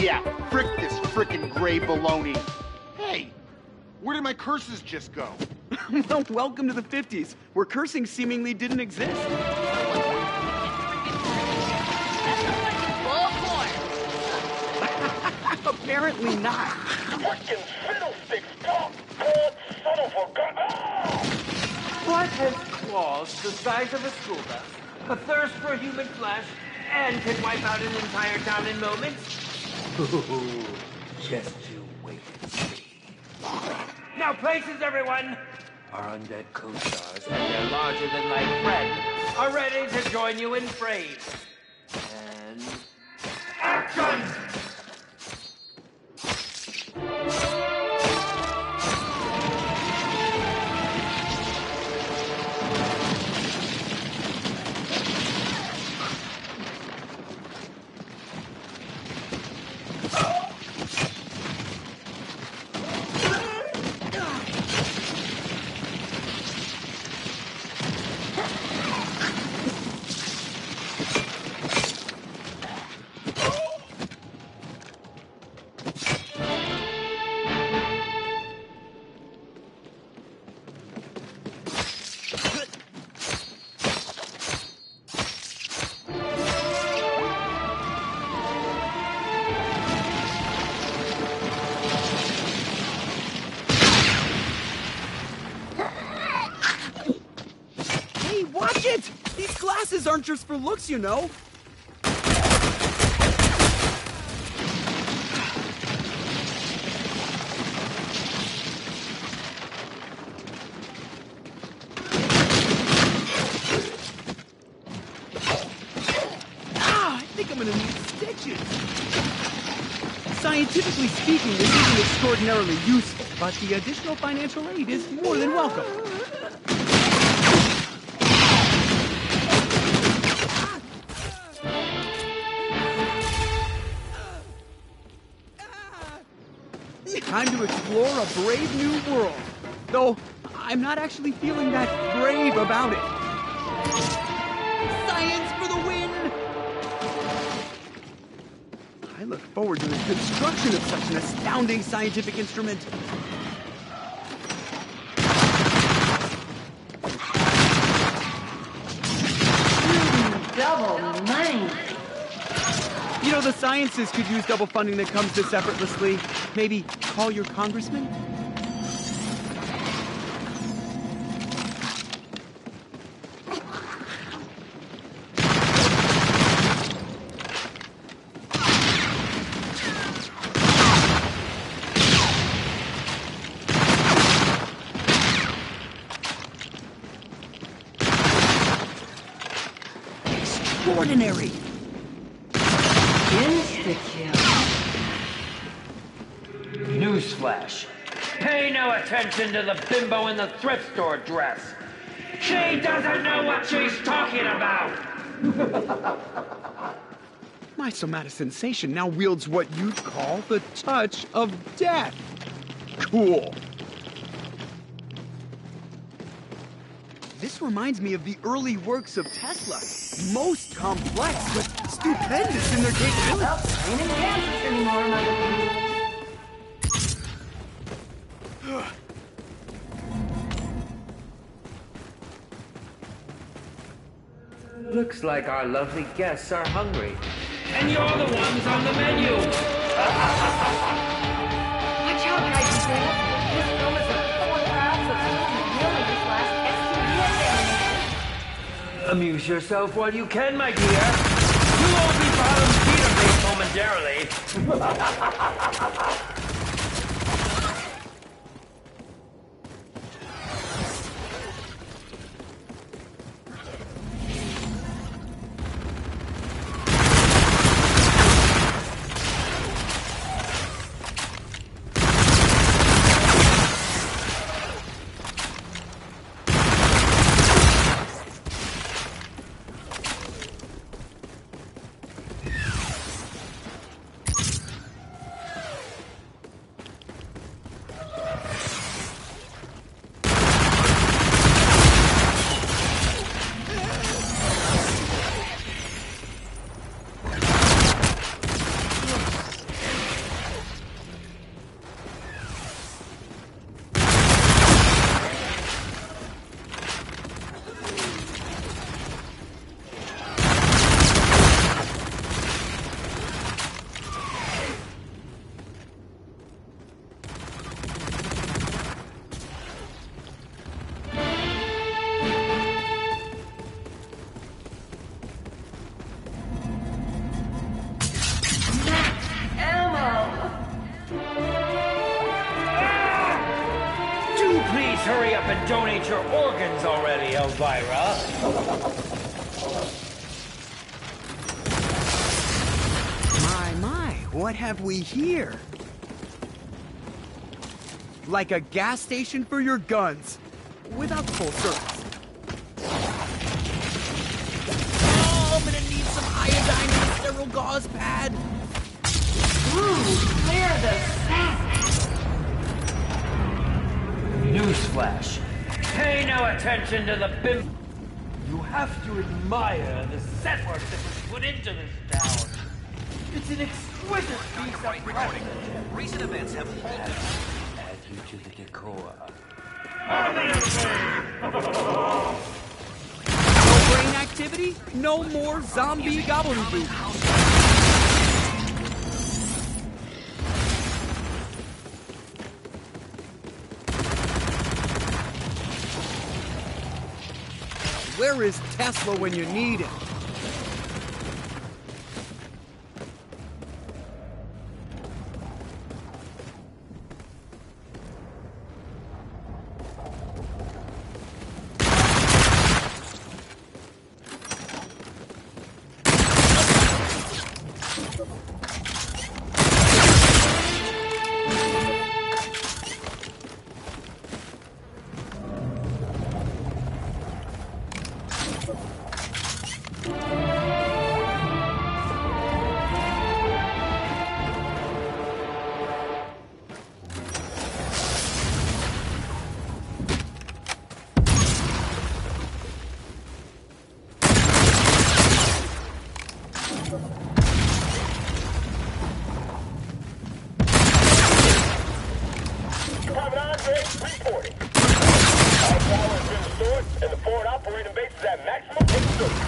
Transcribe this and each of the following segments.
Yeah, frick this frickin' gray baloney. Hey, where did my curses just go? Well, welcome to the 50s, where cursing seemingly didn't exist. Apparently not. Frickin' fiddlesticks, God, son of a gun. What has claws the size of a school bus, a thirst for human flesh, and can wipe out an entire town in moments? Ooh, just you wait and see. Now places, everyone! Our undead co-stars and their larger-than-life friend are ready to join you in praise. And... action! These glasses aren't just for looks, you know. I think I'm gonna need stitches. Scientifically speaking, this isn't extraordinarily useful, but the additional financial aid is more than welcome. Time to explore a brave new world. Though, I'm not actually feeling that brave about it. Science for the win! I look forward to the construction of such an astounding scientific instrument. Double money. You know, the sciences could use double funding that comes this effortlessly. Maybe call your congressman? Extraordinary! Insta-kill. Newsflash. Pay no attention to the bimbo in the thrift store dress. She doesn't know what she's talking about! My somatosensation now wields what you'd call the touch of death. Cool. This reminds me of the early works of Tesla. Most complex, but stupendous in their capabilities. Well, ain't in Kansas anymore, my lady. Looks like our lovely guests are hungry. And you're the ones on the menu! Watch out, guys and girls. This film is a full crowd, so it's really this last STD examination. Amuse yourself while you can, my dear. You won't be bottom feeder momentarily. hurry up and donate your organs already, Elvira. My, what have we here? Like a gas station for your guns, without full service. Oh, I'm gonna need some iodine and a sterile gauze pad. Ooh, clear the set. Newsflash. Pay no attention to the bim... You have to admire the set work that was put into this town. It's an exquisite piece of craftsmanship. Recent events have Add you to the decor. No brain activity, no more zombie gobbledygook. Where is Tesla when you need him?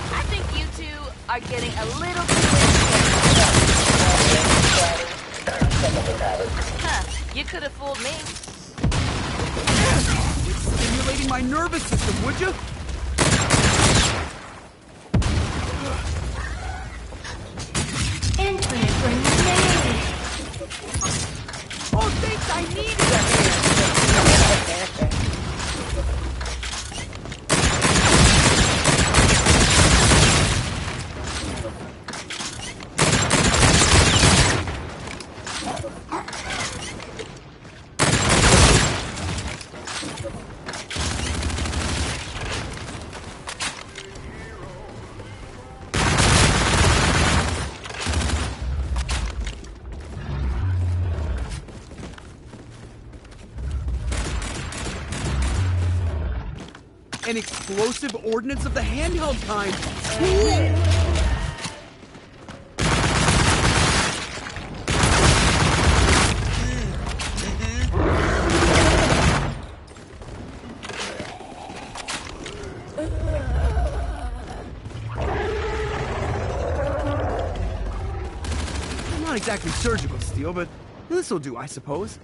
I think you two are getting a little too Huh, you could have fooled me. It's stimulating my nervous system, would you? Infinite grenade. Oh, thanks, I needed that. An explosive ordnance of the handheld kind. Cool. Not exactly surgical steel, but this'll do, I suppose.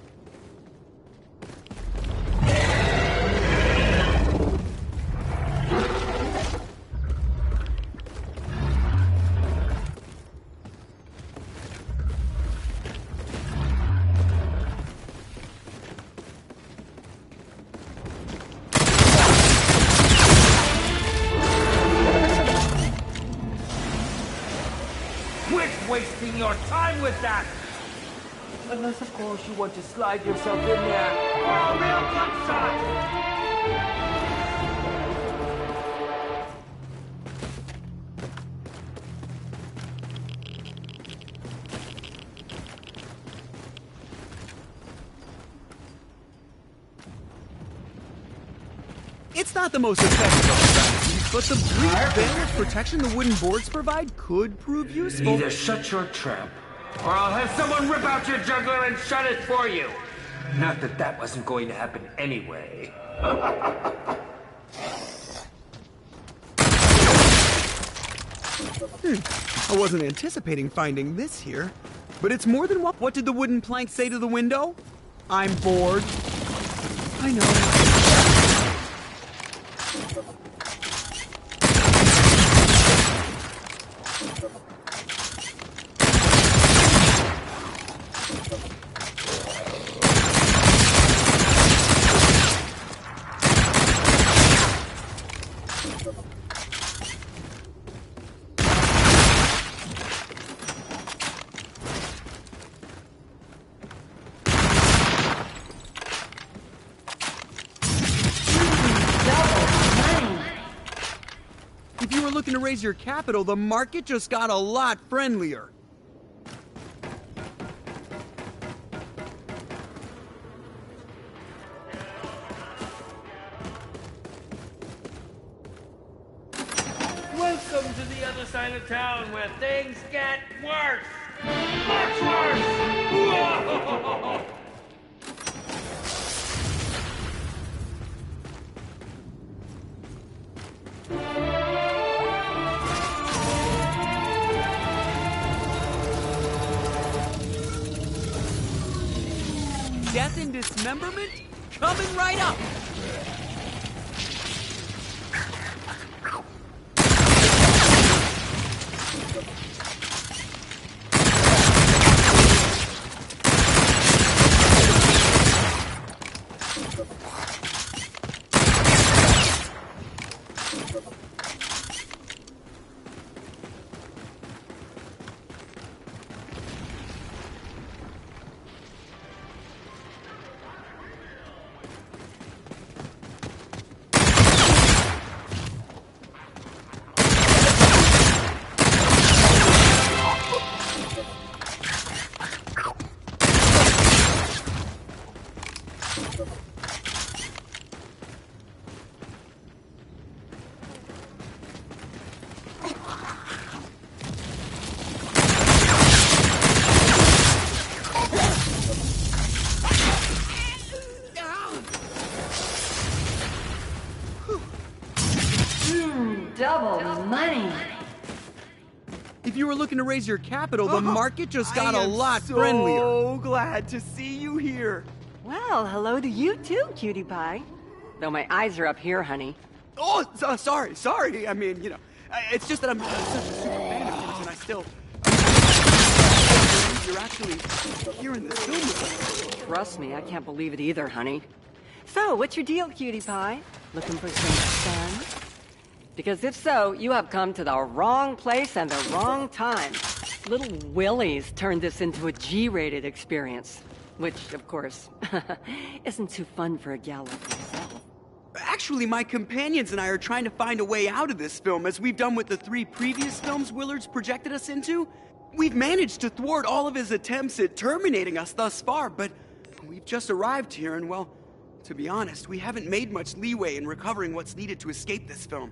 Wasting your time with that! Unless, of course, you want to slide yourself in there for a real good shot! It's not the most effective of strategies, but the brief veil of protection the wooden boards provide could prove useful. Either shut your trap, or I'll have someone rip out your juggler and shut it for you! Not that that wasn't going to happen anyway. I wasn't anticipating finding this here, but it's more than what. What did the wooden plank say to the window? I'm bored. I know. looking to raise your capital, the market just got a lot friendlier. Welcome to the other side of town where things get worse! Much worse! Whoa! Death and dismemberment coming right up. Double money. If you were looking to raise your capital, the market just got a lot friendlier. So glad to see you here. Well, hello to you too, cutie pie. Though my eyes are up here, honey. Oh, sorry. I mean, it's just that I'm such a super fan of yours, and I still... You're actually here in this film with us. Trust me, I can't believe it either, honey. So, what's your deal, cutie pie? Looking for some fun? Because if so, you have come to the wrong place and the wrong time. Little Willie's turned this into a G-rated experience. Which, of course, isn't too fun for a gal like myself. Actually, my companions and I are trying to find a way out of this film, as we've done with the 3 previous films Willard's projected us into. We've managed to thwart all of his attempts at terminating us thus far, but we've just arrived here, and well, to be honest, we haven't made much leeway in recovering what's needed to escape this film.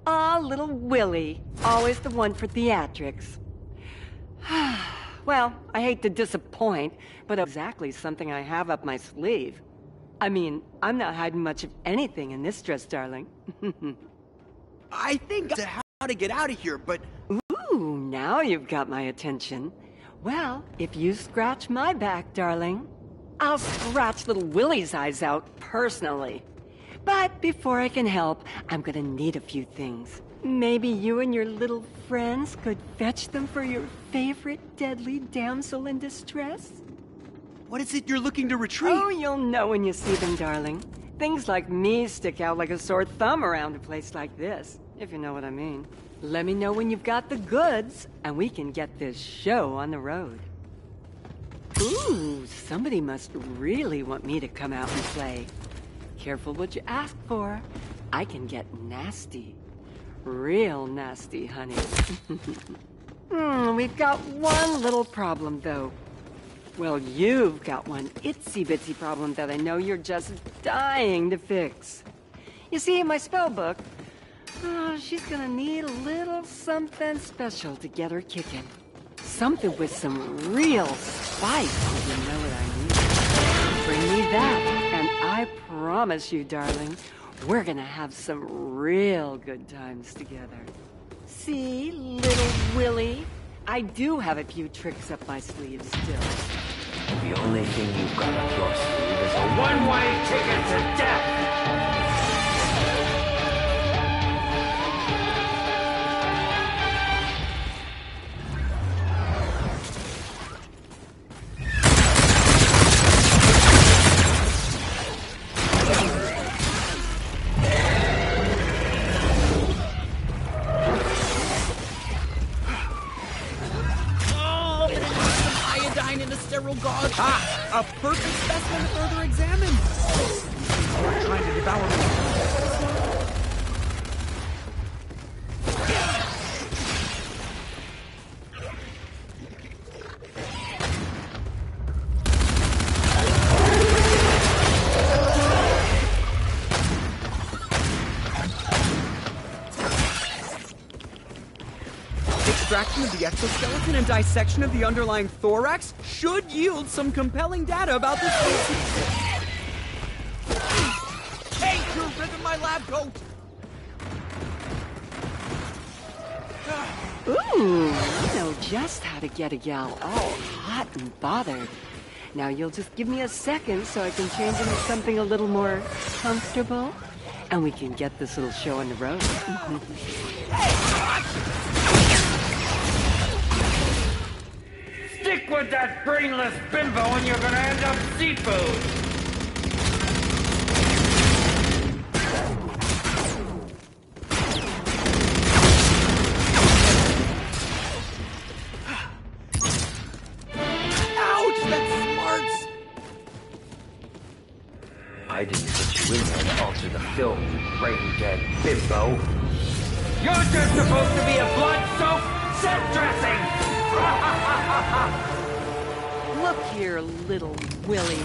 Ah, little Willie. Always the one for theatrics. Well, I hate to disappoint, but exactly something I have up my sleeve. I mean, I'm not hiding much of anything in this dress, darling. I think how to get out of here, but... Ooh, now you've got my attention. Well, if you scratch my back, darling, I'll scratch little Willie's eyes out personally. But before I can help, I'm gonna need a few things. Maybe you and your little friends could fetch them for your favorite deadly damsel in distress? What is it you're looking to retrieve? Oh, you'll know when you see them, darling. Things like me stick out like a sore thumb around a place like this, if you know what I mean. Let me know when you've got the goods, and we can get this show on the road. Ooh, somebody must really want me to come out and play. Careful what you ask for. I can get nasty. Real nasty, honey. We've got one little problem, though. Well, you've got one itsy-bitsy problem that I know you're just dying to fix. You see, in my spell book, she's gonna need a little something special to get her kicking. Something with some real spice, if you know what I mean. Bring me that. And I promise you, darling, we're gonna have some real good times together. See, little Willie? I do have a few tricks up my sleeve still. The only thing you've got up your sleeve is a one-way ticket to death! A perfect specimen to further examine. We're trying to devour me. extraction of the exoskeleton and dissection of the underlying thorax should yield some compelling data about this species. Hey, you're ripping my lab coat! Ooh, I know just how to get a gal all hot and bothered. Now you'll just give me a second so I can change into something a little more comfortable, and we can get this little show on the road. Stick with that brainless bimbo and you're gonna end up seafood! I didn't put you in there to alter the film, you brain-dead bimbo. You're just supposed to be a blood-soaked set dressing! Look here, little Willie.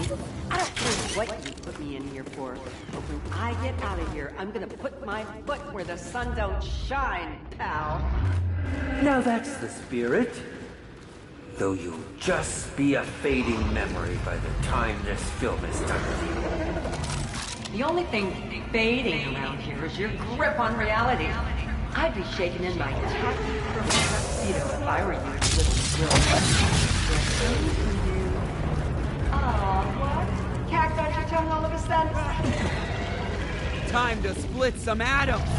I don't care what you put me in here for, but when I get out of here, I'm gonna put my foot where the sun don't shine, pal. Now that's the spirit. Though you'll just be a fading memory by the time this film is done with you. The only thing fading around here is your grip on reality. I'd be shaking in my tacky purple tuxedo if I were you, little girl. Aw, what? Cacked out your tongue all of a sudden? Time to split some atoms.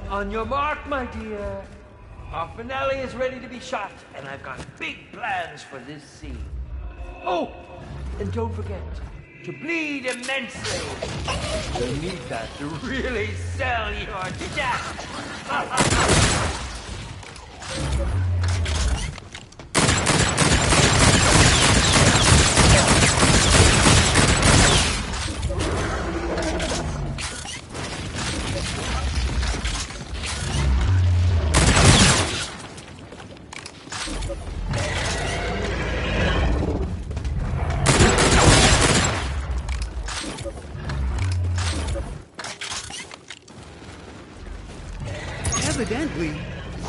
On your mark, my dear. Our finale is ready to be shot, and I've got big plans for this scene. Oh, and don't forget to bleed immensely. You'll need that to really sell your death. Evidently,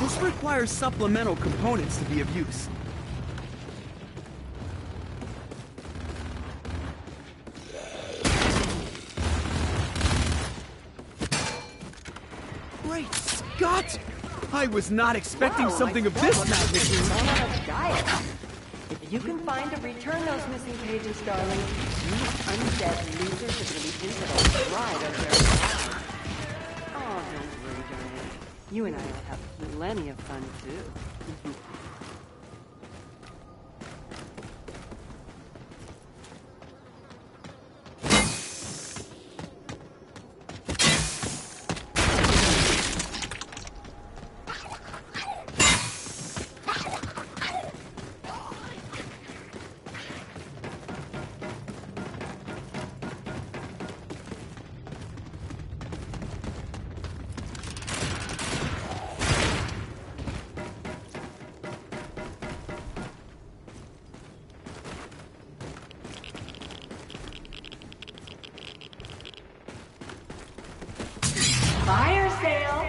this requires supplemental components to be of use. Great Scott! I was not expecting something of this magnitude. If you can find or return those missing pages, darling, you undead losers are going to be into the ride of their lives. Oh, don't worry, darling. You and I will have plenty of fun, too. Fire sale!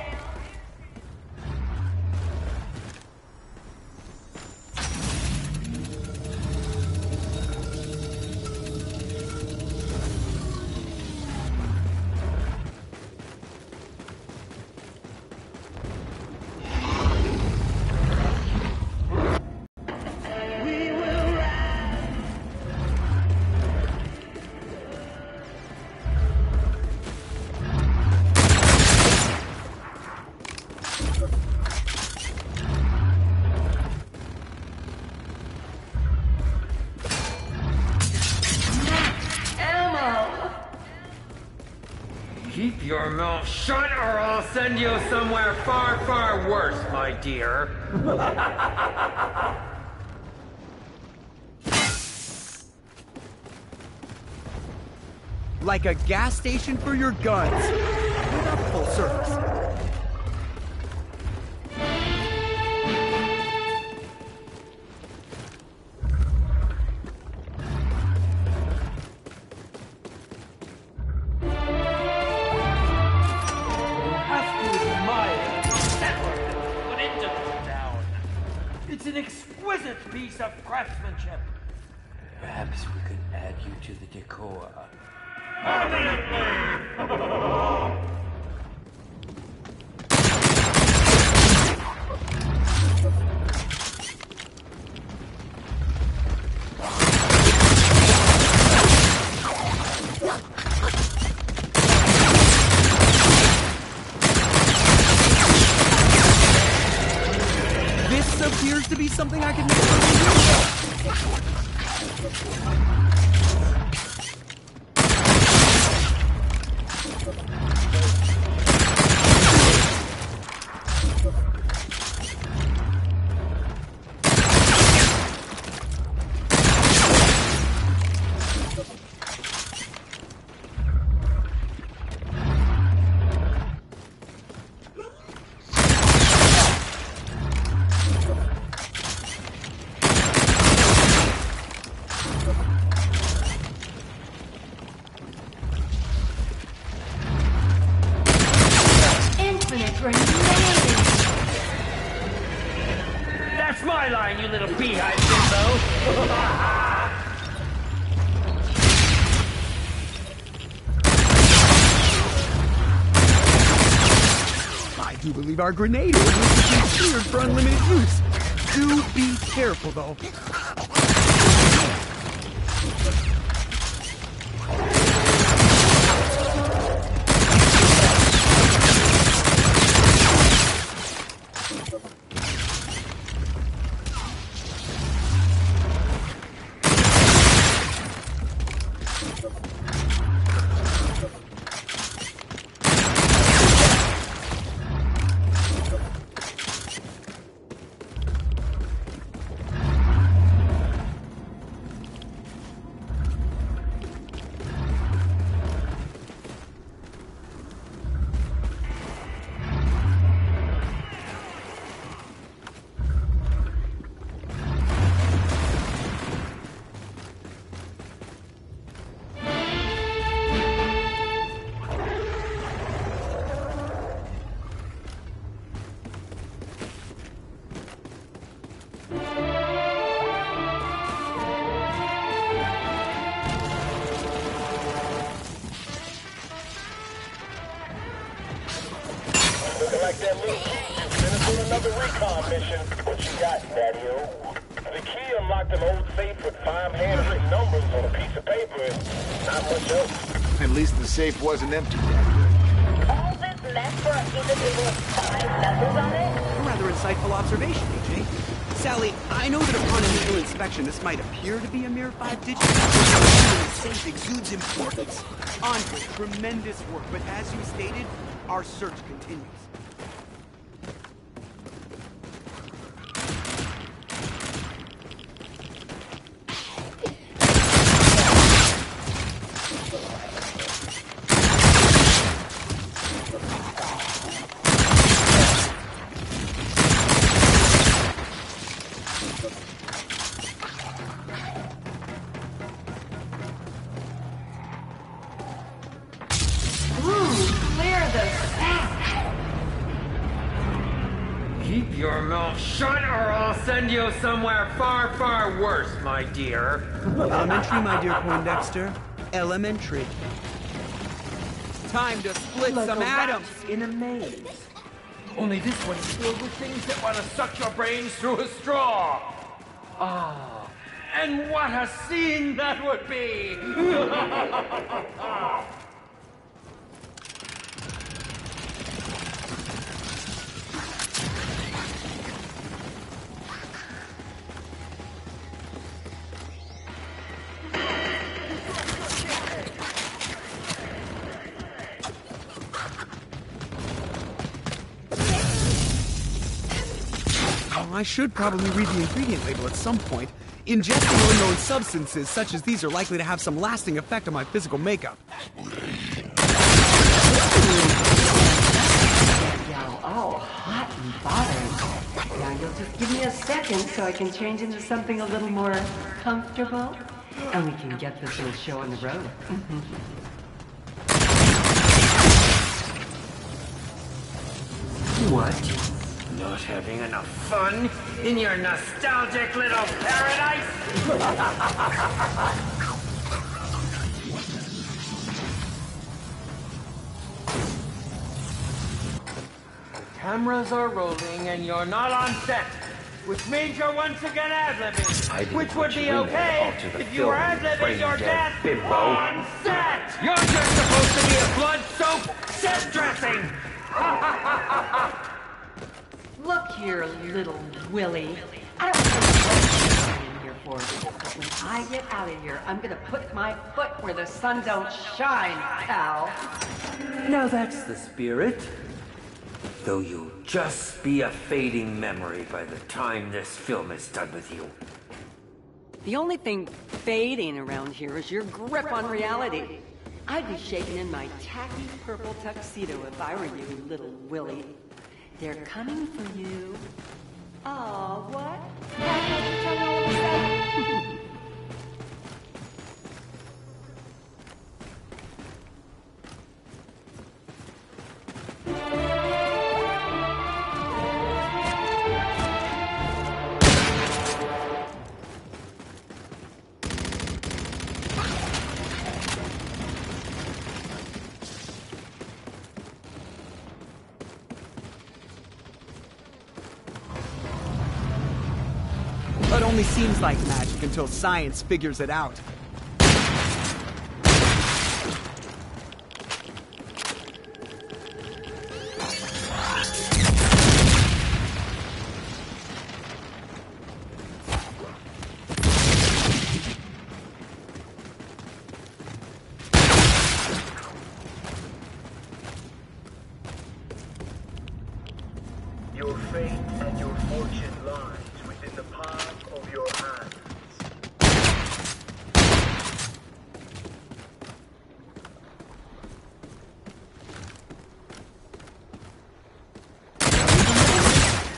Keep your mouth shut or I'll send you somewhere far, far worse, my dear. Like a gas station for your guns. Without full service. an exquisite piece of craftsmanship. Perhaps we could add you to the decor. This appears to be something I can make. That's my line, you little beehive bimbo! I do believe our grenade ordinance is cleared for unlimited use. Do be careful, though. Looking like that little key sent us on another recon mission. What you got, Daddy-O? The key unlocked an old safe with 5 handwritten numbers on a piece of paper and not much else. At least the safe wasn't empty, Daddy. All this mess for a piece of paper with 5 numbers on it? A rather insightful observation, AJ. Sally, I know that upon initial inspection, this might appear to be a mere 5-digit number, but the safe exudes importance. Andre, tremendous work, but as you stated, our search continues. Keep your mouth shut or I'll send you somewhere far, far worse, my dear. Elementary, my dear Poindexter. Elementary. Time to split Like some a rat atoms. in a maze. Only this one's filled with things that want to suck your brains through a straw. Ah, and what a scene that would be! I should probably read the ingredient label at some point. Ingesting unknown substances such as these are likely to have some lasting effect on my physical makeup. Oh, hot and bothered. Now you'll just give me a second so I can change into something a little more comfortable, and we can get this little show on the road. What? Not having enough fun in your nostalgic little paradise? Cameras are rolling and you're not on set, which means you're once again ad-libbing, which would be okay if you were ad-libbing your death on set! You're just supposed to be a blood-soaked set dressing! Look here, little Willie. I don't know what you're in here for, but when I get out of here, I'm gonna put my foot where the sun don't shine, pal. Now that's the spirit. Though you'll just be a fading memory by the time this film is done with you. The only thing fading around here is your grip on reality. I'd be shaking in my tacky purple tuxedo if I were you, little Willie. They're coming for you. Aw, what? That's what you're telling all of a sudden? It only seems like magic until science figures it out. Your fate and your fortune lies within the palm of your hands.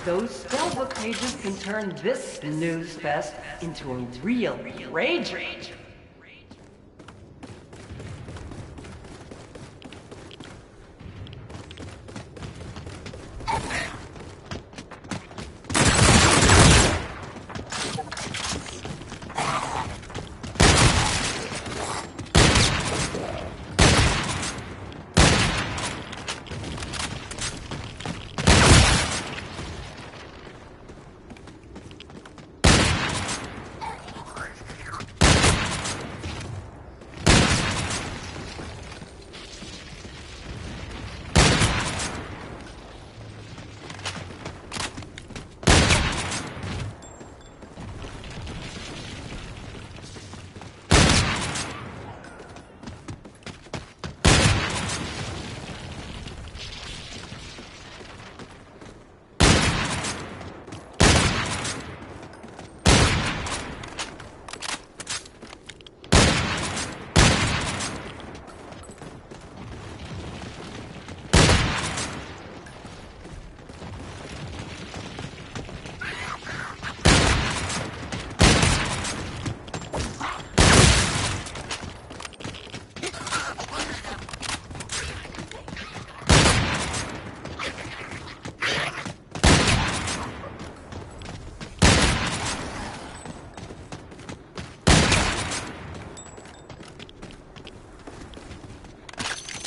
Those spellbook pages can turn this snooze fest into a real rage.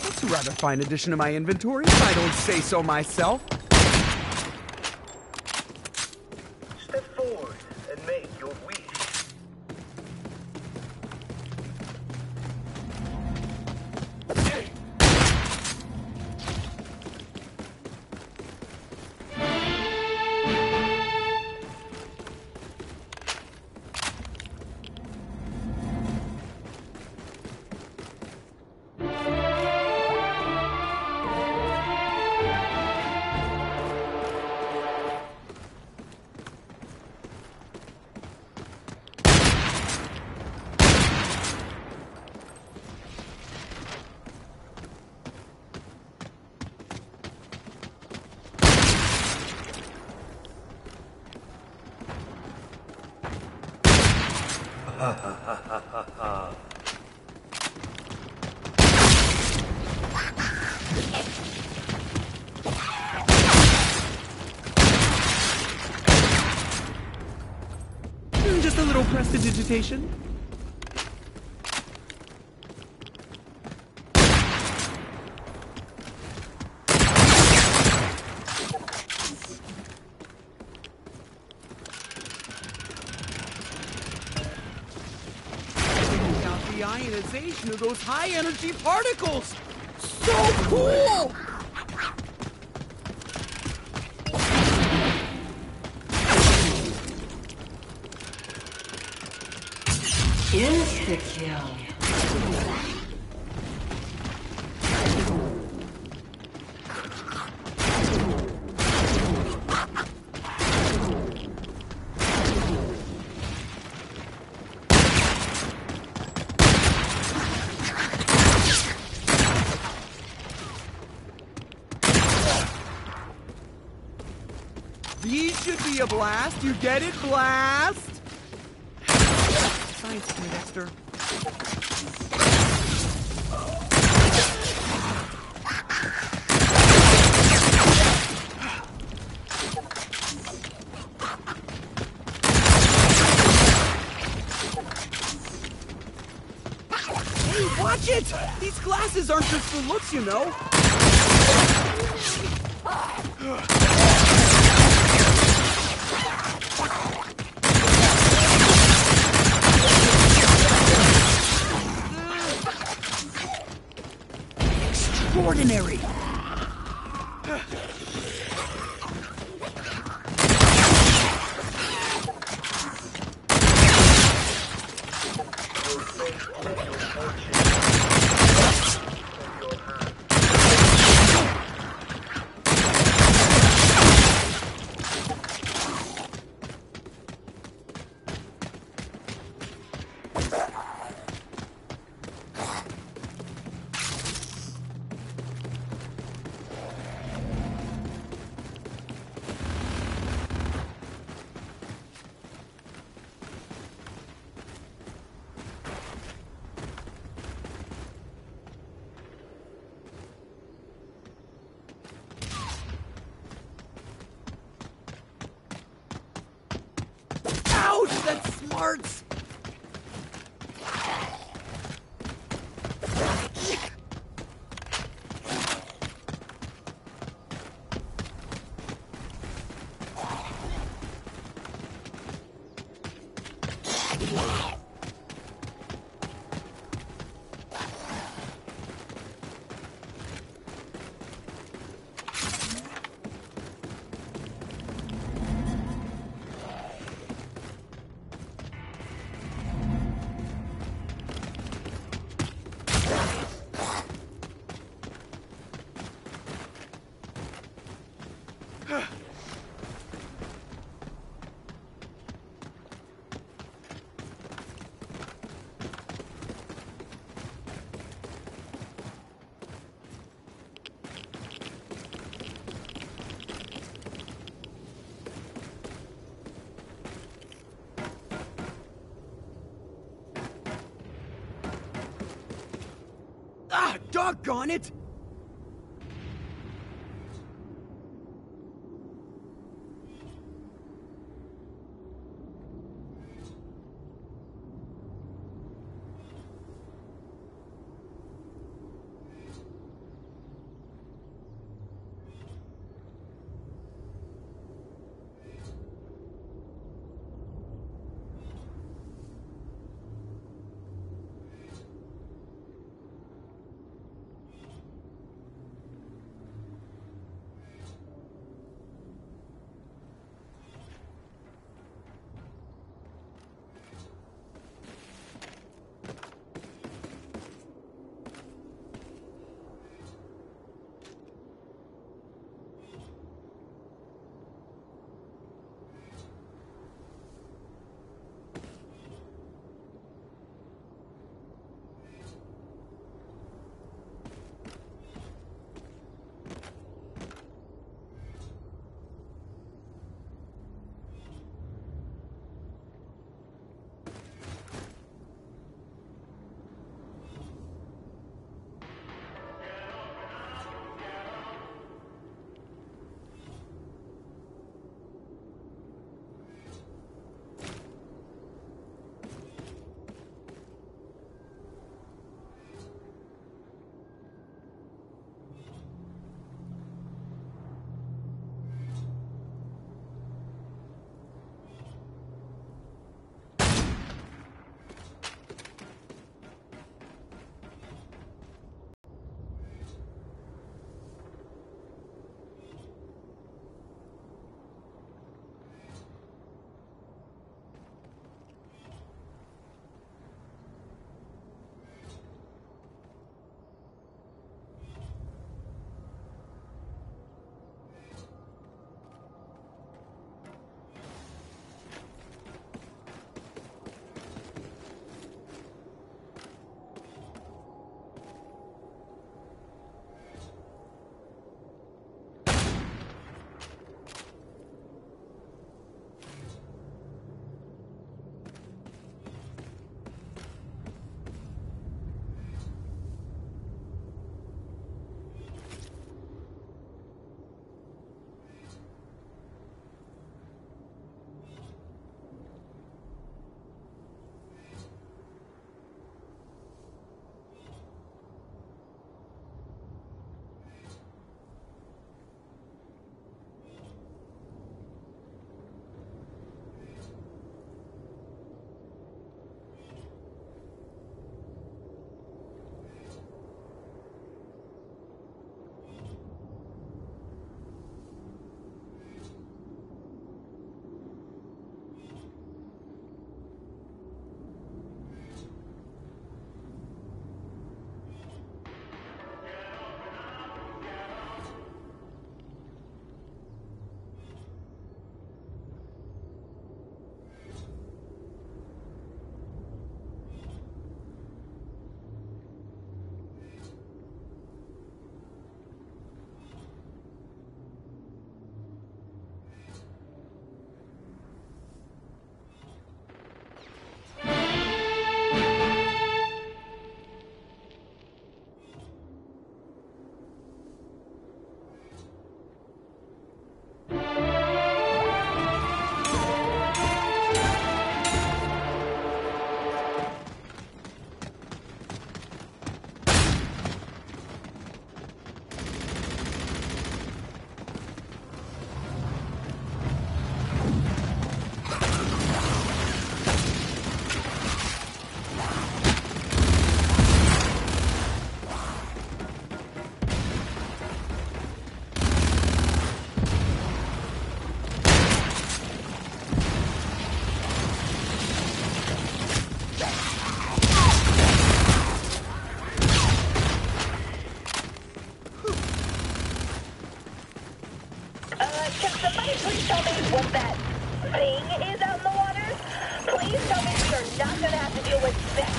That's a rather fine addition to my inventory, if I don't say so myself. Step forward and make your wish. just a little prestidigitation. Out the ionization of those high-energy particles! So cool! Insta-kill. These should be a blast. You get it? Blast! Science, Dexter. Hey, watch it! These glasses aren't just for looks, you know. Extraordinary! Ouch! That smarts! Ah, doggone it! somebody please tell me what that thing is out in the water? Please tell me we are not gonna have to deal with that.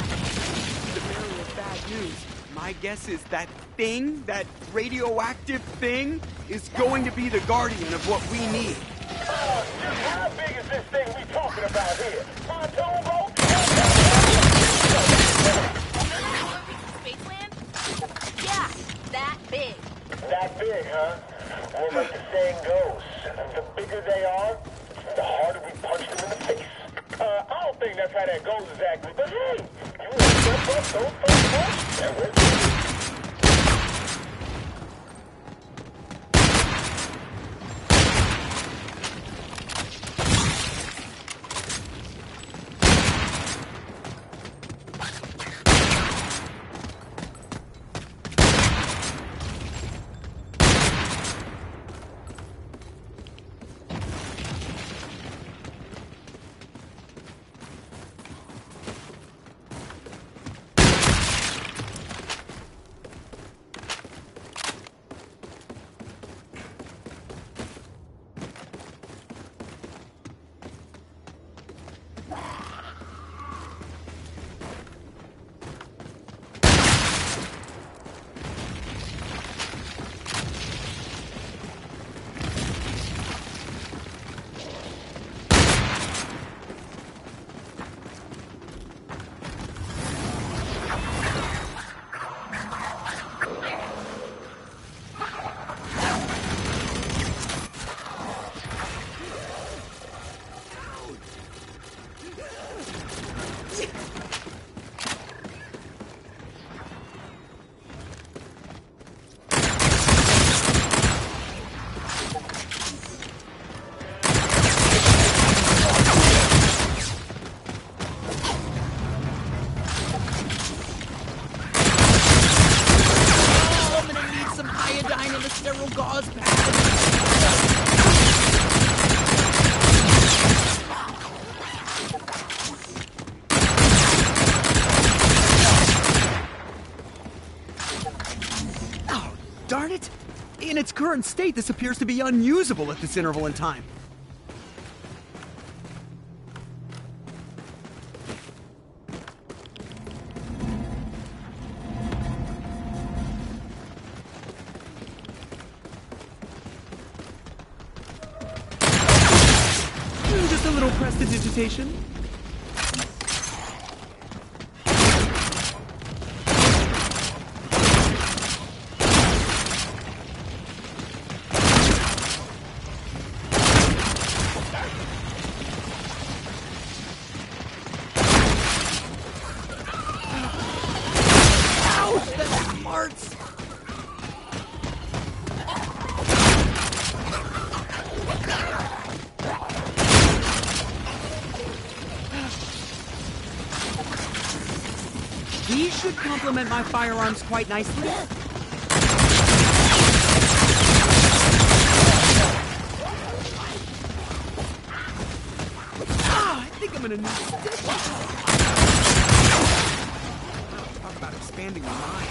The bearer of bad news. My guess is that thing, that radioactive thing, is going to be the guardian of what we need. How big is this thing we talking about here? Pontoon boat? Spaceland? Yeah, that big. That big, huh? Well, like the saying goes, the bigger they are, the harder we punch them in the face. I don't think that's how that goes exactly, but hey, you want to step up those first punch, and we're Darn it! In its current state, this appears to be unusable at this interval in time. Just a little prestidigitation. These should complement my firearms quite nicely. I think I'm gonna need sticks. Talk about expanding the mind.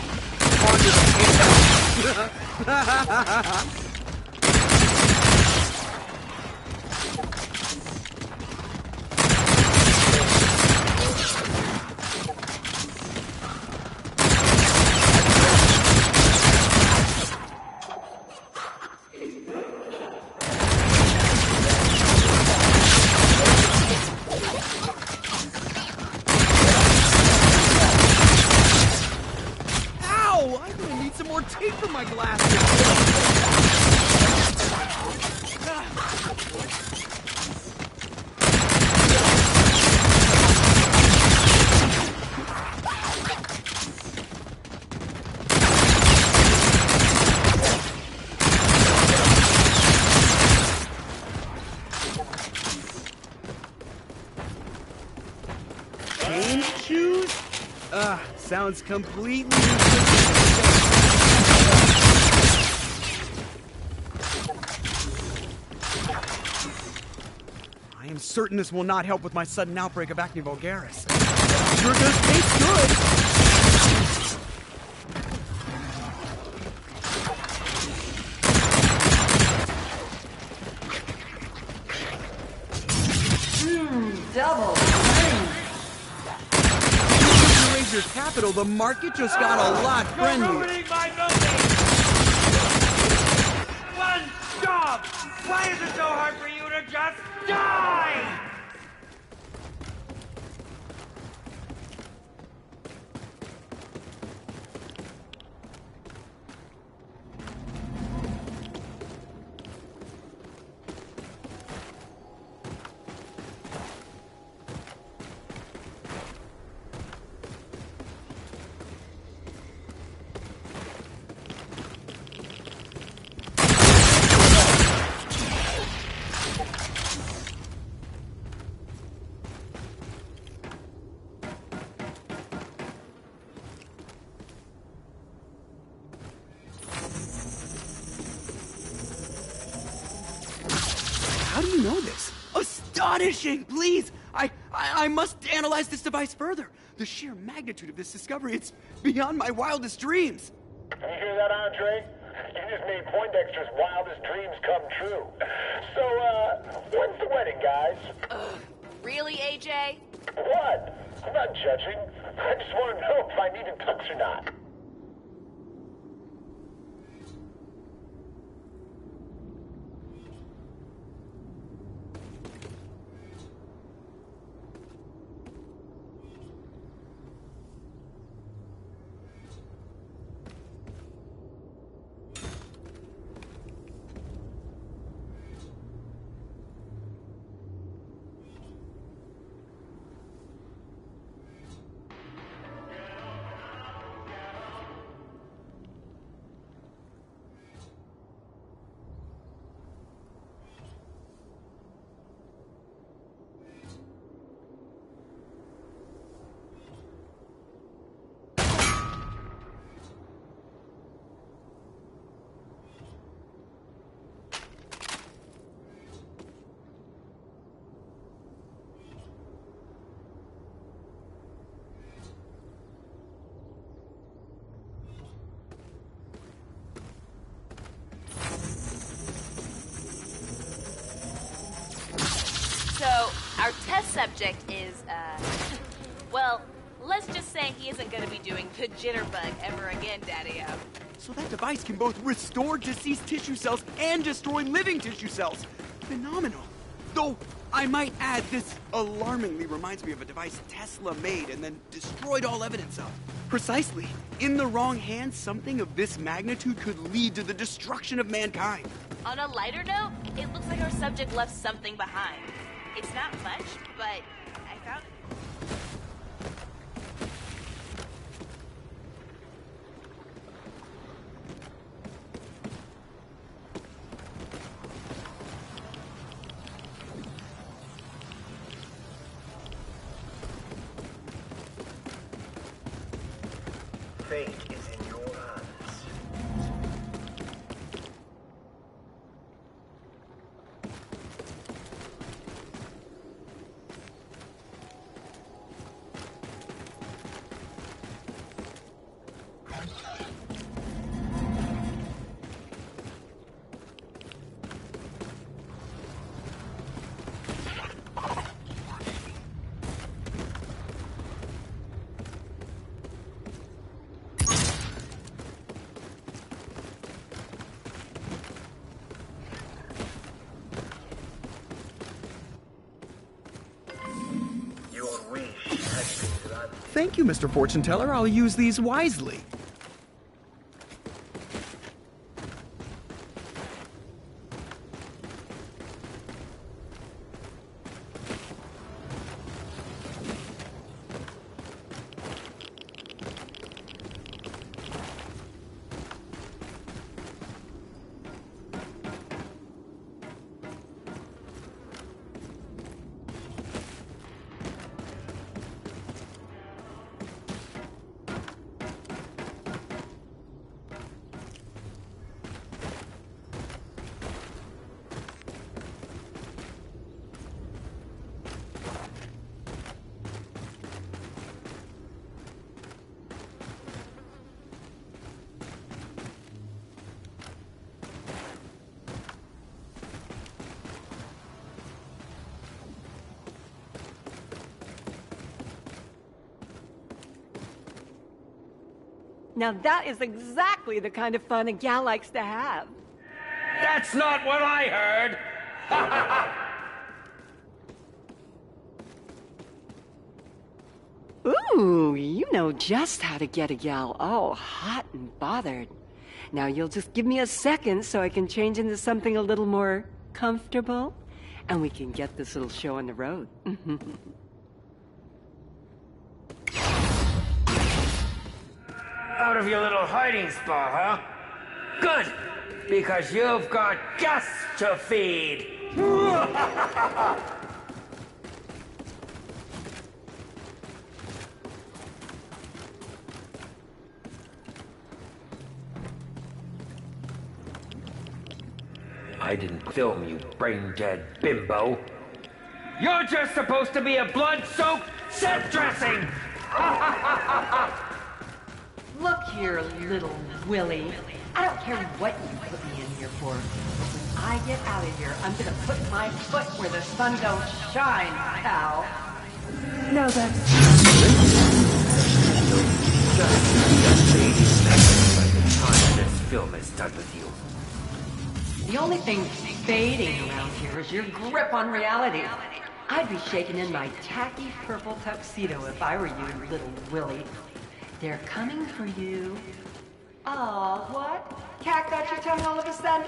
Tape for my glasses. Change shoes? Sounds completely I am certain this will not help with my sudden outbreak of acne vulgaris. Sure does taste good. double. To raise your capital, the market just got a lot You're friendlier. ruining my movie! One job! Why is it so hard for you to just die? How do you know this? Astonishing! Please! I must analyze this device further. The sheer magnitude of this discovery, it's beyond my wildest dreams. You hear that, Andre? You just made Poindexter's wildest dreams come true. So, when's the wedding, guys? Really, AJ? What? I'm not judging. I just want to know if I need a tux or not. So, our test subject is, well, let's just say he isn't gonna be doing the jitterbug ever again, Daddy-O. So that device can both restore deceased tissue cells and destroy living tissue cells. Phenomenal. Though, I might add, this alarmingly reminds me of a device Tesla made and then destroyed all evidence of. Precisely. In the wrong hands, something of this magnitude could lead to the destruction of mankind. On a lighter note, it looks like our subject left something behind. It's not much, but I found it. Fate is in your hands. Thank you, Mr. Fortune Teller. I'll use these wisely. Now that is exactly the kind of fun a gal likes to have. That's not what I heard! Ooh, you know just how to get a gal all hot and bothered. Now you'll just give me a second so I can change into something a little more comfortable, and we can get this little show on the road. Out of your little hiding spot, huh? Good! Because you've got guests to feed! I didn't film you, brain-dead bimbo. You're just supposed to be a blood-soaked set dressing! Look here, little Willie. I don't care what you put me in here for. When I get out of here, I'm gonna put my foot where the sun don't shine, pal. No, that's... By the time this film is done with you. The only thing fading around here is your grip on reality. I'd be shaking in my tacky purple tuxedo if I were you, little Willie. They're coming for you. Aw, what? Cat got your tongue all of a sudden?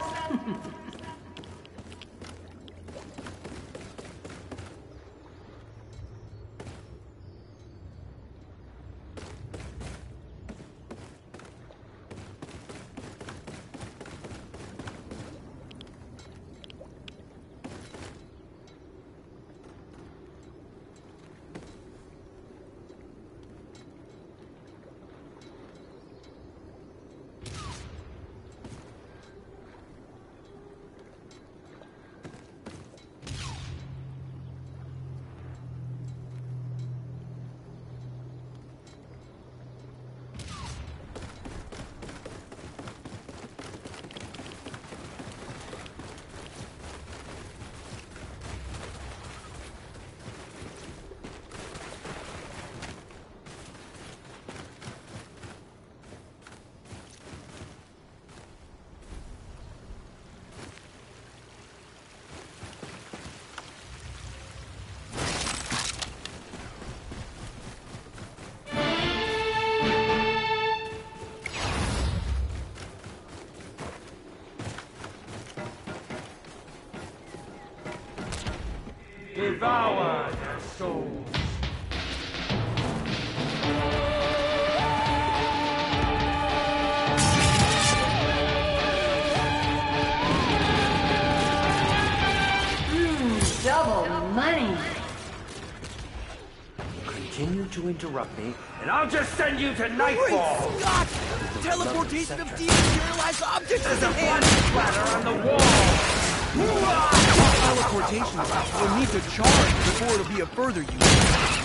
Devour their souls. Double money. Continue to interrupt me, and I'll just send you to Nightfall! Scott! Teleportation of dematerialized objects is a Blood splatter on the wall! teleportation will need to charge before it'll be of further use.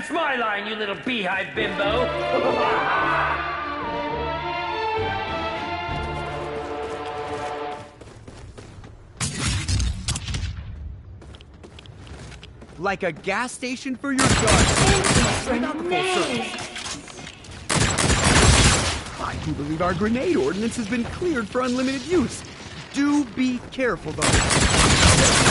That's my line, you little beehive bimbo! Like a gas station for your guns. I do believe our grenade ordinance has been cleared for unlimited use. Do be careful, though.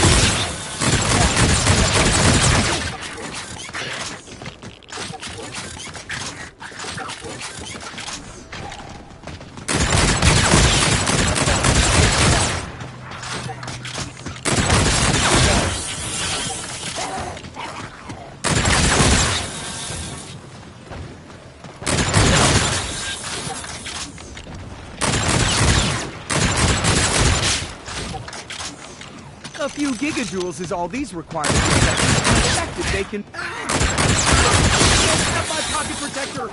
A few gigajoules is all these require to protect. Infected, they can... Get my pocket protector!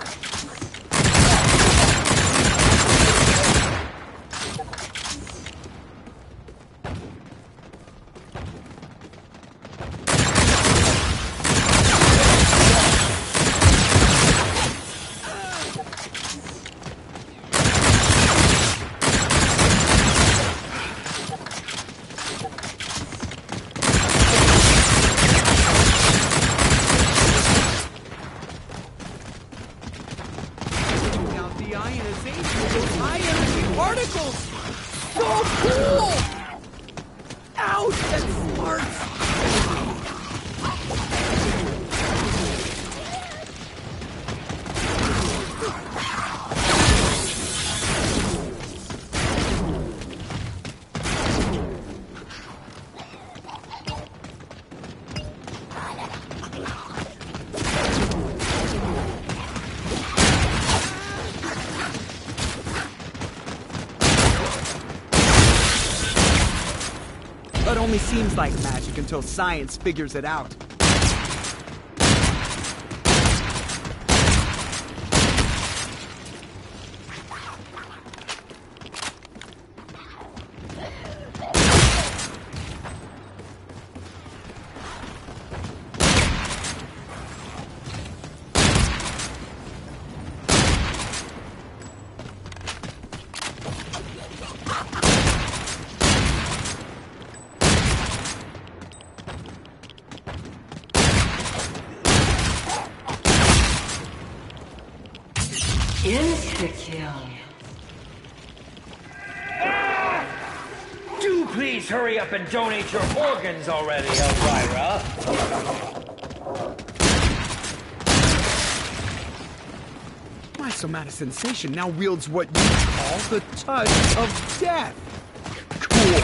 It only seems like magic until science figures it out. Insta-kill. Do please hurry up and donate your organs already, Elvira. My somatosensation now wields what you call the touch of death. Cool.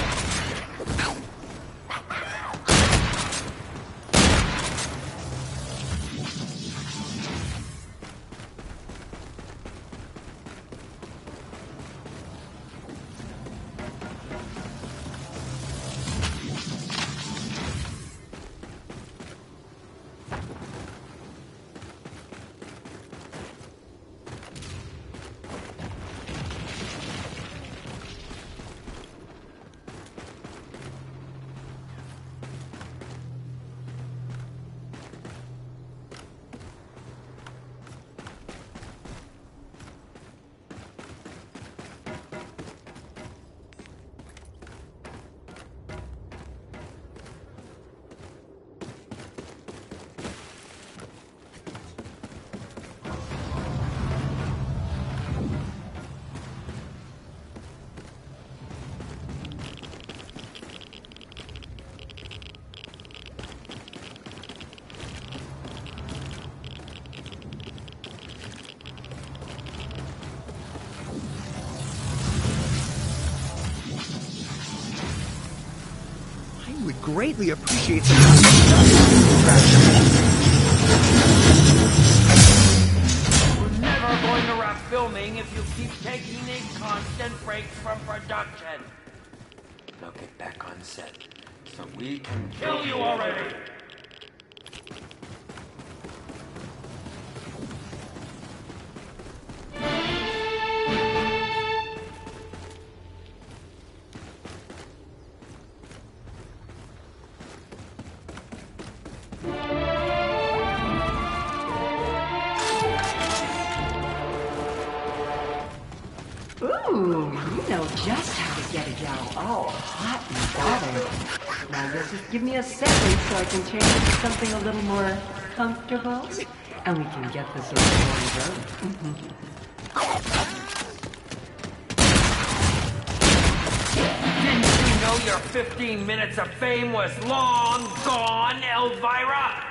Would greatly appreciate some We're never going to wrap filming if you keep taking these constant breaks from production. Now get back on set so we can kill you already. Ooh, you know just how to get a gal all hot and bothered. Now you'll just give me a second so I can change it to something a little more comfortable, and we can get this over and Didn't you know your 15 minutes of fame was long gone, Elvira?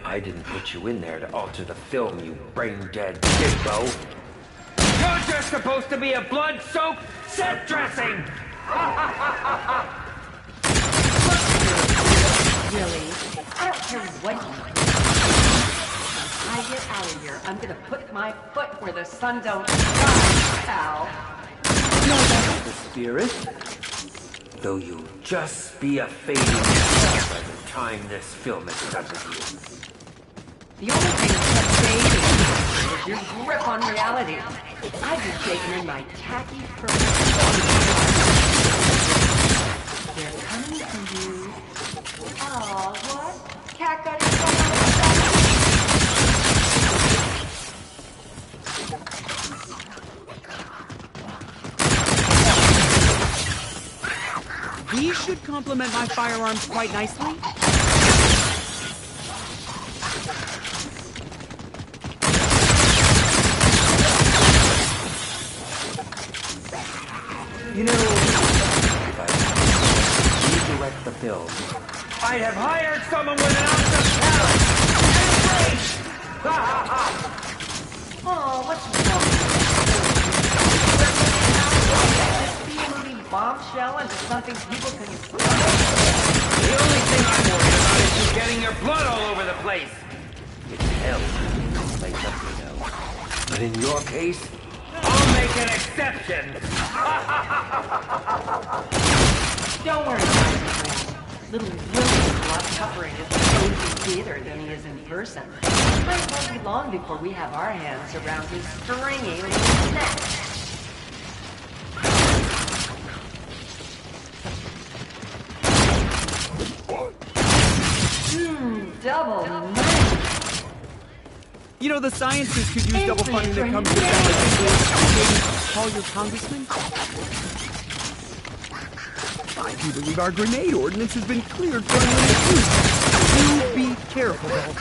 I didn't put you in there to alter the film, you brain-dead gizmo. You're just supposed to be a blood-soaked set dressing! Really? I don't care what you do. When I get out of here, I'm gonna put my foot where the sun don't shine, pal. That's the spirit. Though you'll just be a fading star by the time this film is done with you. The only thing that's fading is your grip on reality. I've been shaking in my tacky purple. They're coming for you. Oh, what? Cat got his phone on the side. These should complement my firearms quite nicely. You know, if I redirect the film, I'd have hired someone with an ounce of talent and grace! Ha ha ha! Oh, what's wrong with you? B-movie bombshell into something people can stop. The only thing I'm worried about is you getting your blood all over the place. It's hell, like something else. But in your case, I'll make an exception. Don't worry about it. Little Willie's a lot tougher in his cozy theater than he is in person. It might not be long before we have our hands around his stringy little neck. Double nice. You know, the scientists could use double funding to come to the maybe call your congressman? I do believe our grenade ordinance has been cleared for unlimited use. Do be careful, though.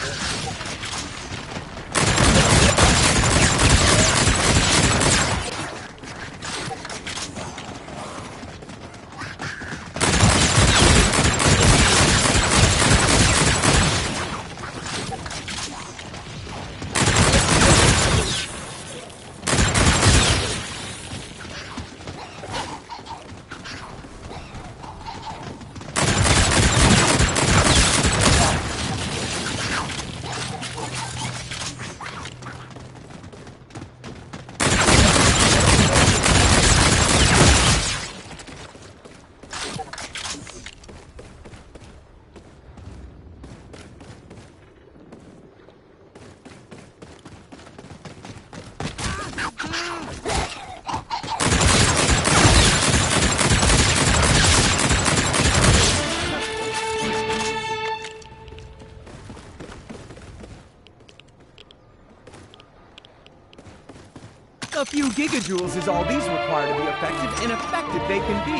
A few gigajoules is all these require to be effective, and effective they can be.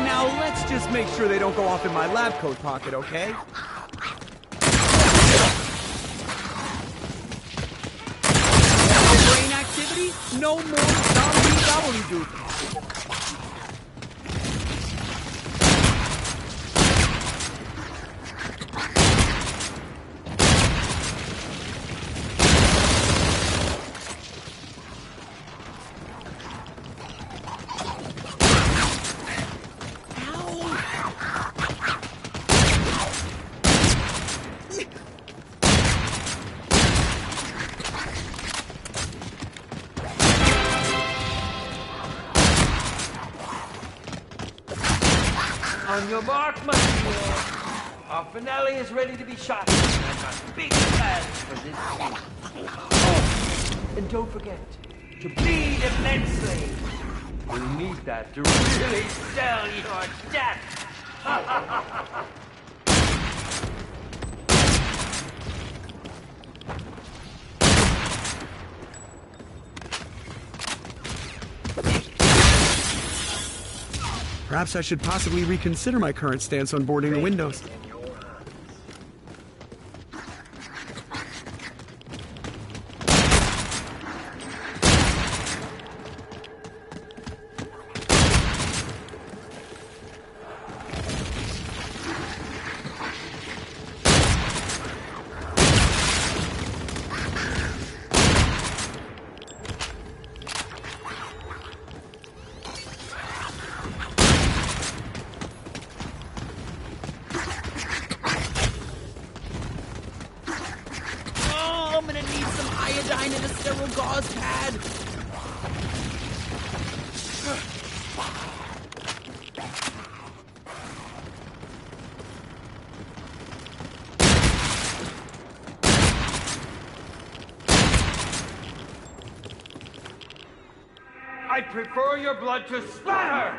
Now let's just make sure they don't go off in my lab coat pocket, okay? No brain activity, no more zombie gobbledygook. On your mark, my dear. Our finale is ready to be shot. I've got big plans for this scene. Oh, and don't forget to bleed immensely. You'll need that to really sell your death. Perhaps I should possibly reconsider my current stance on boarding the windows. I prefer your blood to splatter,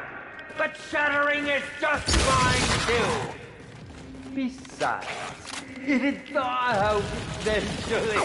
but shattering is just fine too. Besides, it'd thaw out eventually.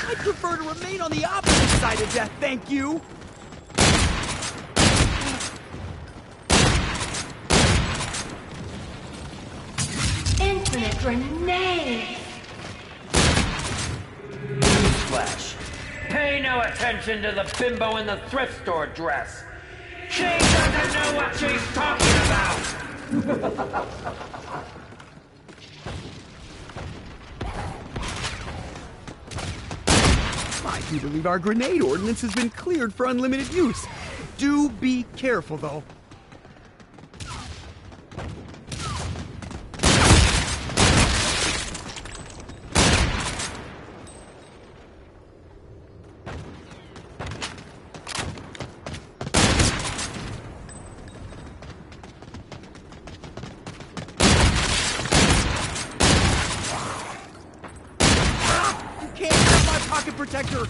I'd prefer to remain on the opposite side of death, thank you! Infinite grenade! Newsflash. Pay no attention to the bimbo in the thrift store dress. She doesn't know what she's talking about! I do believe our grenade ordinance has been cleared for unlimited use. Do be careful, though. Pocket protector!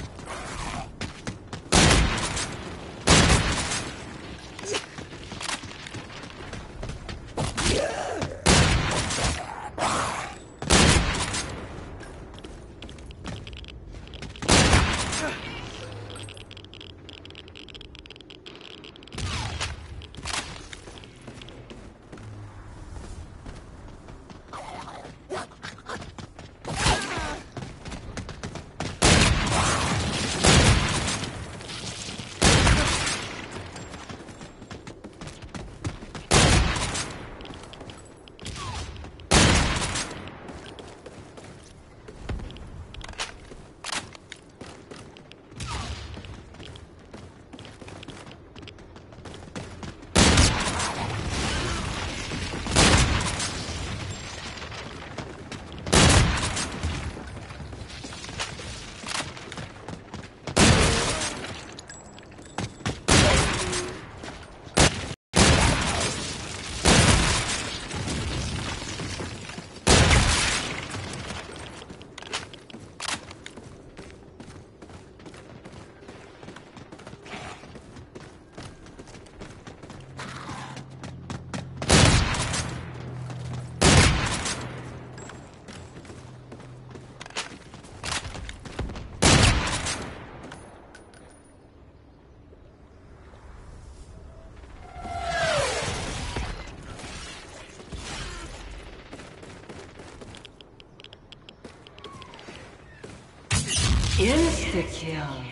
Insta-kill.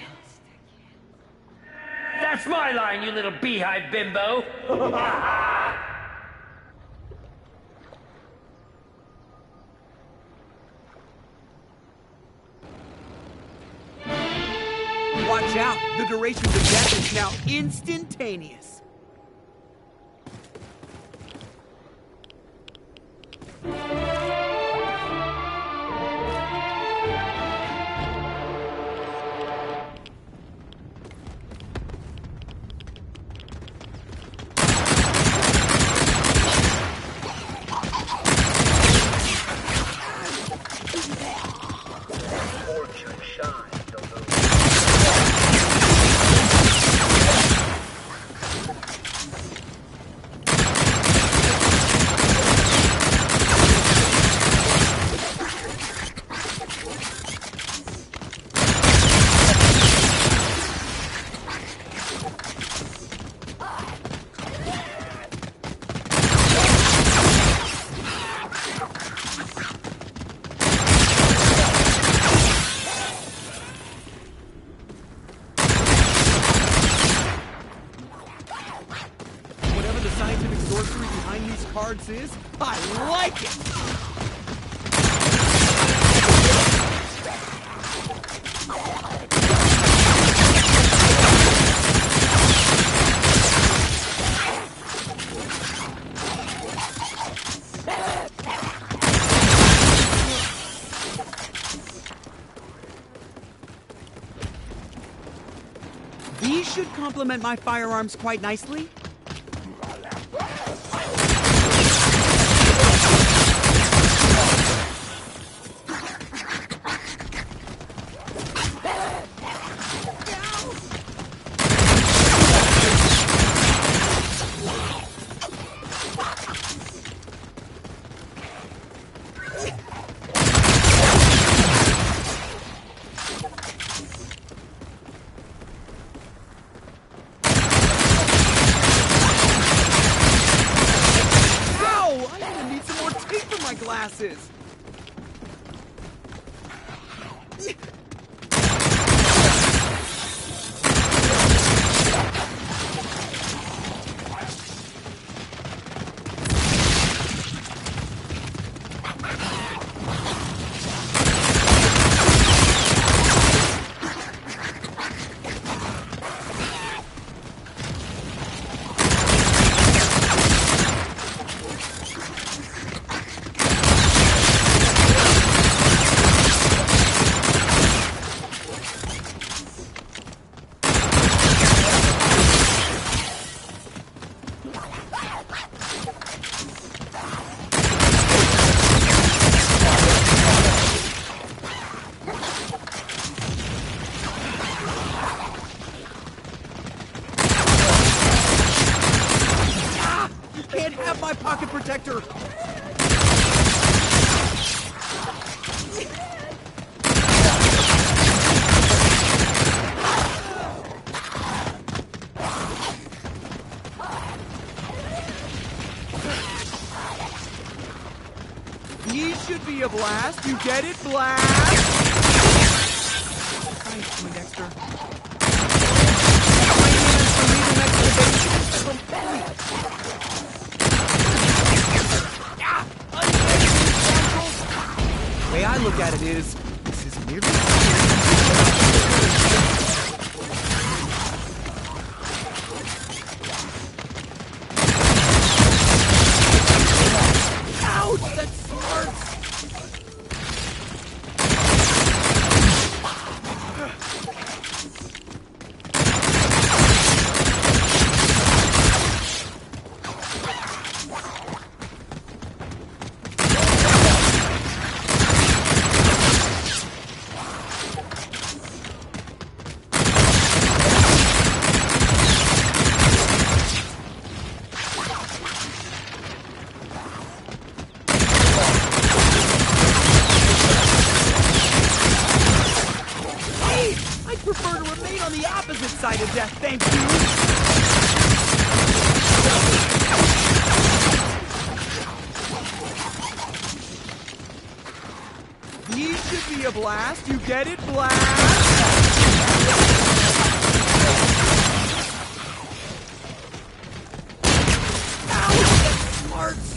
That's my line, you little beehive bimbo! Watch out! The duration of death is now instantaneous. mystery behind these cards is? I like it! These should complement my firearms quite nicely. Glasses. My pocket protector! These should be a blast. You get it? Blast! Thanks, Poindexter. My hands for leaving excavation complete. The way I look at it is, this is merely... Ouch! That smarts! On the opposite side of death, thank you! These should be a blast, you get it? Blast! Ouch, that smarts!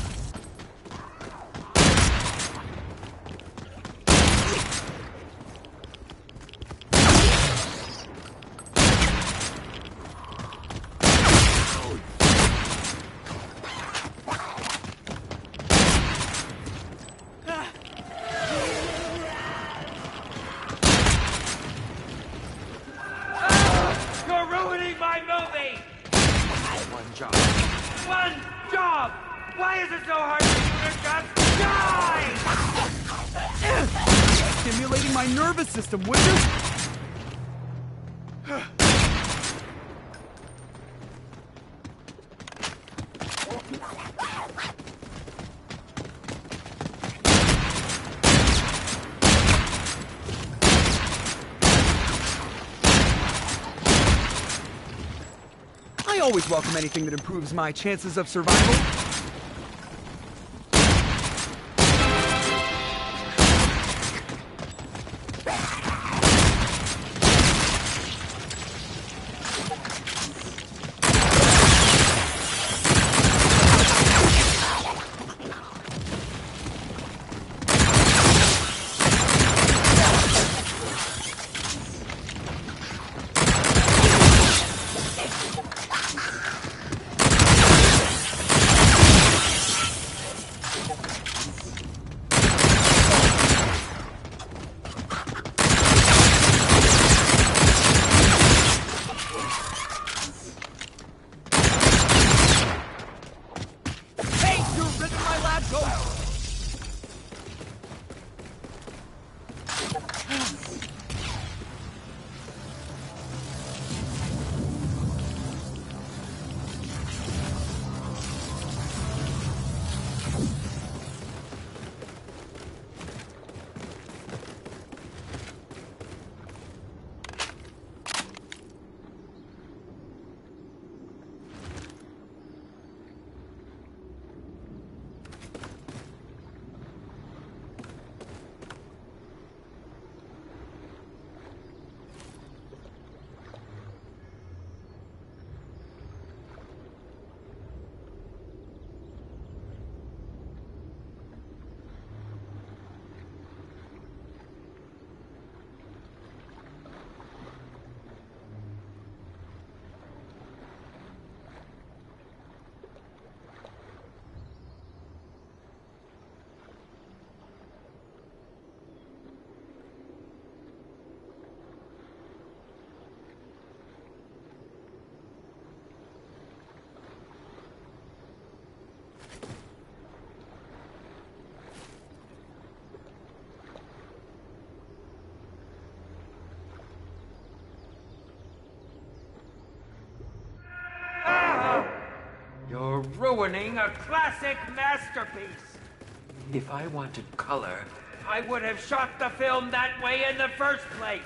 One job! Why is it so hard to just die? Stimulating my nervous system, would you? I always welcome anything that improves my chances of survival. ruining a classic masterpiece. If I wanted color, I would have shot the film that way in the first place.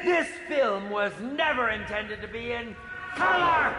This film was never intended to be in color!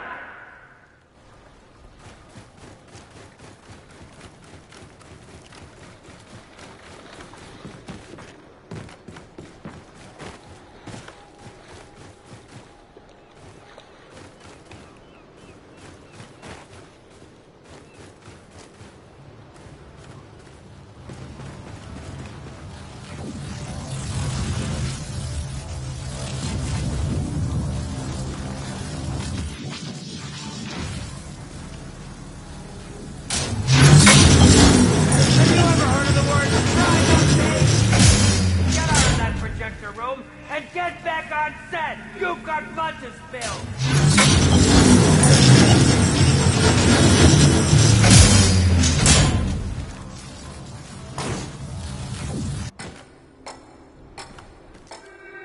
Room and get back on set! You've got blood to spill!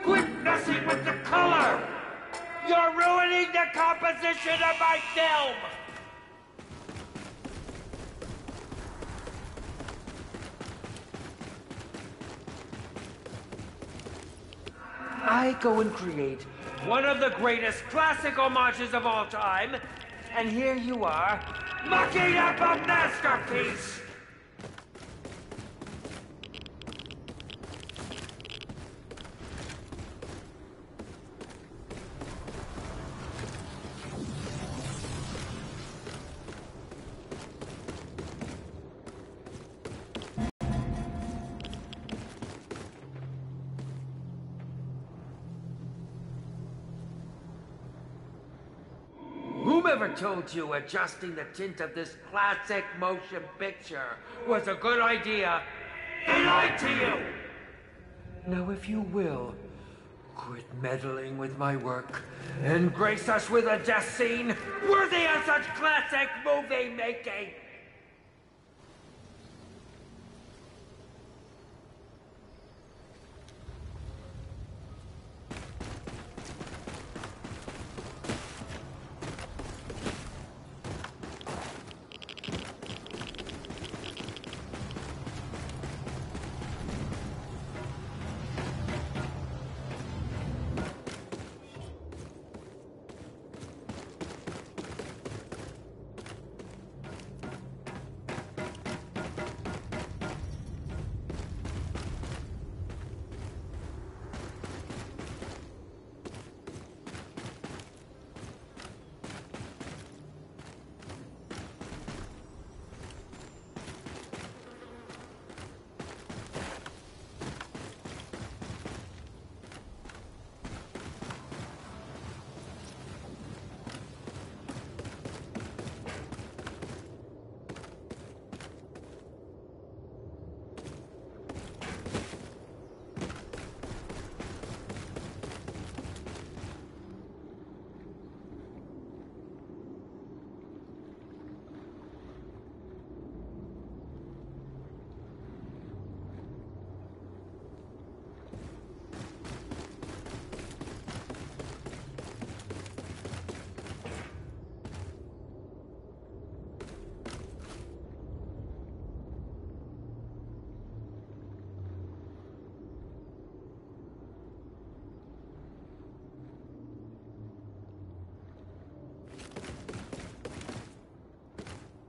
Quit messing with the color! You're ruining the composition of my film! I go and create one of the greatest classic homages of all time, and here you are, mucking up a masterpiece! Whomever told you adjusting the tint of this classic motion picture was a good idea? They lied to you! Now, if you will, quit meddling with my work and grace us with a death scene worthy of such classic movie making!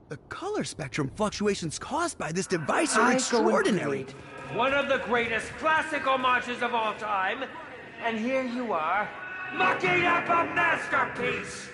The color spectrum fluctuations caused by this device are extraordinary. One of the greatest classic homages of all time, and here you are, mucking up a masterpiece!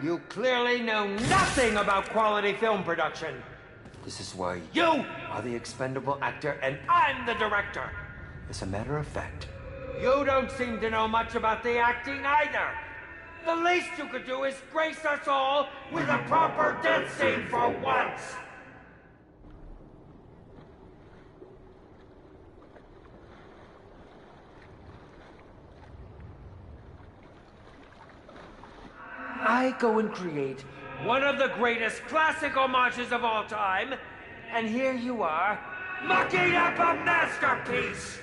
You clearly know nothing about quality film production. This is why you are the expendable actor and I'm the director. As a matter of fact, you don't seem to know much about the acting either. The least you could do is grace us all with a proper death scene for once. I go and create one of the greatest classic homages of all time, and here you are, mucking up a masterpiece!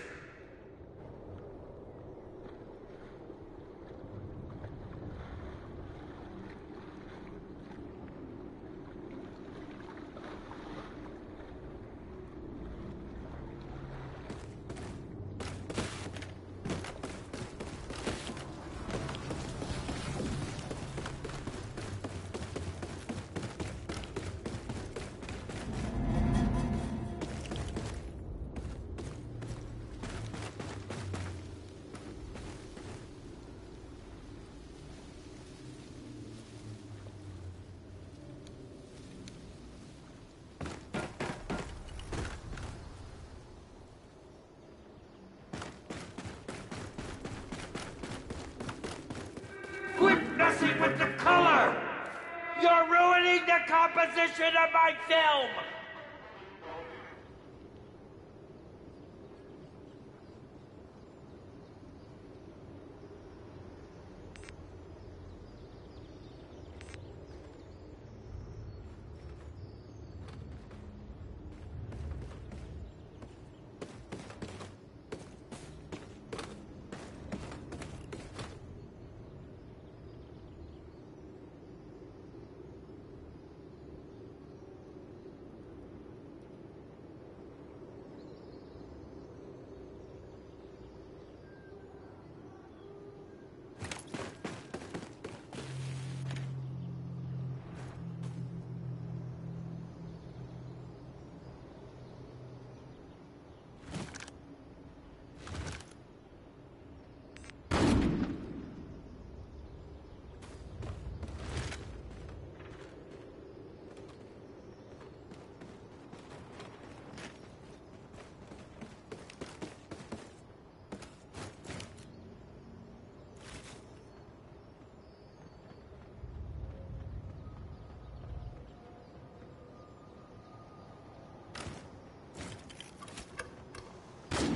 Messing with the color! You're ruining the composition of my film!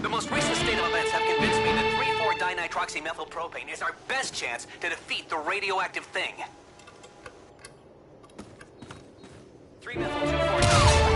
The most recent state of events have convinced me that 3,4-dinitroxymethylpropane is our best chance to defeat the radioactive thing. 3-methyl-2,4-dimethyl.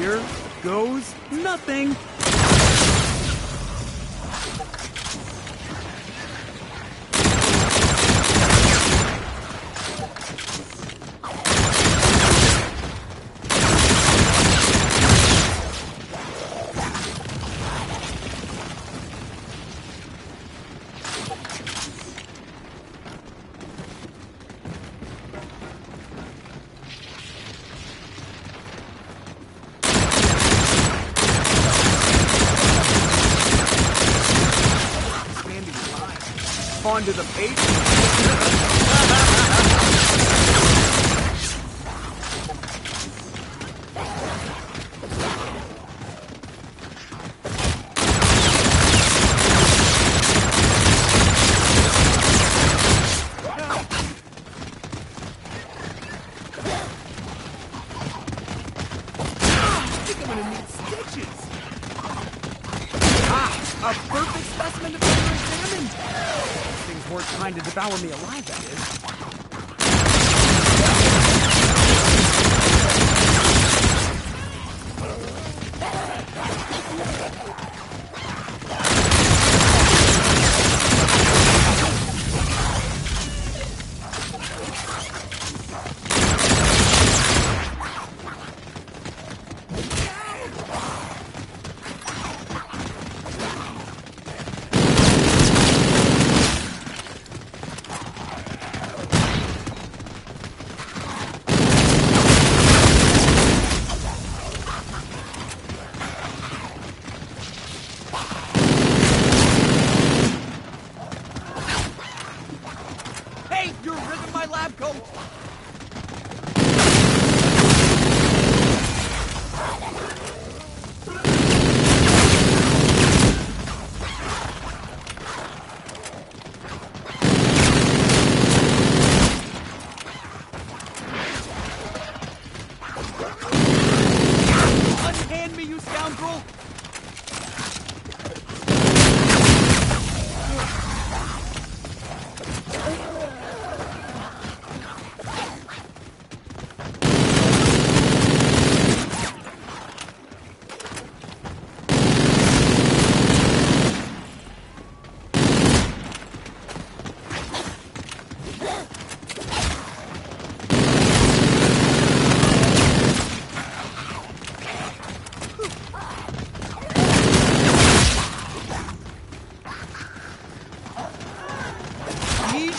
Here goes nothing. Onto the page. I think I'm gonna need stitches. A perfect specimen to further examine. Things weren't trying to devour me alive, that is. Hey, you're ripping my lab coat! Unhand me, you scoundrel!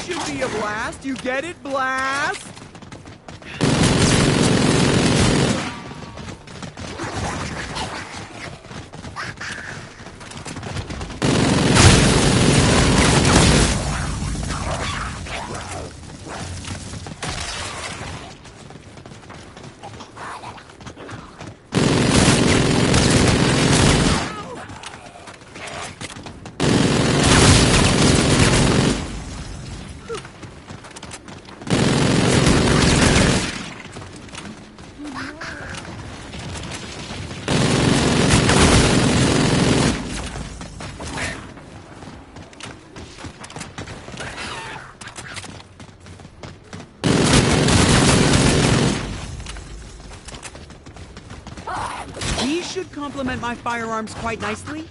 Should be a blast. You get it? Blast! These should complement my firearms quite nicely.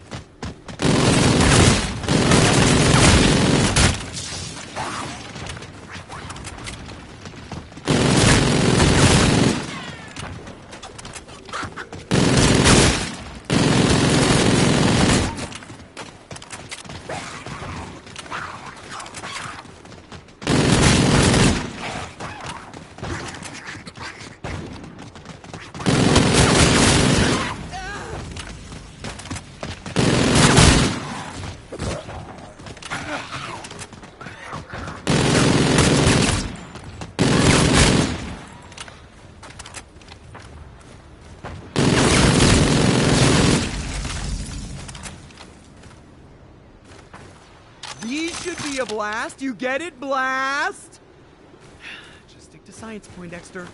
These should be a blast. You get it? Blast! Just stick to science, Poindexter.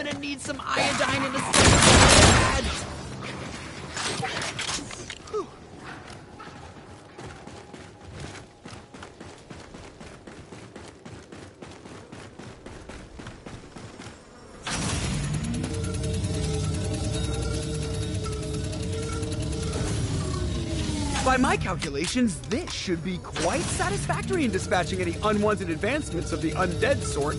gonna need some iodine in a second. By my calculations, this should be quite satisfactory in dispatching any unwanted advancements of the undead sort.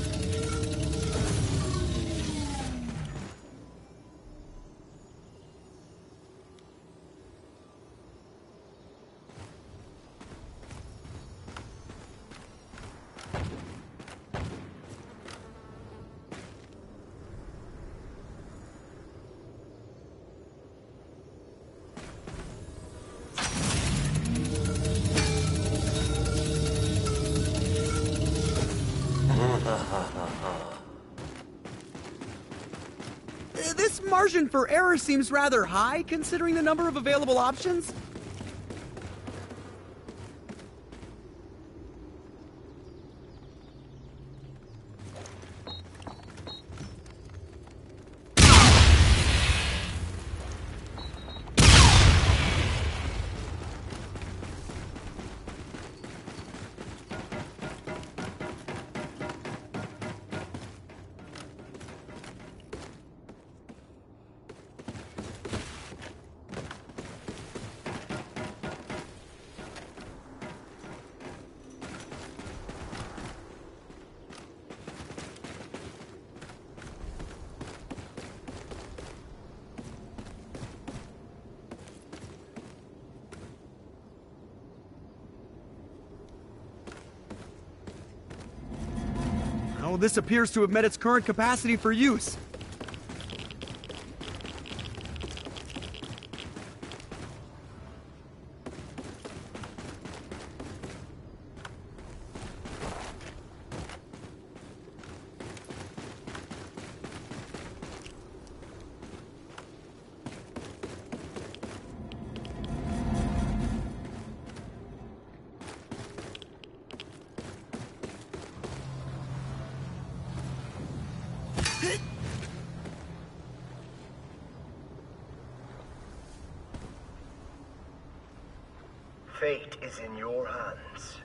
This margin for error seems rather high, considering the number of available options. Oh, this appears to have met its current capacity for use. Fate is in your hands.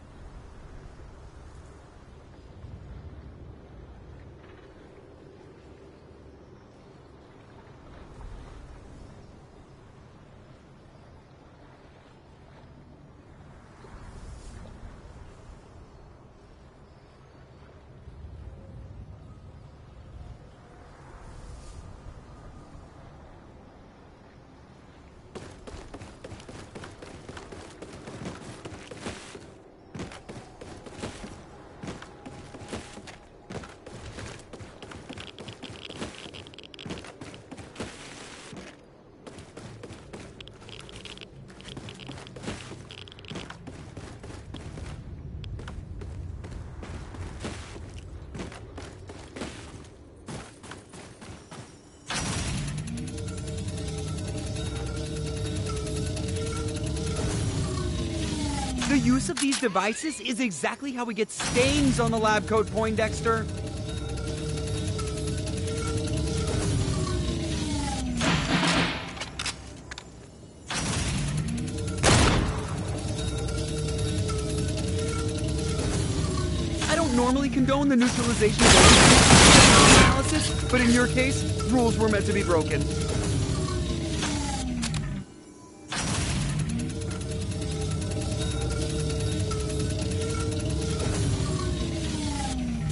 The use of these devices is exactly how we get stains on the lab coat, Poindexter. I don't normally condone the neutralization of analysis, but in your case, rules were meant to be broken.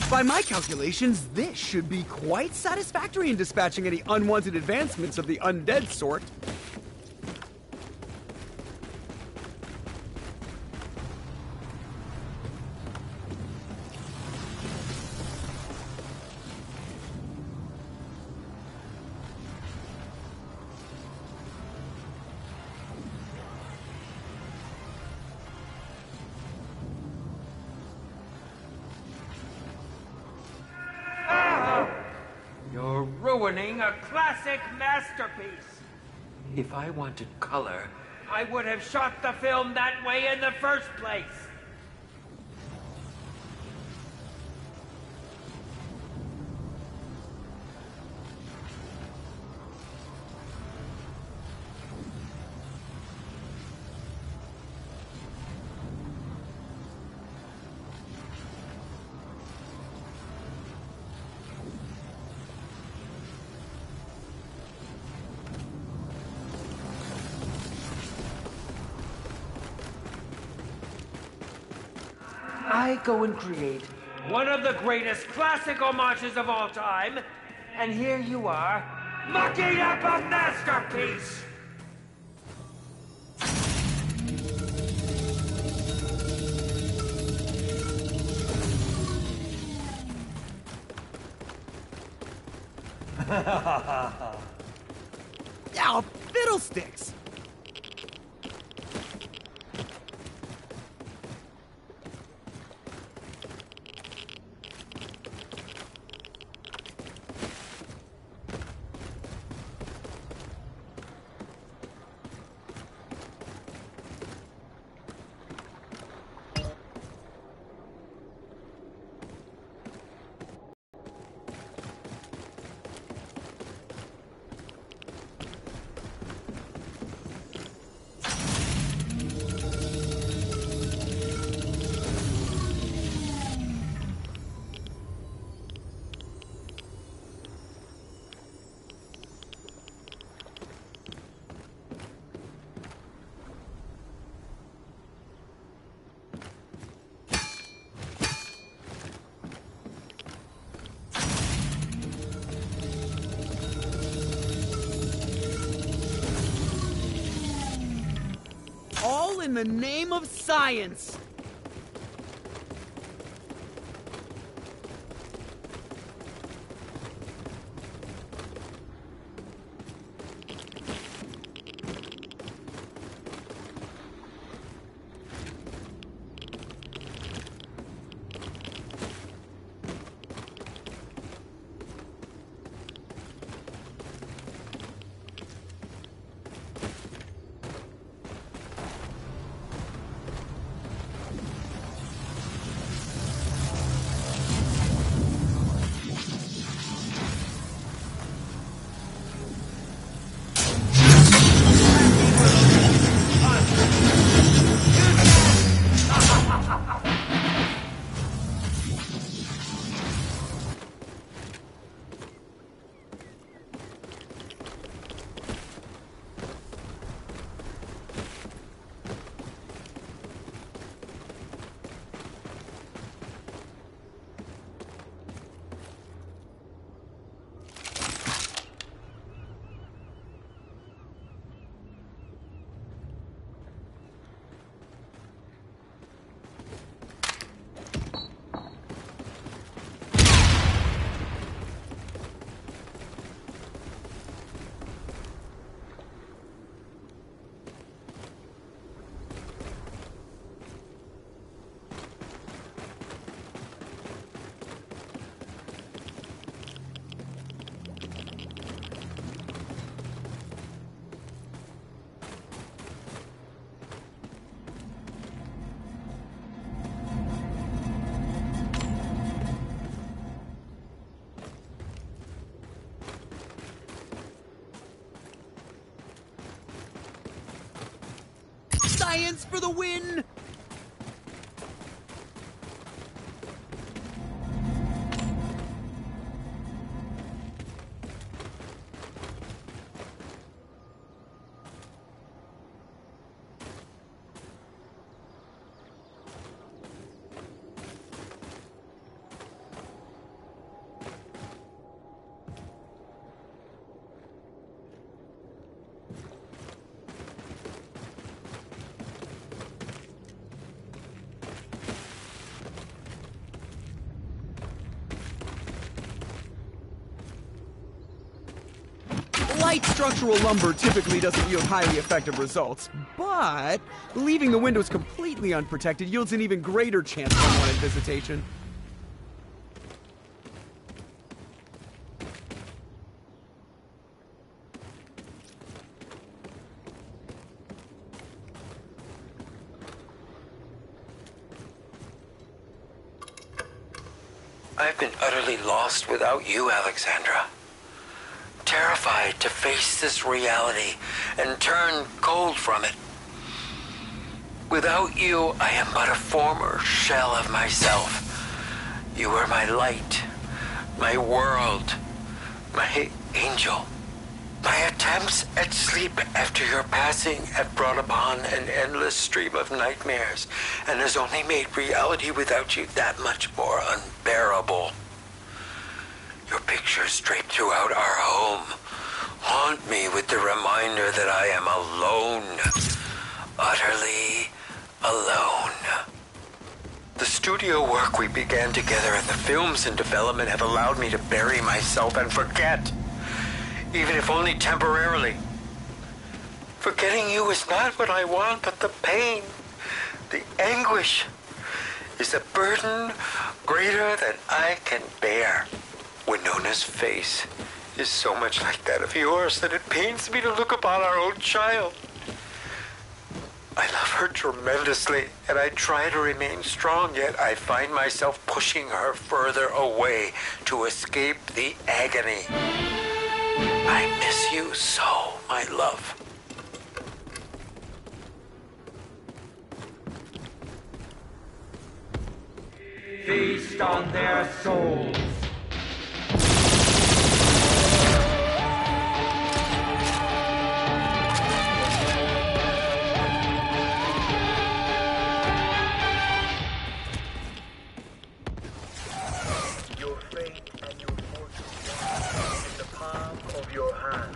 By my calculations, this should be quite satisfactory in dispatching any unwanted advancements of the undead sort. You're ruining a classic masterpiece. If I wanted color, I would have shot the film that way in the first place. I go and create one of the greatest classic homages of all time, and here you are, mucking up a masterpiece! Yeah, fiddlesticks! All in the name of science! Science for the win! Light structural lumber typically doesn't yield highly effective results, but leaving the windows completely unprotected yields an even greater chance of unwanted visitation. I've been utterly lost without you, Alexandra. Terrified to face this reality and turn cold from it. Without you, I am but a former shell of myself. You were my light, my world, my angel. My attempts at sleep after your passing have brought upon an endless stream of nightmares, and has only made reality without you that much more unbearable. Your pictures draped throughout our home haunt me with the reminder that I am alone. Utterly alone. The studio work we began together and the films in development have allowed me to bury myself and forget, even if only temporarily. Forgetting you is not what I want, but the pain, the anguish, is a burden greater than I can bear. Winona's face is so much like that of yours that it pains me to look upon our own child. I love her tremendously, and I try to remain strong, yet I find myself pushing her further away to escape the agony. I miss you so, my love. Feast on their souls. Your fate and your fortune in the palm of your hands.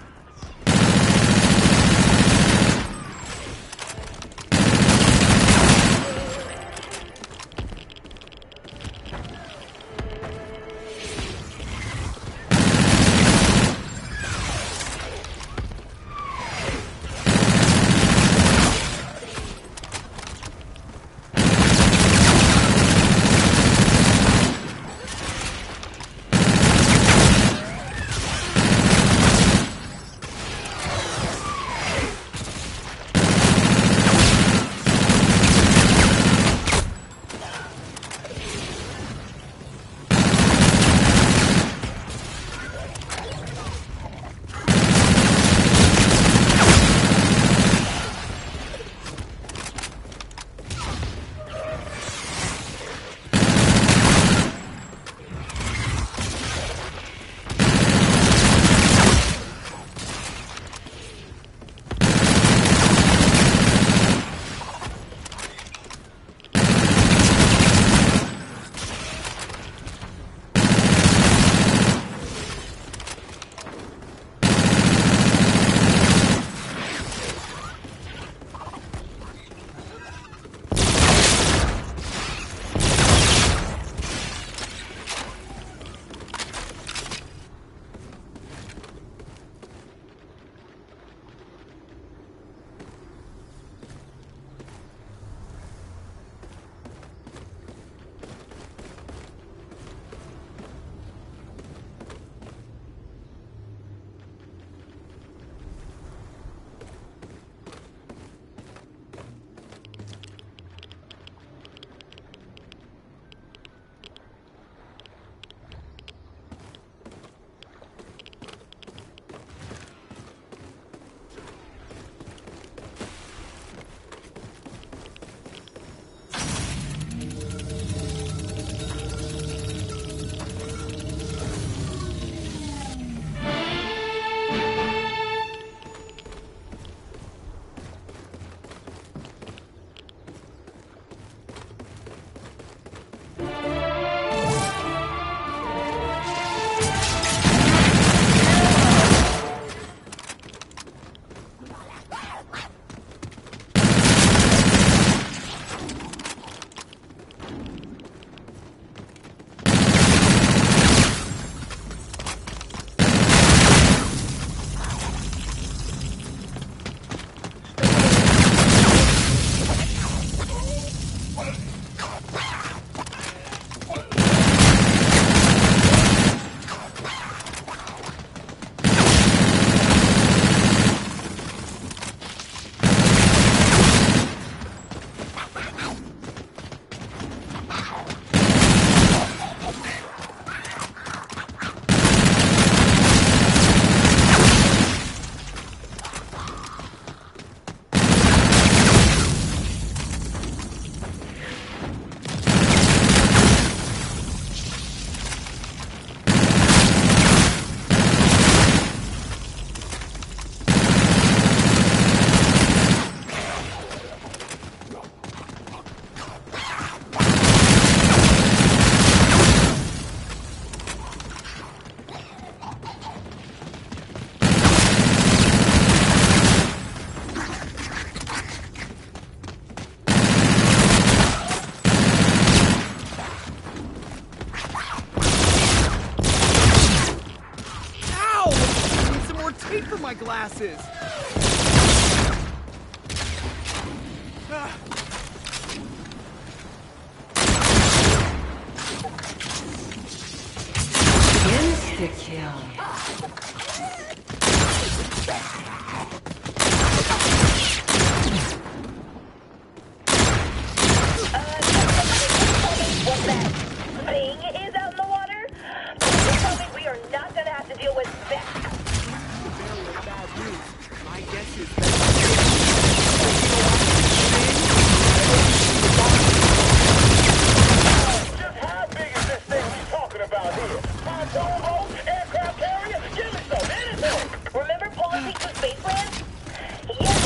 my glasses! Insta-kill. What that thing is out in the water? Please tell me we are not gonna have to deal with that. The bearer of bad news. My guess is that... Just how big is this thing we talking about here? Pontoon boat, aircraft carrier? Give me some, anything! Remember Policy for Spaceland? Yes.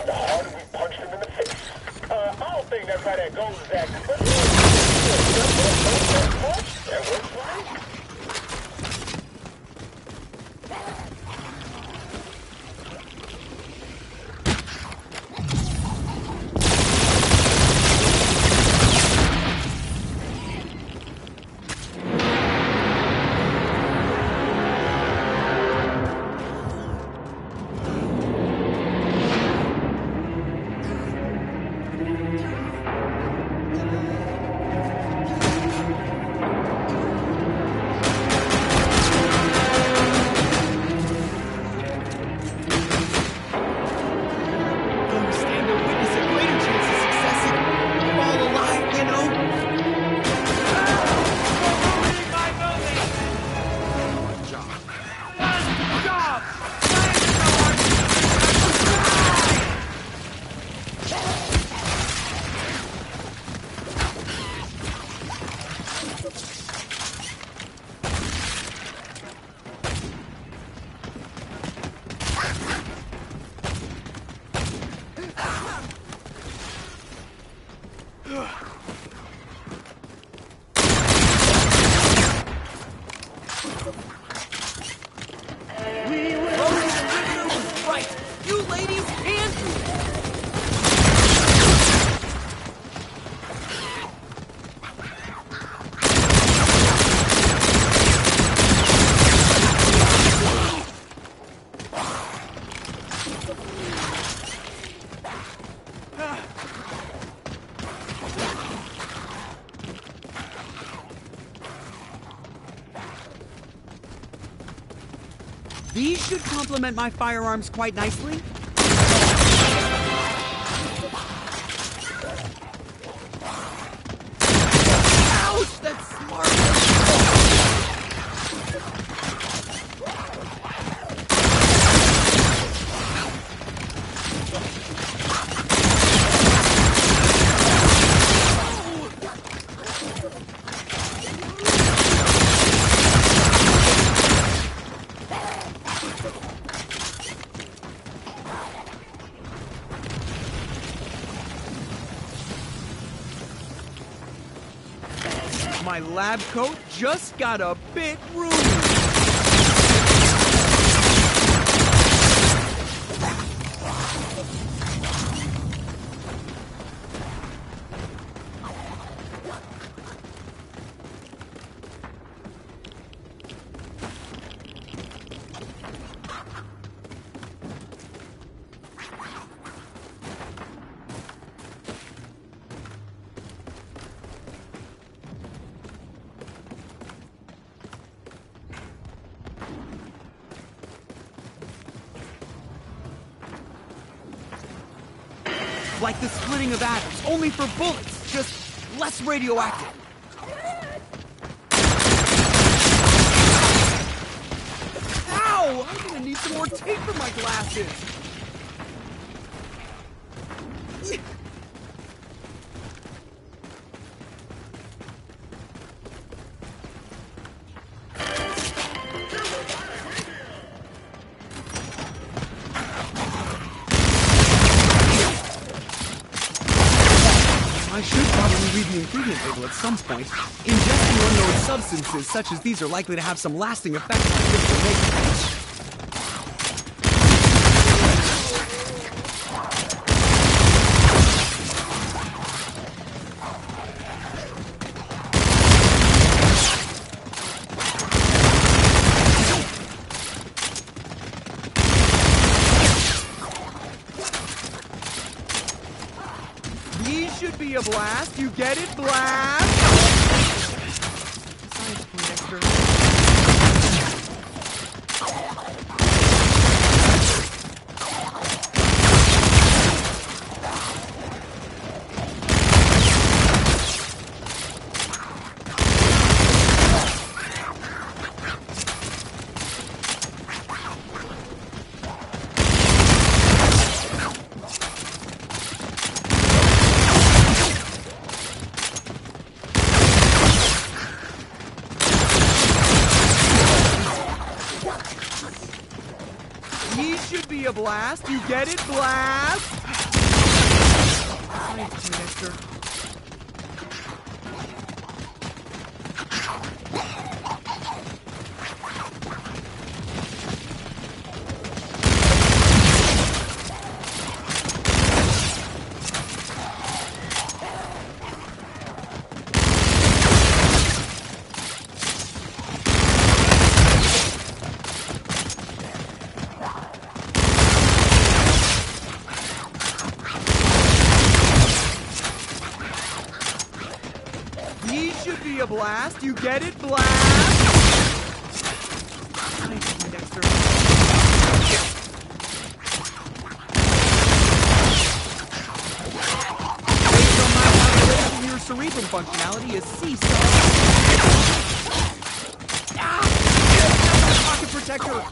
The harder we punched him in the face. I don't think that's how that goes exactly, but... That works for me. These should complement my firearms quite nicely. Ouch! That's smart! My lab coat just got a bit roomy. Like the splitting of atoms, only for bullets, just less radioactive. Ow! I'm gonna need some more tape for my glasses. I should probably read the ingredient label at some point. Ingesting unknown substances such as these are likely to have some lasting effects on physical nature. These should be a blast. You get it? Blast! Science point extra. A blast. You get it? Blast! Science point extra. A blast. You get it? Blast! Science point extra. Based on my calculation, your cerebrum functionality is C-star. Pocket protector.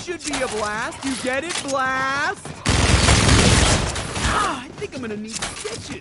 Should be a blast. You get it? Blast! I think I'm gonna need stitches.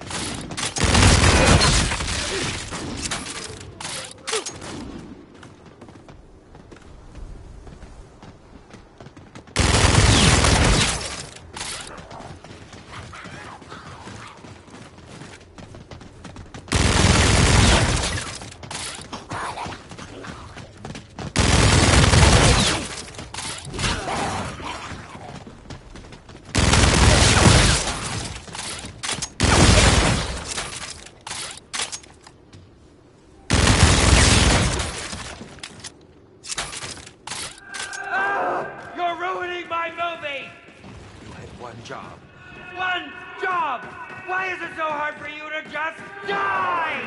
One job! Why is it so hard for you to just die?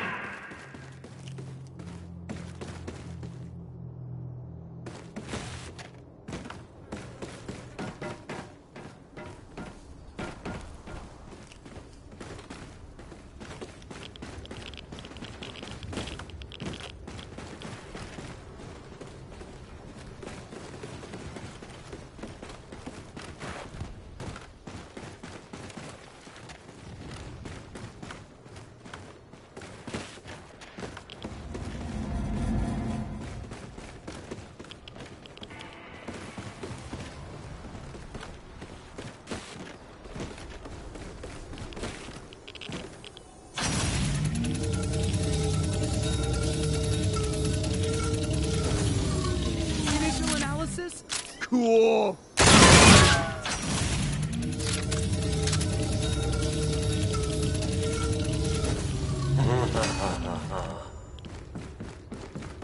Cool.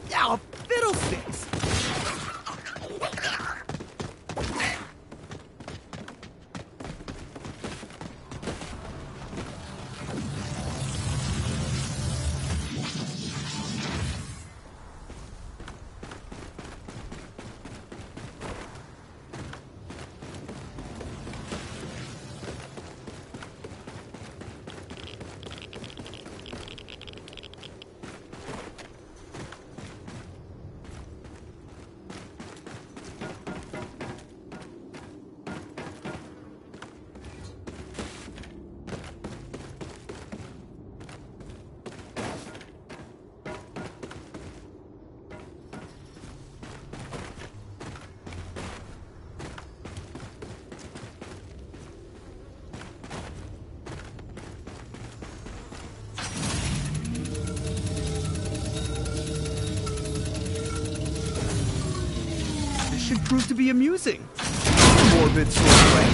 Yeah, fiddlesticks. Should prove to be amusing. Morbid swordplay.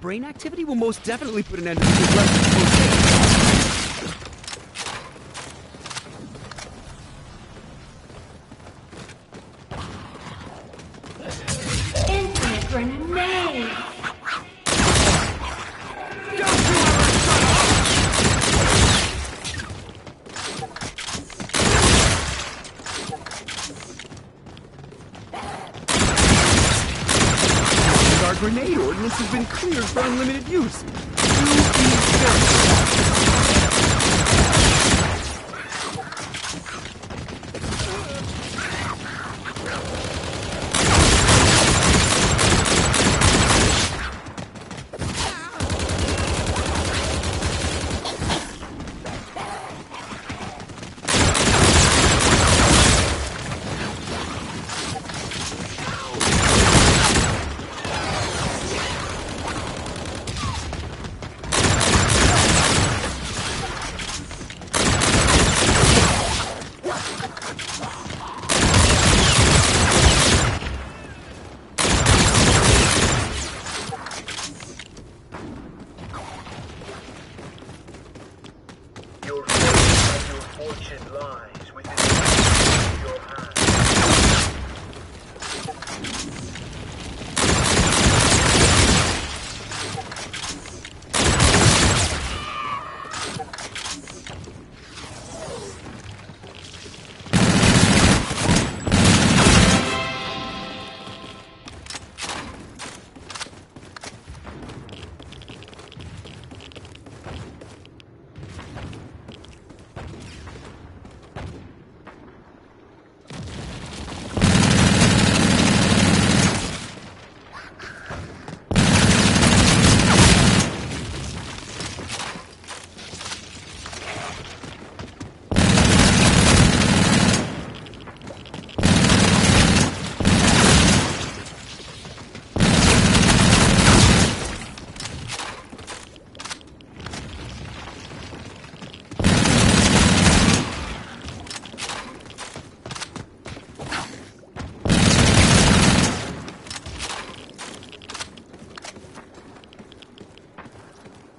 brain activity will most definitely put an end to this aggressive post-haste. Infinite grenade! Our grenade ordinance has been cleared for unlimited use. Your fate and your fortune lies within the palm of your hand.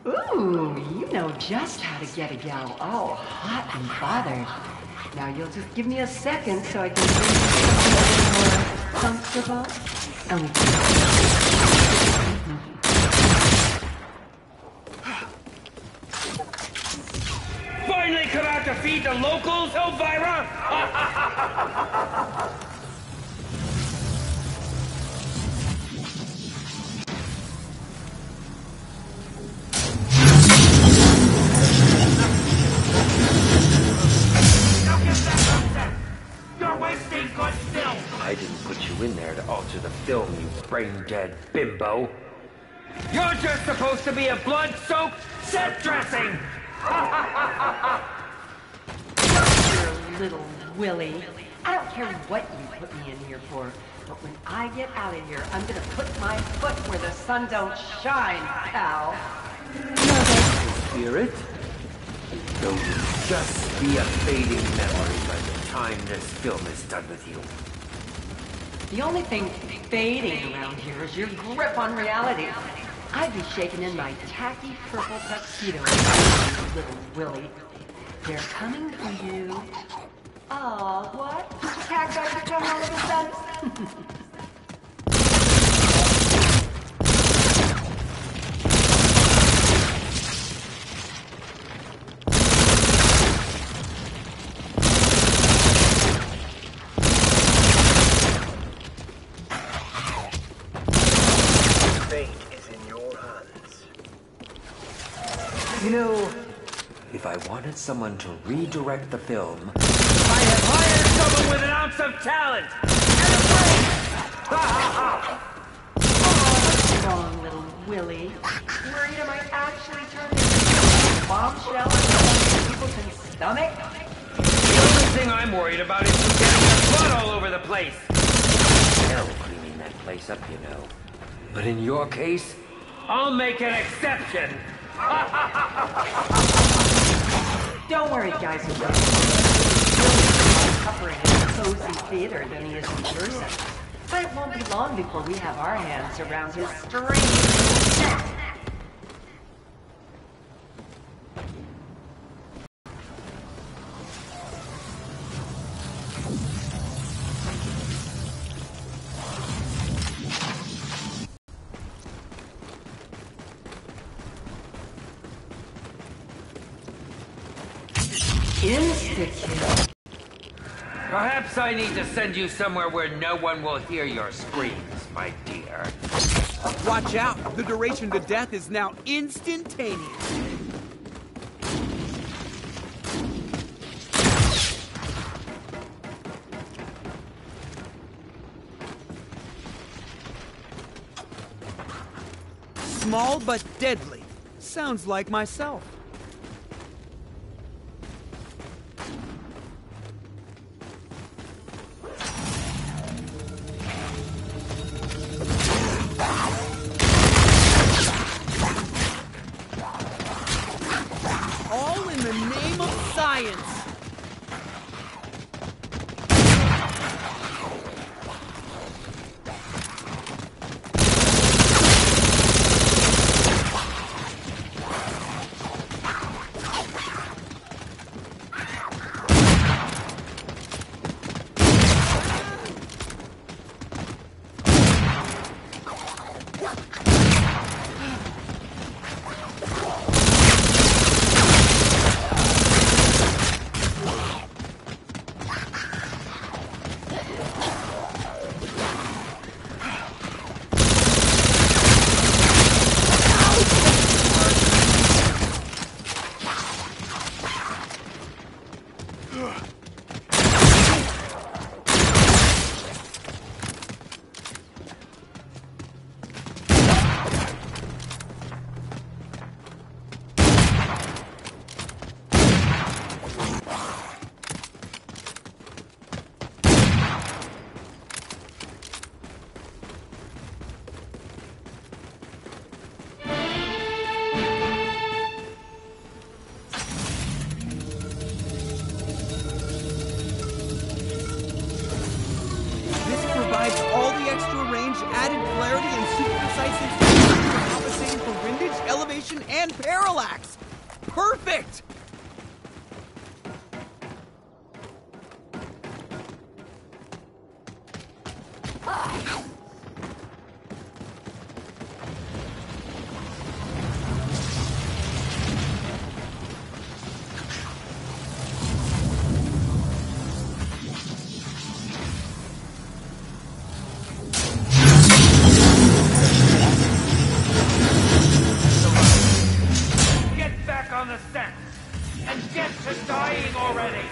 Ooh, you know just how to get a gal all hot and bothered. Now you'll just give me a second so I can make you more comfortable. Finally come out to feed the locals, Elvira! You're wasting good film! I didn't put you in there to alter the film, you brain-dead bimbo. You're just supposed to be a blood-soaked set dressing! You're little Willie. I don't care what you put me in here for, but when I get out of here, I'm gonna put my foot where the sun don't shine, pal. Spirit? Though you'll just be a fading memory by the time this film is done with you. The only thing fading around here is your grip on reality. I'd be shaking in my tacky purple tuxedo, little Willie. They're coming for you. Aw, what? Did the cat guy become all of a sudden? You know, if I wanted someone to redirect the film, I have hired someone with an ounce of talent! What's wrong, little Willie? Worried I might actually turn into a bombshell that people can stomach? The only thing I'm worried about is you getting your blood all over the place! hell cleaning that place up, you know. But in your case, I'll make an exception! Don't worry, guys and girls. He's tougher in his cozy theater than he is in person. But it won't be long before we have our hands around his strange neck. Insta-kill. Perhaps I need to send you somewhere where no one will hear your screams, my dear. Watch out! The duration to death is now instantaneous. Small but deadly. Sounds like myself. All in the name of science. All the extra range, added clarity, and super precise information for compensating for windage, elevation, and parallax. Perfect! Get back on the set and get to dying already!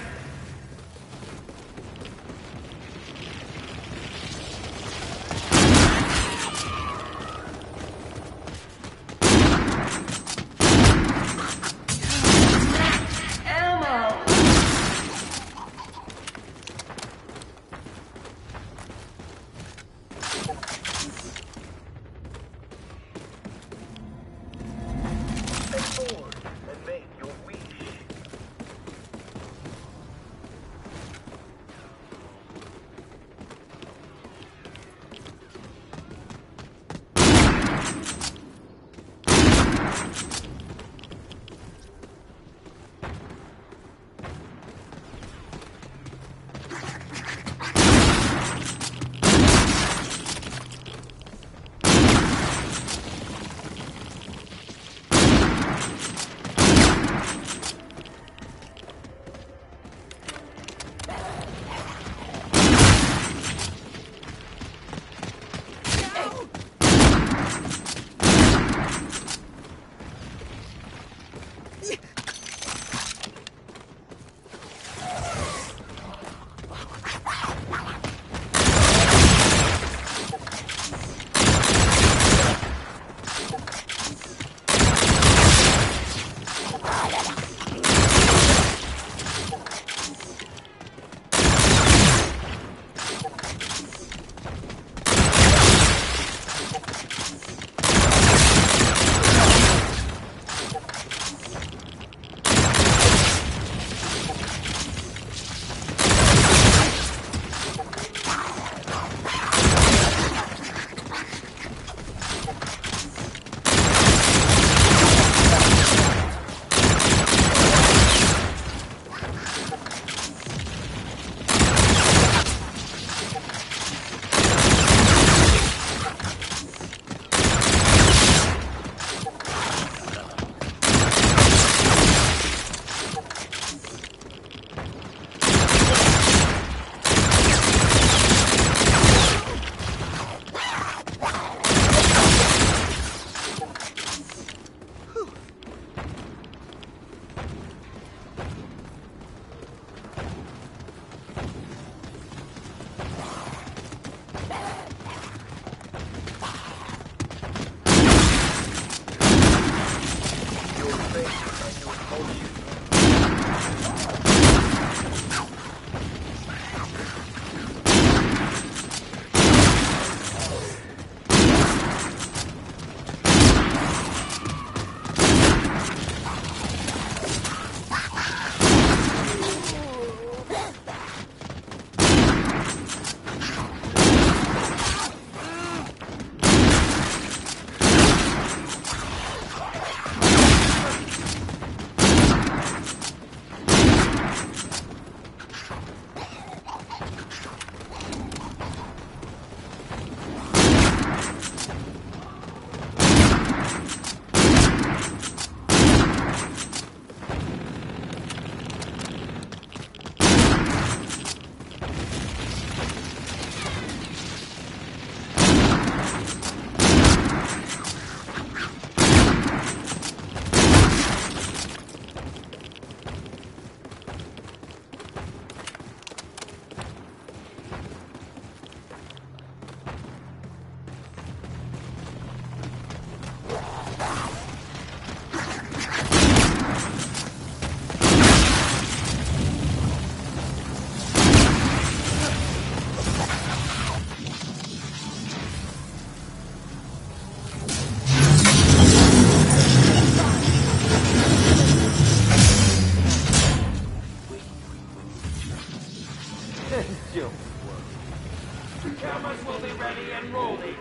Cameras will be ready and rolling.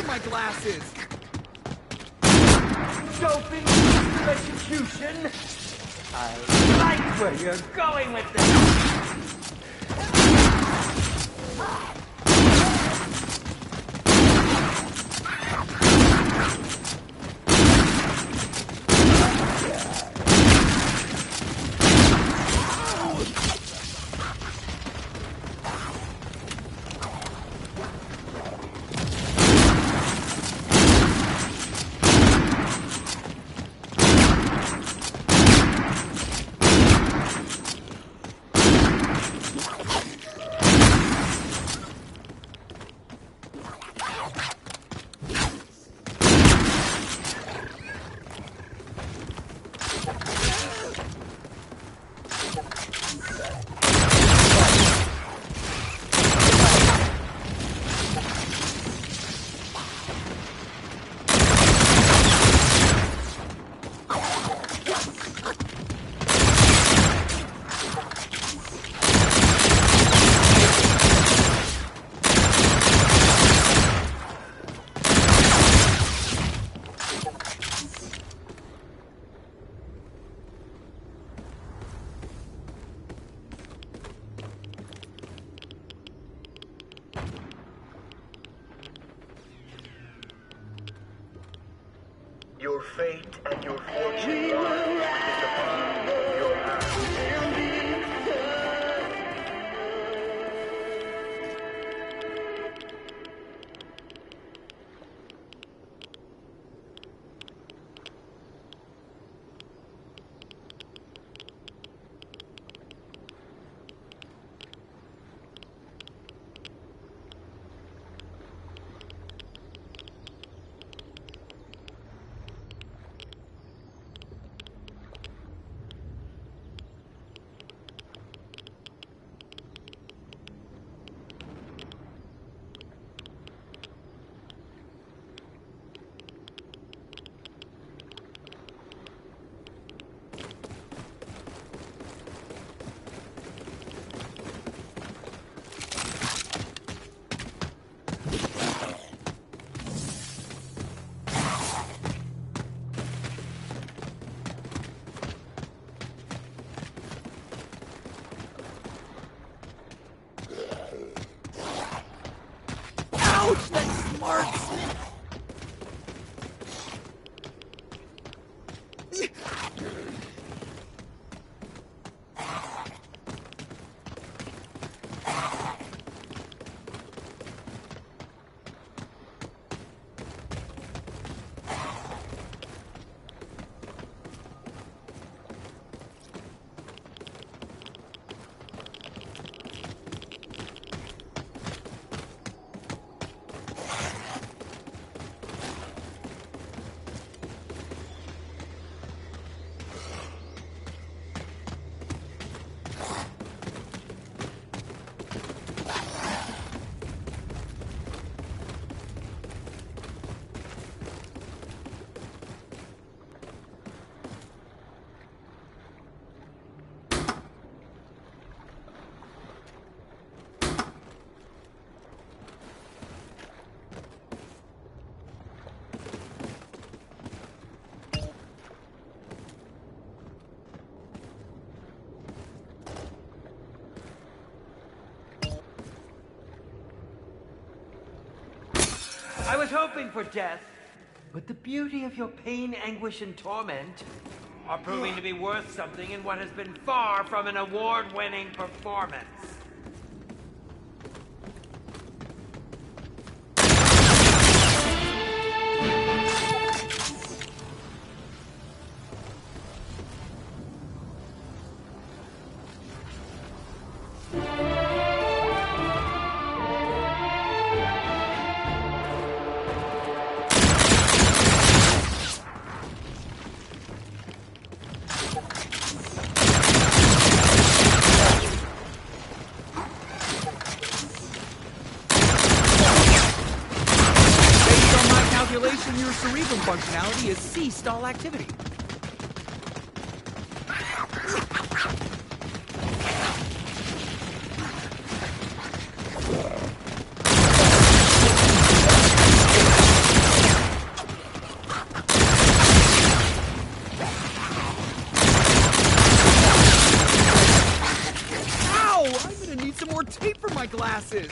My glasses! Doping system execution? I like where you're going with this! Ouch! That smarts! I was hoping for death, but the beauty of your pain, anguish, and torment are proving to be worth something in what has been far from an award-winning performance. Your cerebrum functionality is ceased all activity. Ow! I'm gonna need some more tape for my glasses.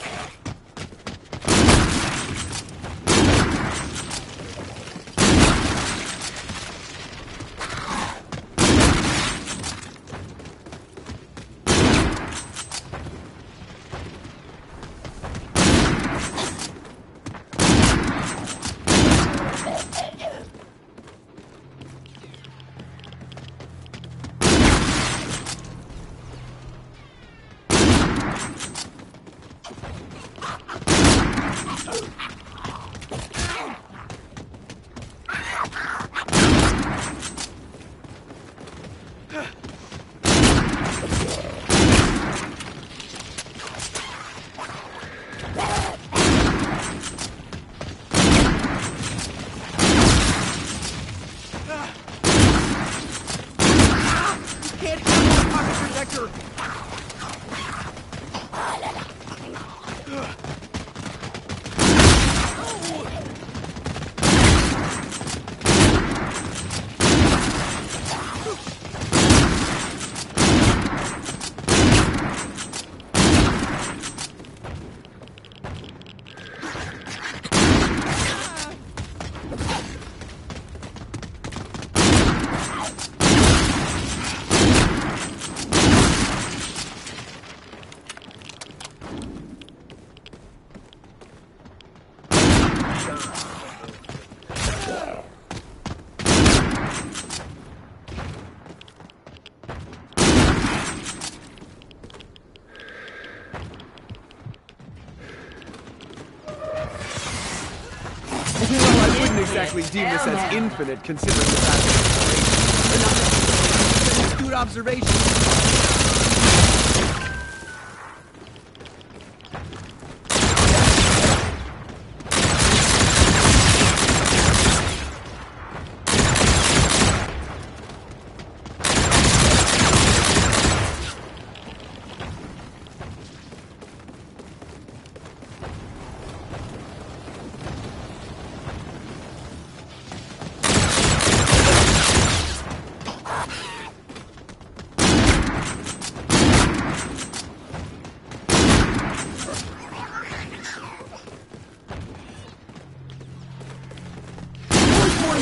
Exactly deem this as infinite, considering the fact that it's astute observation.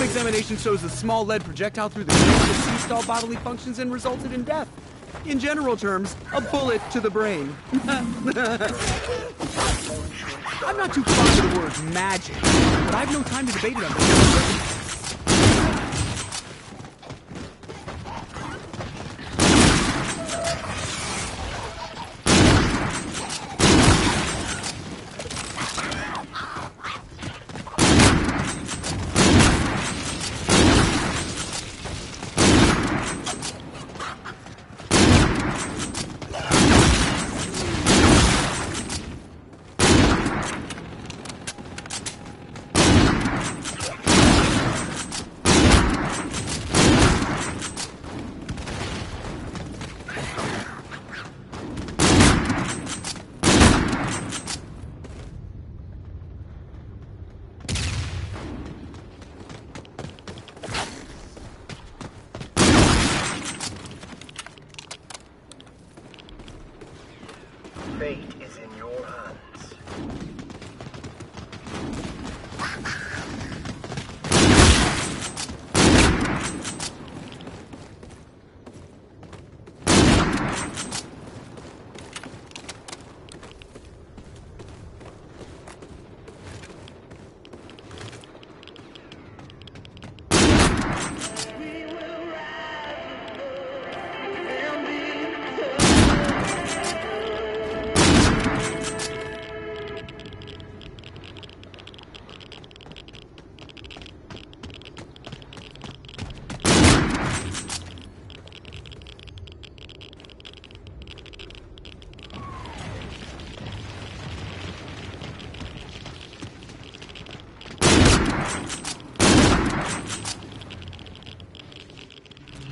Some examination shows a small lead projectile through the brain that ceased all bodily functions and resulted in death. In general terms, a bullet to the brain. I'm not too fond of the word magic, but I've no time to debate it on this. Fate is in your hands.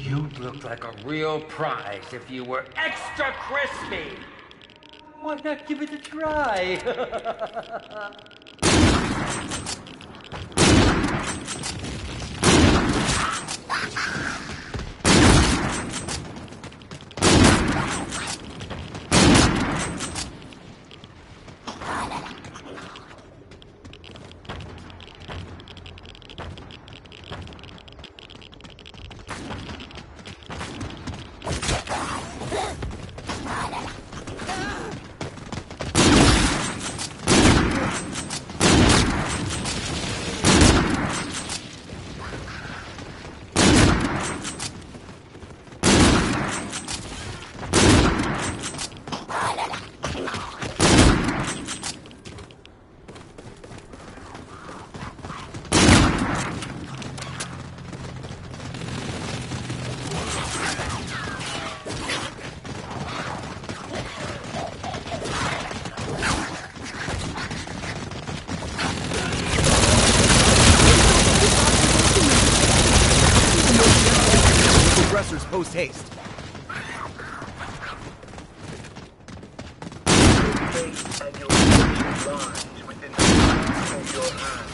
You'd look like a real prize if you were extra crispy. Why not give it a try? Post haste. Fate and your future lies within the palms of your hands.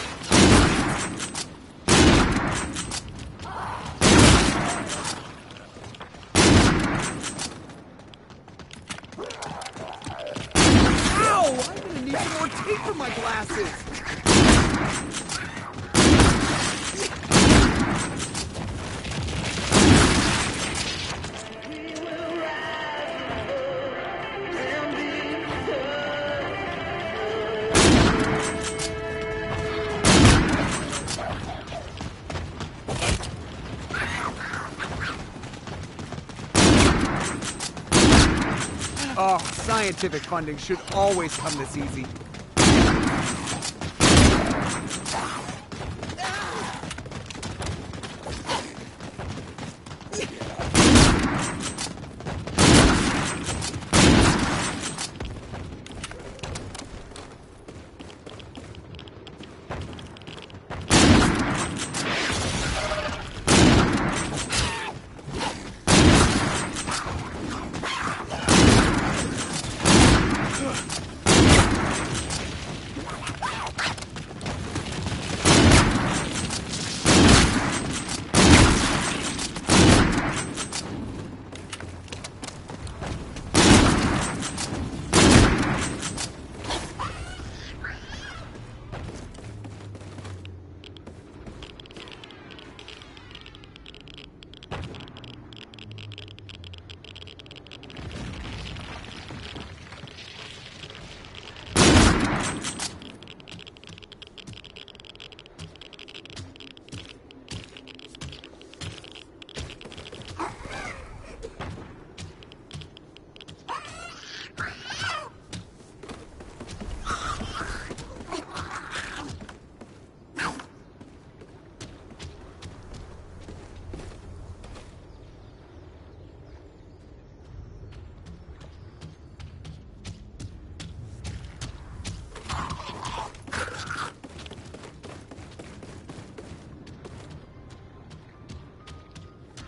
Ow! I'm gonna need some more tape for my glasses. Oh, scientific funding should always come this easy.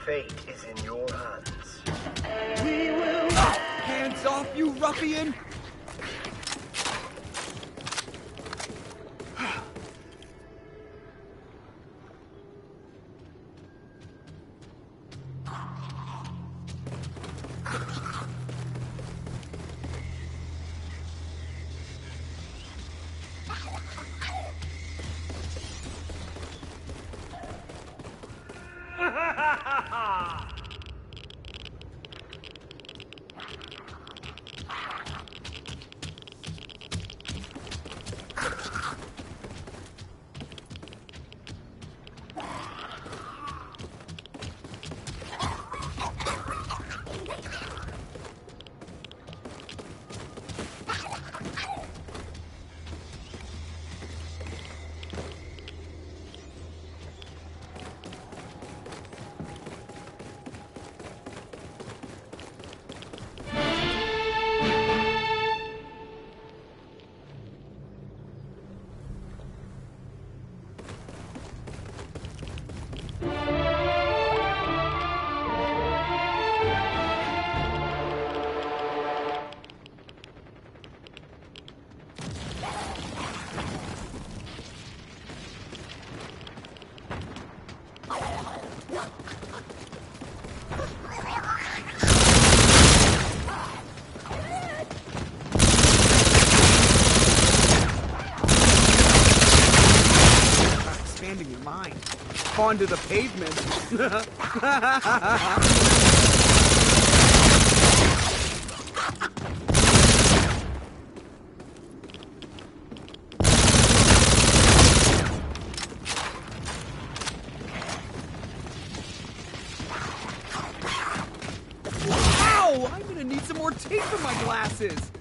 Fate is in your hands. We will... Hands off, you ruffian! Onto the pavement. Ow! I'm gonna need some more tape for my glasses.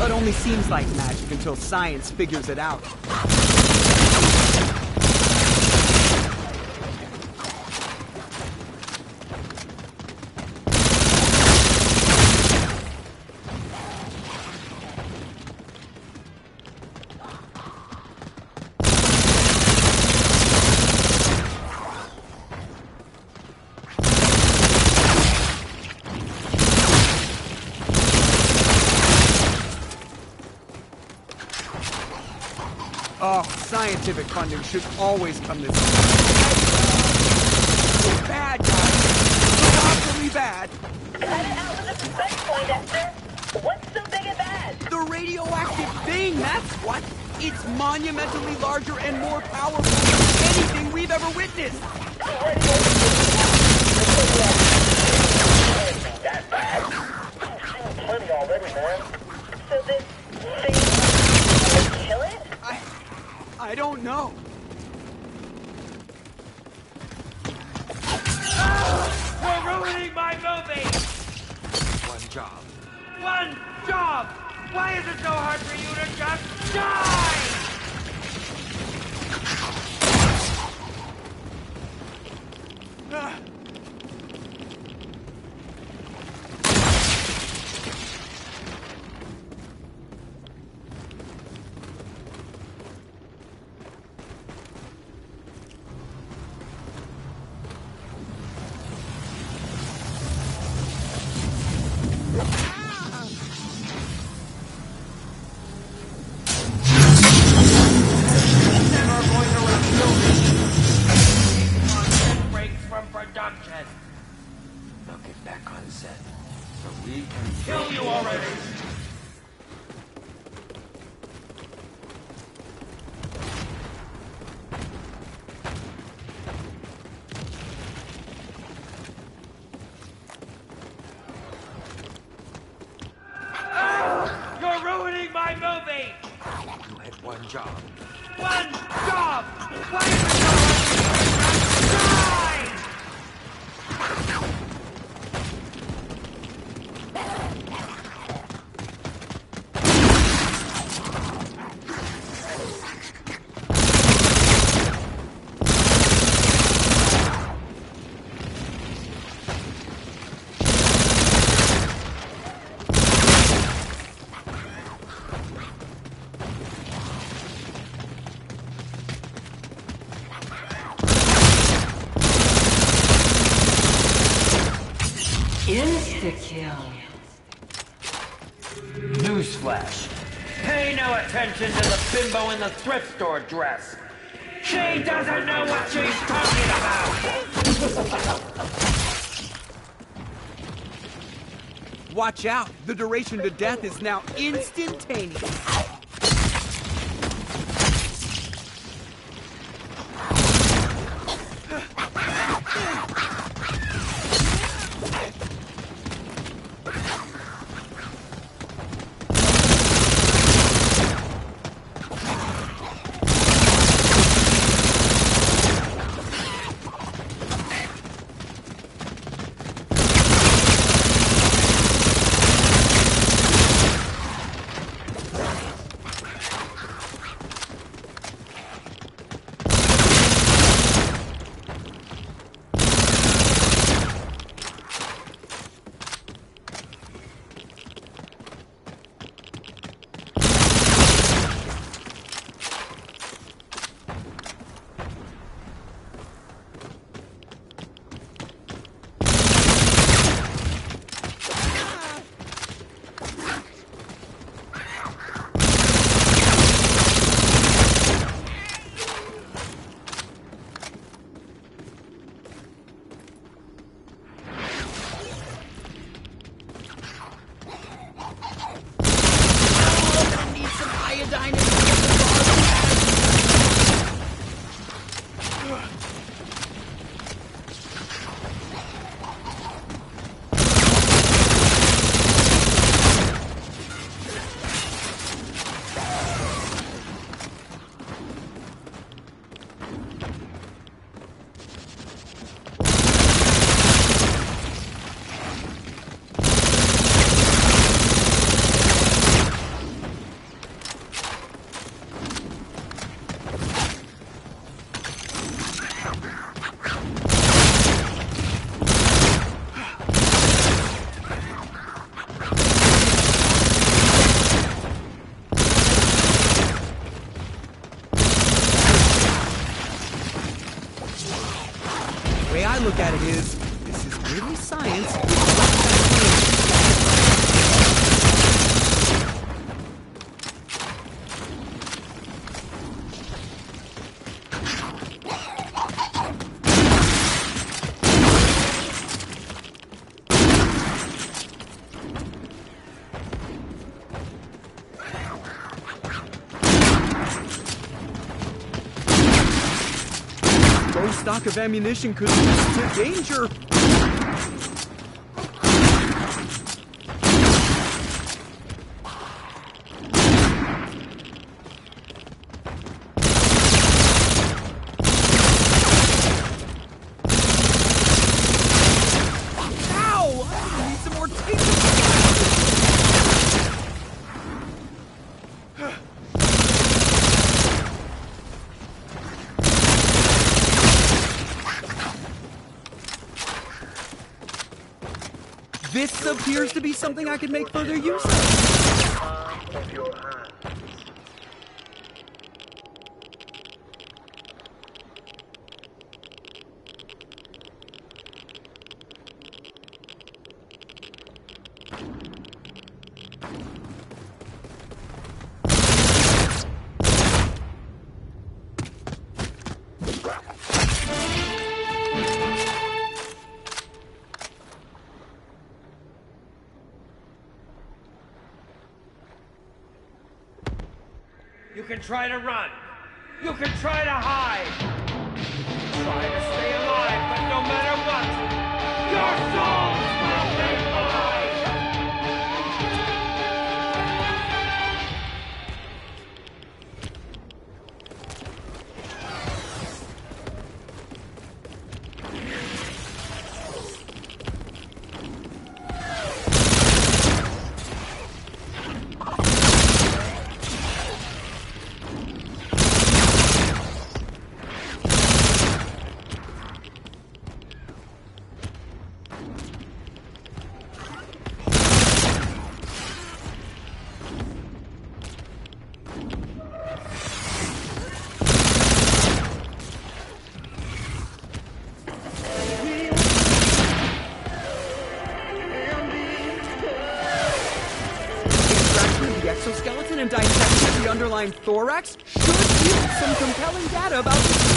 It only seems like magic until science figures it out. Oh, scientific funding should always come this way. It's bad, guys. It's awfully bad. Cut it out with a suspense point, Esther. What's so big and bad? The radioactive thing, that's what. It's monumentally larger and more powerful than anything we've ever witnessed. The radioactive don't know. You're ruining my movie! One job. One job! Why is it so hard for you to just die? Production. Now get back on set, so we can kill you already! You're ruining my movie! You had one job. One job! Why is it so hard for you to just die? Insta-kill. Newsflash. Pay no attention to the bimbo in the thrift store dress. She doesn't know what she's talking about! Watch out! The duration to death is now instantaneous. The way I look at it is, this is really science. Low stock of ammunition could lead to danger. This appears to be something I could make further use of. Palm of your hand. You can try to run. You can try to hide. Try to stay alive, but no matter what, your souls will be mine! Exoskeleton and dissection of the underlying thorax should yield some compelling data about the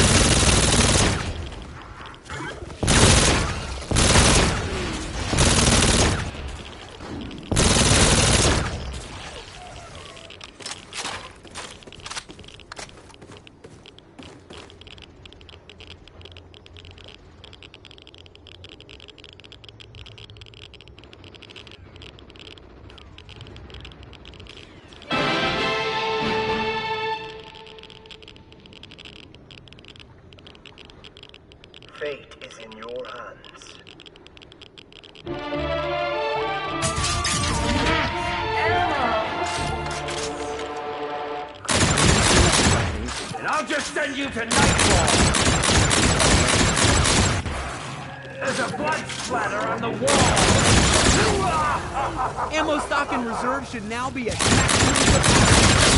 Fate is in your hands. And I'll just send you to Nightfall! There's a blood splatter on the wall! ammo stock in reserve should now be at maximum capacity.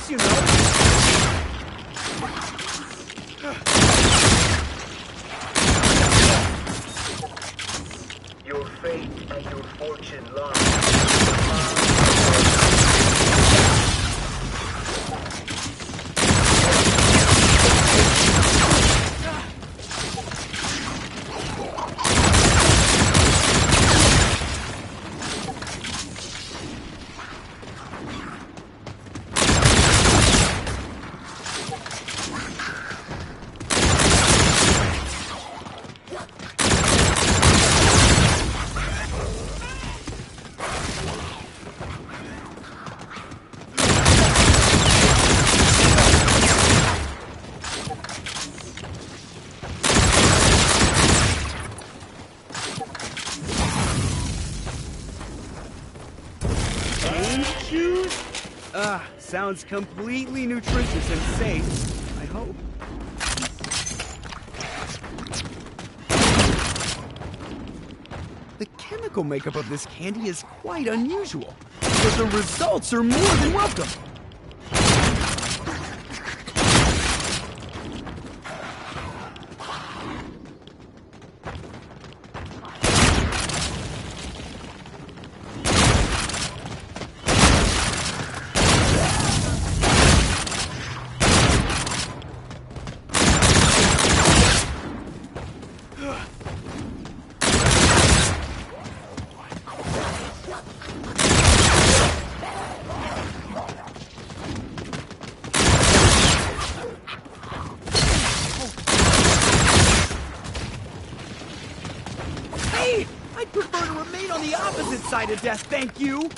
You know. Your fate and your fortune lie. Choose Sounds completely nutritious and safe, I hope. The chemical makeup of this candy is quite unusual, but the results are more than welcome. I'd prefer to remain on the opposite side of death, thank you!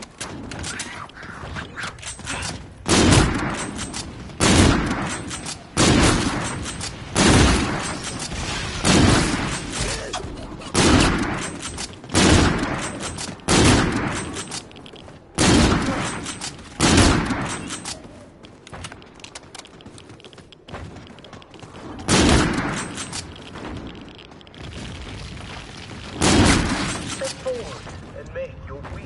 And make your wish.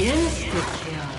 Insta-kill.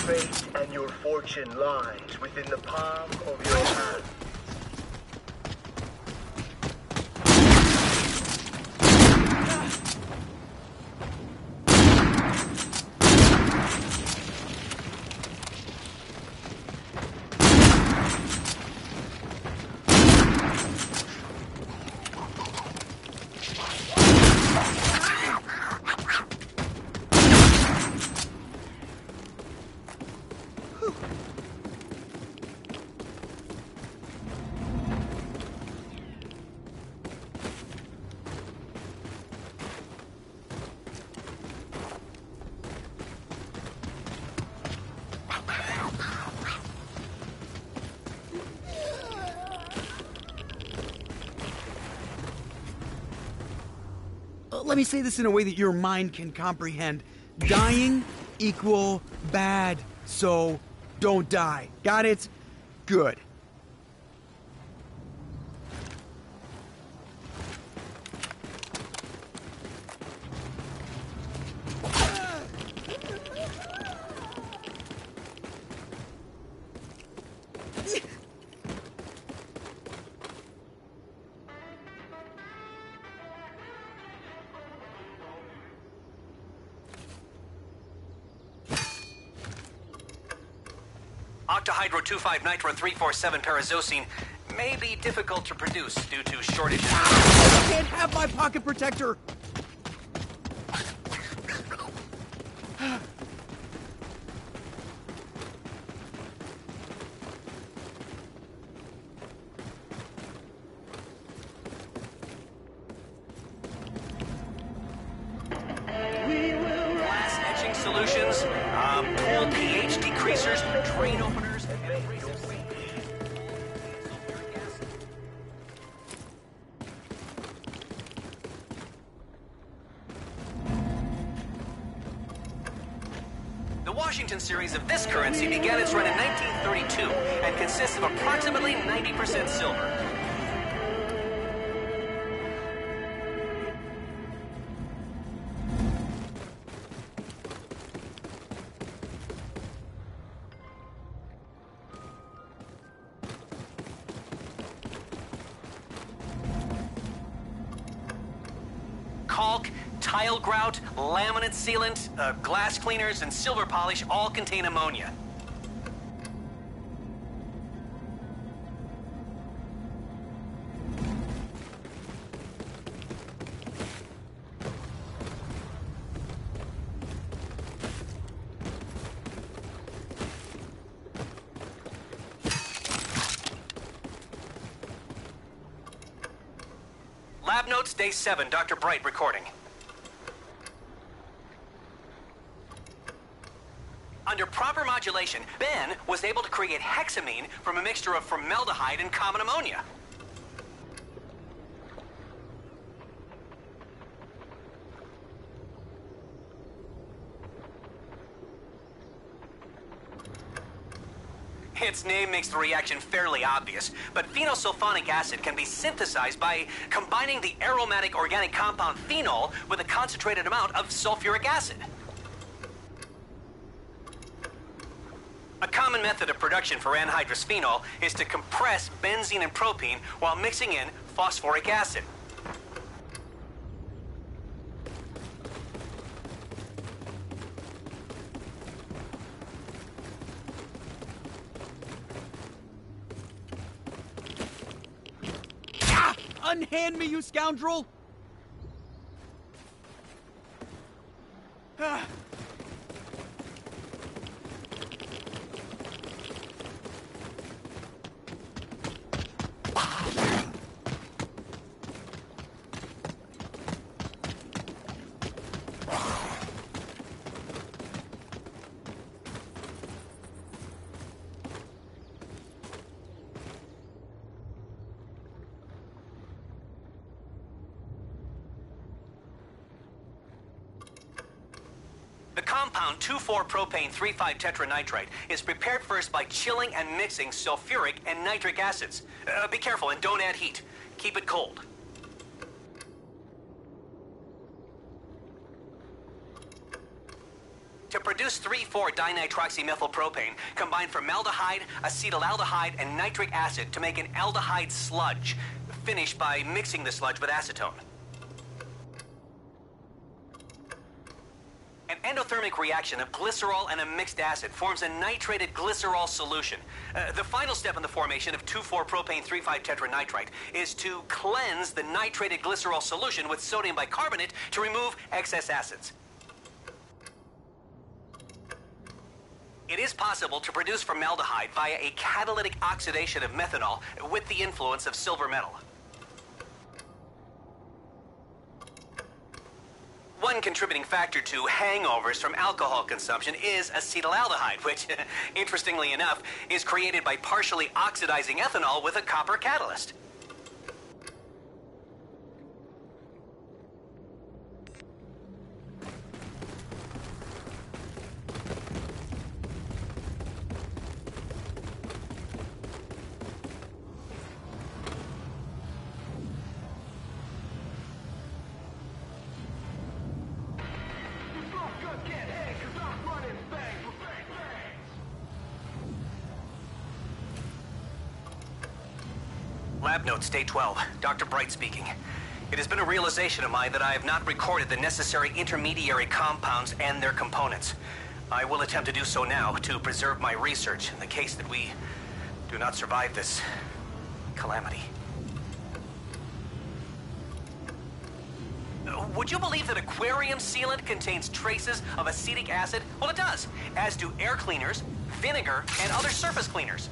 Fate and your fortune lies within the palm of your hand. Let me say this in a way that your mind can comprehend. Dying equal bad, so don't die. Got it? Good. Octahydro-25-nitro-347-parazosine may be difficult to produce due to shortages. I can't have my pocket protector! Glass etching solutions, pool pH decreasers, drain openers, and The Washington series of this currency began its run in 1932 and consists of approximately 90% silver. Caulk, tile grout, laminate sealant, glass cleaners, and silver polish all contain ammonia. Lab notes, day 7, Dr. Bright recording. Under proper modulation, Ben was able to create hexamine from a mixture of formaldehyde and common ammonia. Its name makes the reaction fairly obvious, but phenosulfonic acid can be synthesized by combining the aromatic organic compound phenol with a concentrated amount of sulfuric acid. A common method of production for anhydrous phenol is to compress benzene and propene while mixing in phosphoric acid. Unhand me, you scoundrel! The compound 2,4-propane-3,5-tetranitrite is prepared first by chilling and mixing sulfuric and nitric acids. Be careful and don't add heat. Keep it cold. To produce 3,4-dinitroxymethylpropane, combine formaldehyde, acetaldehyde, and nitric acid to make an aldehyde sludge. Finish by mixing the sludge with acetone. An endothermic reaction of glycerol and a mixed acid forms a nitrated glycerol solution. The final step in the formation of 2,4-propane-3,5-tetranitrite is to cleanse the nitrated glycerol solution with sodium bicarbonate to remove excess acids. It is possible to produce formaldehyde via a catalytic oxidation of methanol with the influence of silver metal. One contributing factor to hangovers from alcohol consumption is acetaldehyde, which, interestingly enough, is created by partially oxidizing ethanol with a copper catalyst. Lab notes, day 12. Dr. Bright speaking. It has been a realization of mine that I have not recorded the necessary intermediary compounds and their components. I will attempt to do so now to preserve my research in the case that we do not survive this calamity. Would you believe that aquarium sealant contains traces of acetic acid? Well, it does, as do air cleaners, vinegar, and other surface cleaners.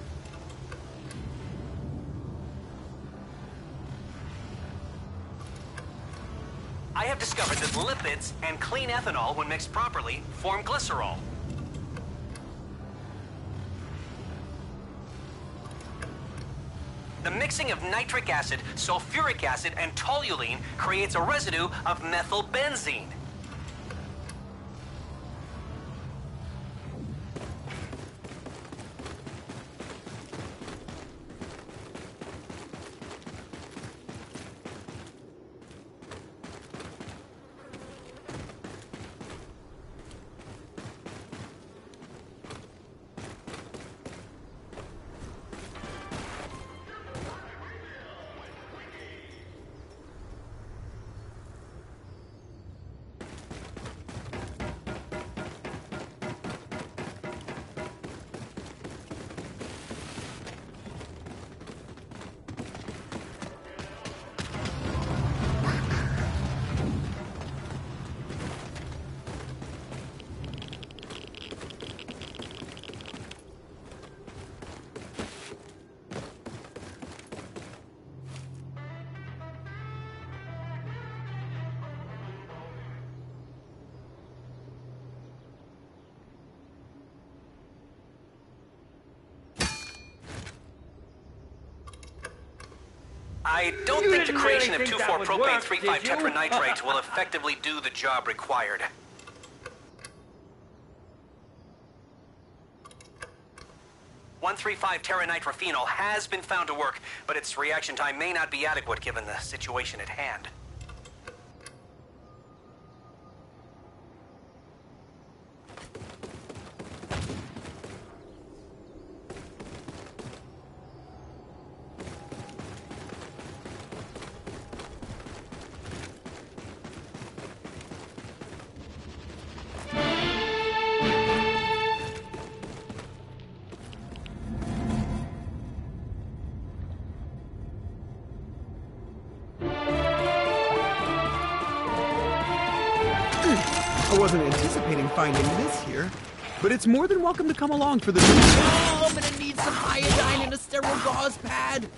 I have discovered that lipids and clean ethanol, when mixed properly, form glycerol. The mixing of nitric acid, sulfuric acid, and toluene creates a residue of methylbenzene. I don't think the creation of 2,4-propane 3,5 tetranitrate will effectively do the job required. (1,3,5) teranitrophenol has been found to work, but its reaction time may not be adequate given the situation at hand. I wasn't anticipating finding this here, but it's more than welcome to come along for the... Oh, I'm gonna need some iodine and a sterile gauze pad!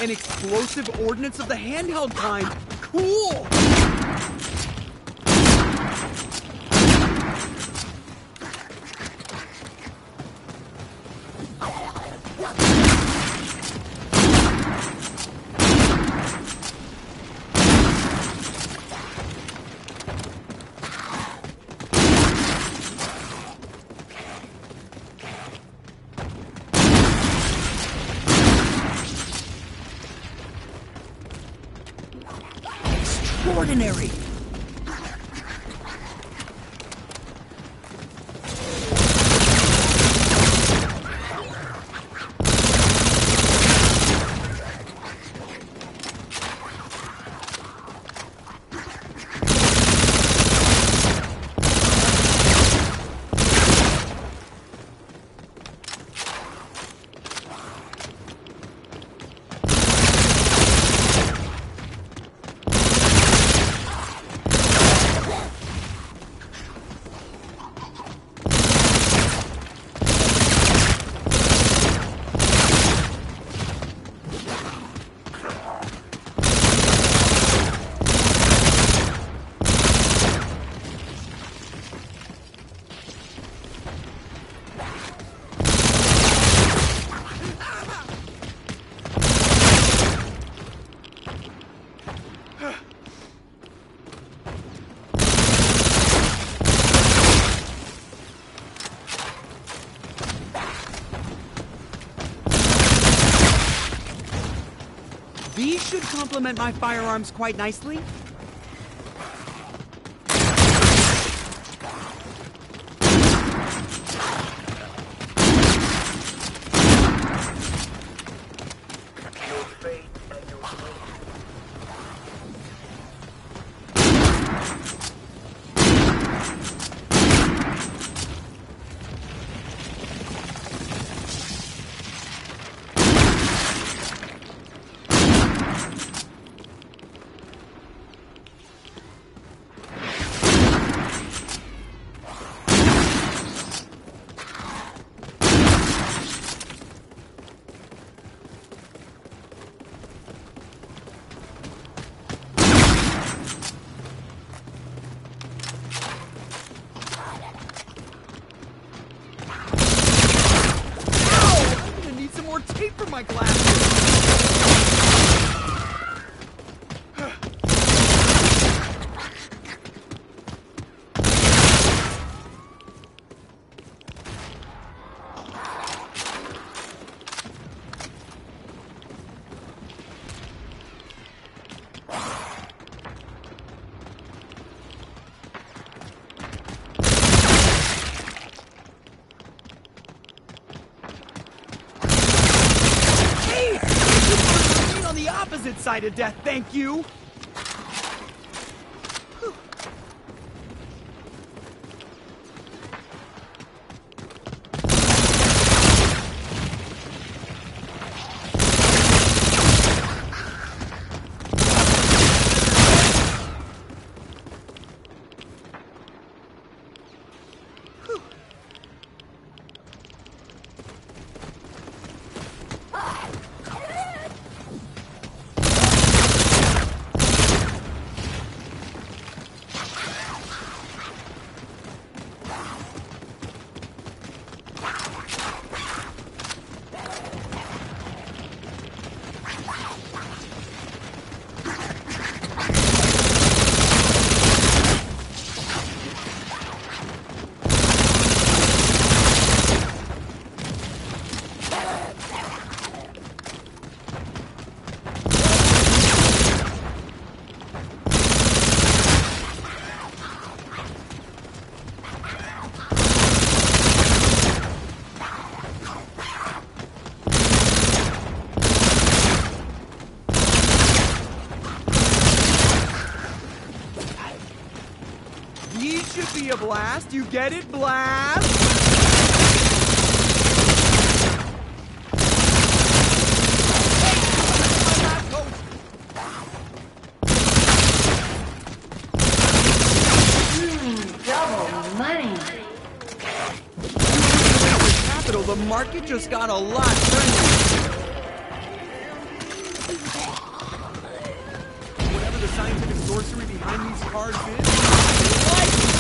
An explosive ordnance of the handheld kind. Cool! Extraordinary! These should complement my firearms quite nicely. Your fate and your fortune. Tape for my glasses. Opposite side of death, thank you! Should be a blast. You get it? Blast! Double money. Capital, the market just got a lot friendly. Whatever the scientific sorcery behind these cards is, I like it.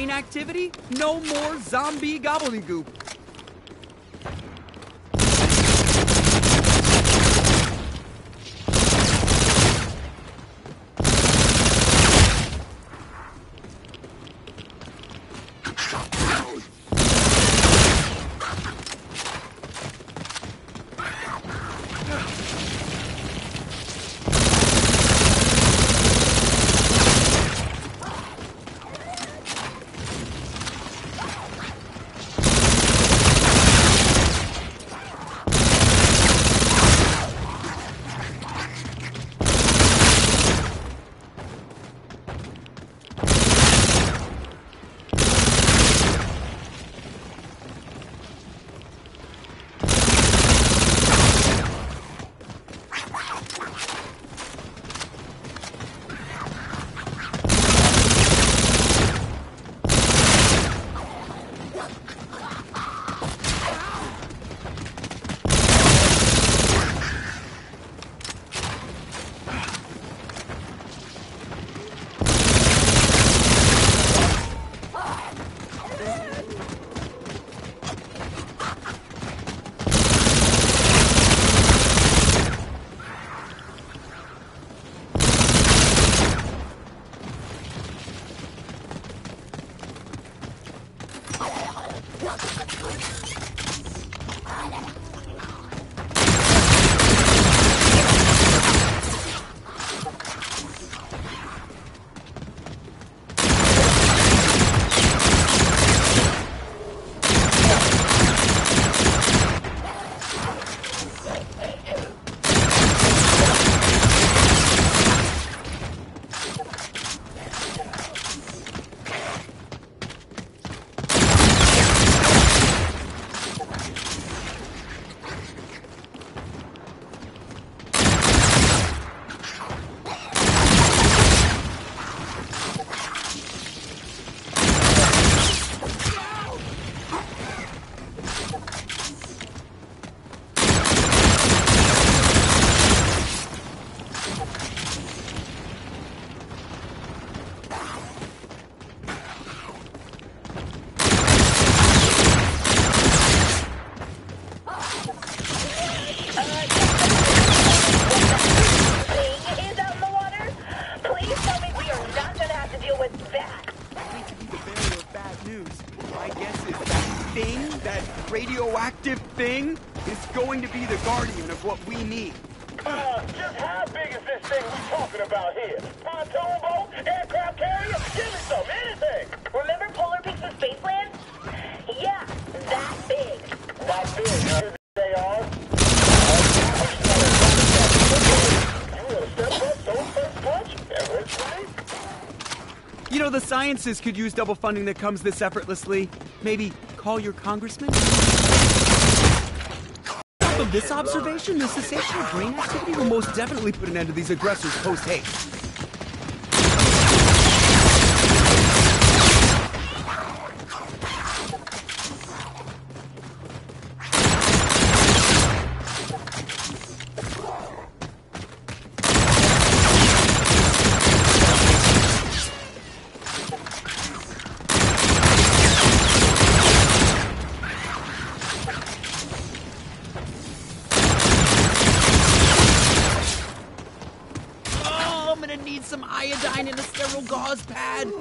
Activity? No more zombie gobbledygook. radioactive thing is going to be the guardian of what we need. Just how big is this thing we talking about here? Pontoon boat? Aircraft carrier? Give me some, anything! Remember Polar Peaks of Spaceland? Yeah, that big. That big, huh? They are. You want to step up, don't first punch? That works for me. You know, the sciences could use double funding that comes this effortlessly. Maybe call your congressman? Off of this observation, the cessation of brain activity will most definitely put an end to these aggressors post-haste. Some iodine in a sterile gauze pad.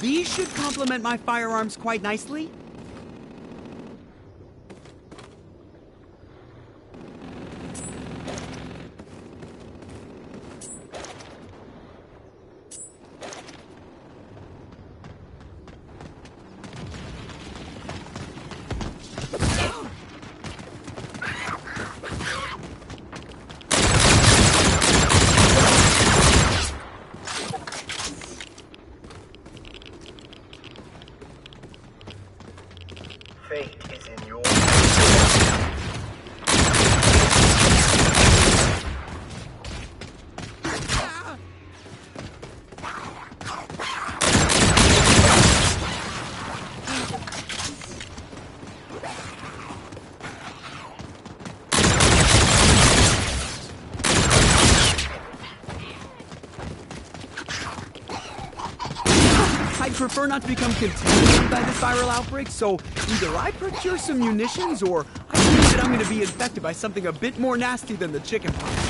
These should complement my firearms quite nicely. Fate is in your I'd prefer not to become contaminated by this viral outbreak, so either I procure some munitions or I believe that I'm going to be infected by something a bit more nasty than the chicken pox.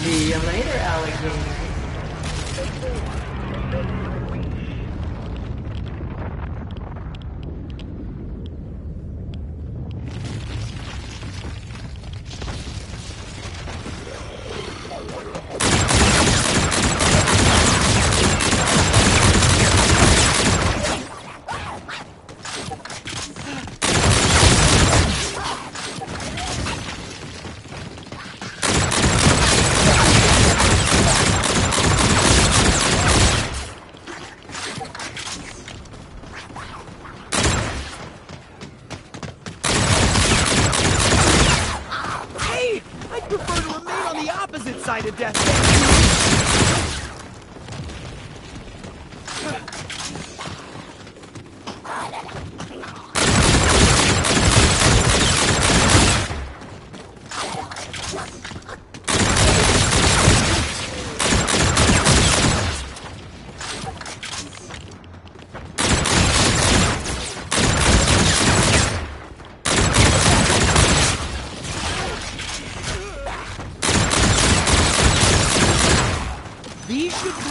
See you later, alligator.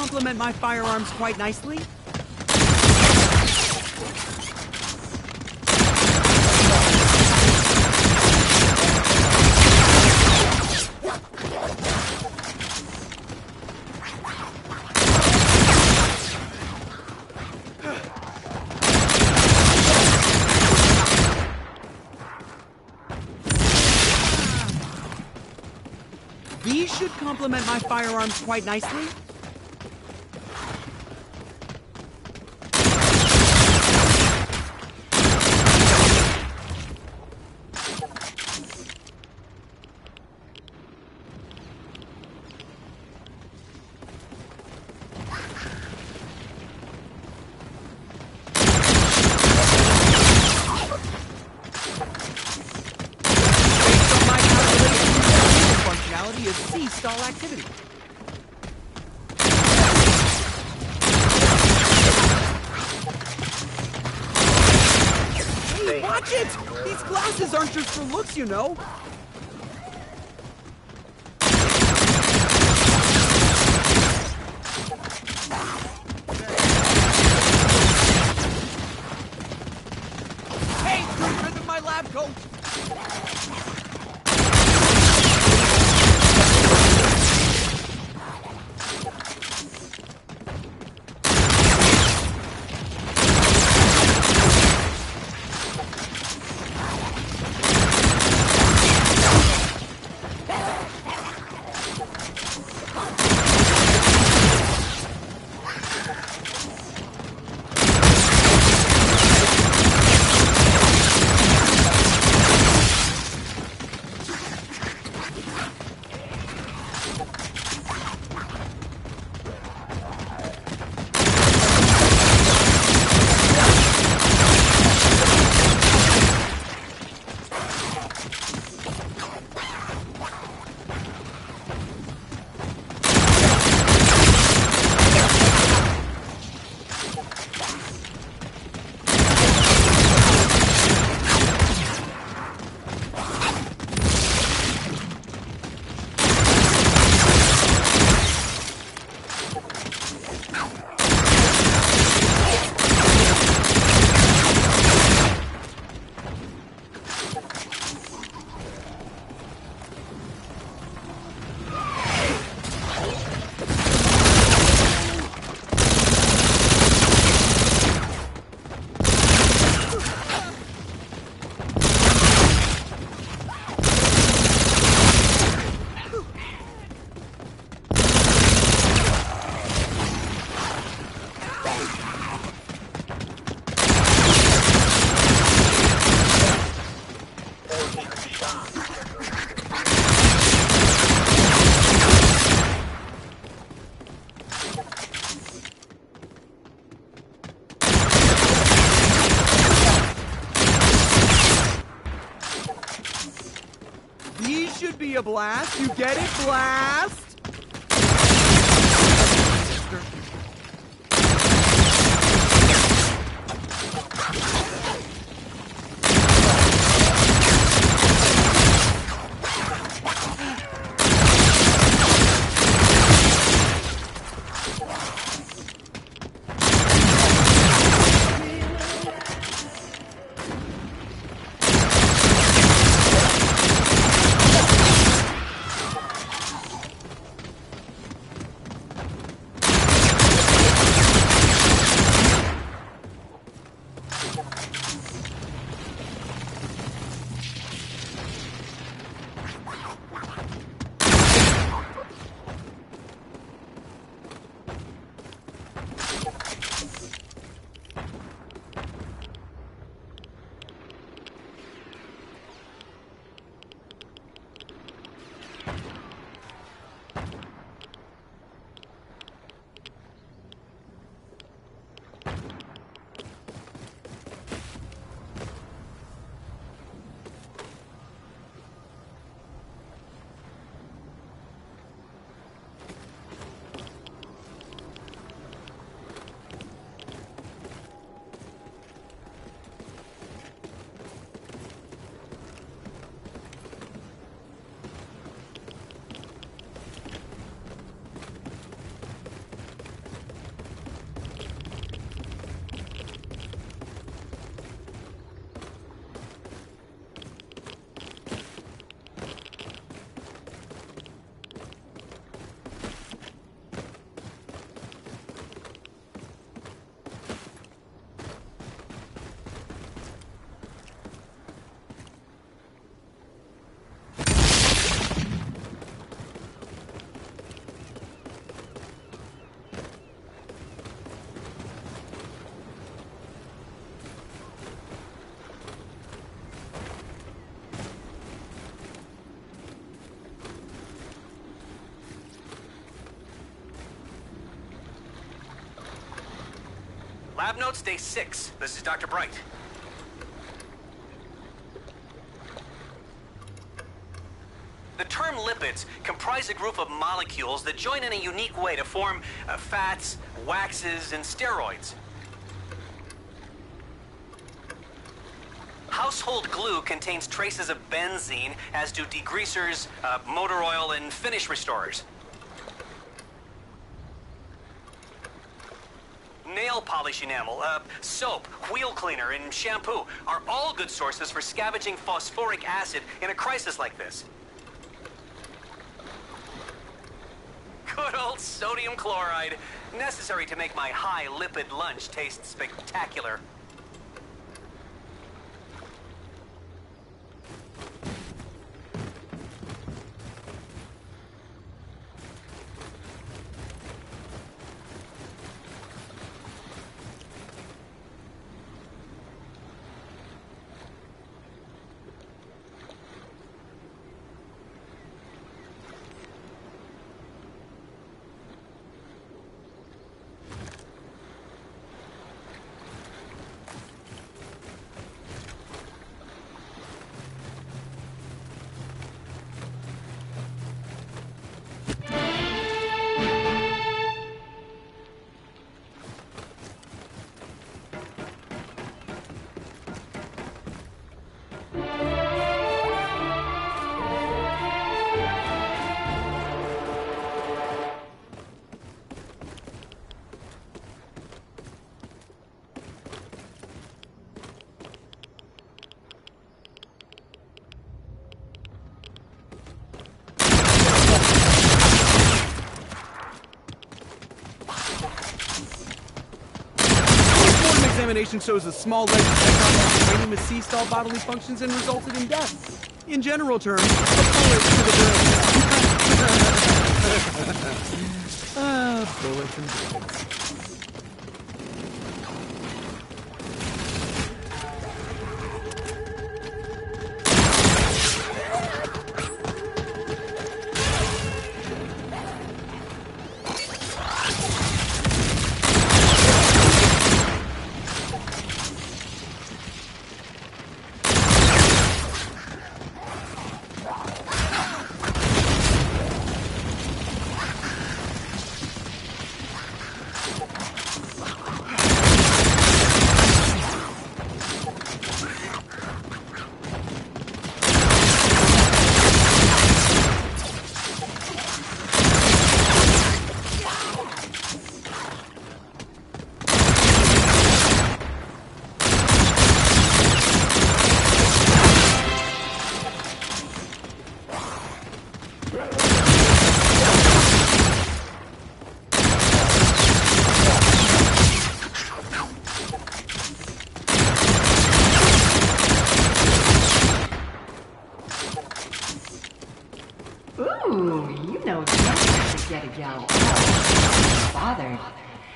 complement my firearms quite nicely. These should complement my firearms quite nicely. Is C-stall activity. Hey, watch it! These glasses aren't just for looks, you know. Hey, get rid of my lab coat! These should be a blast. You get it? Blast! Lab notes, day 6. This is Dr. Bright. The term lipids comprise a group of molecules that join in a unique way to form fats, waxes, and steroids. Household glue contains traces of benzene, as do degreasers, motor oil, and finish restorers. Nail polish enamel, soap, wheel cleaner, and shampoo are all good sources for scavenging phosphoric acid in a crisis like this. Good old sodium chloride, necessary to make my high lipid lunch taste spectacular. Examination shows a small lead detector on the ceased all bodily functions and resulted in death. In general terms, a bullet to the brain. Bullets and bullets.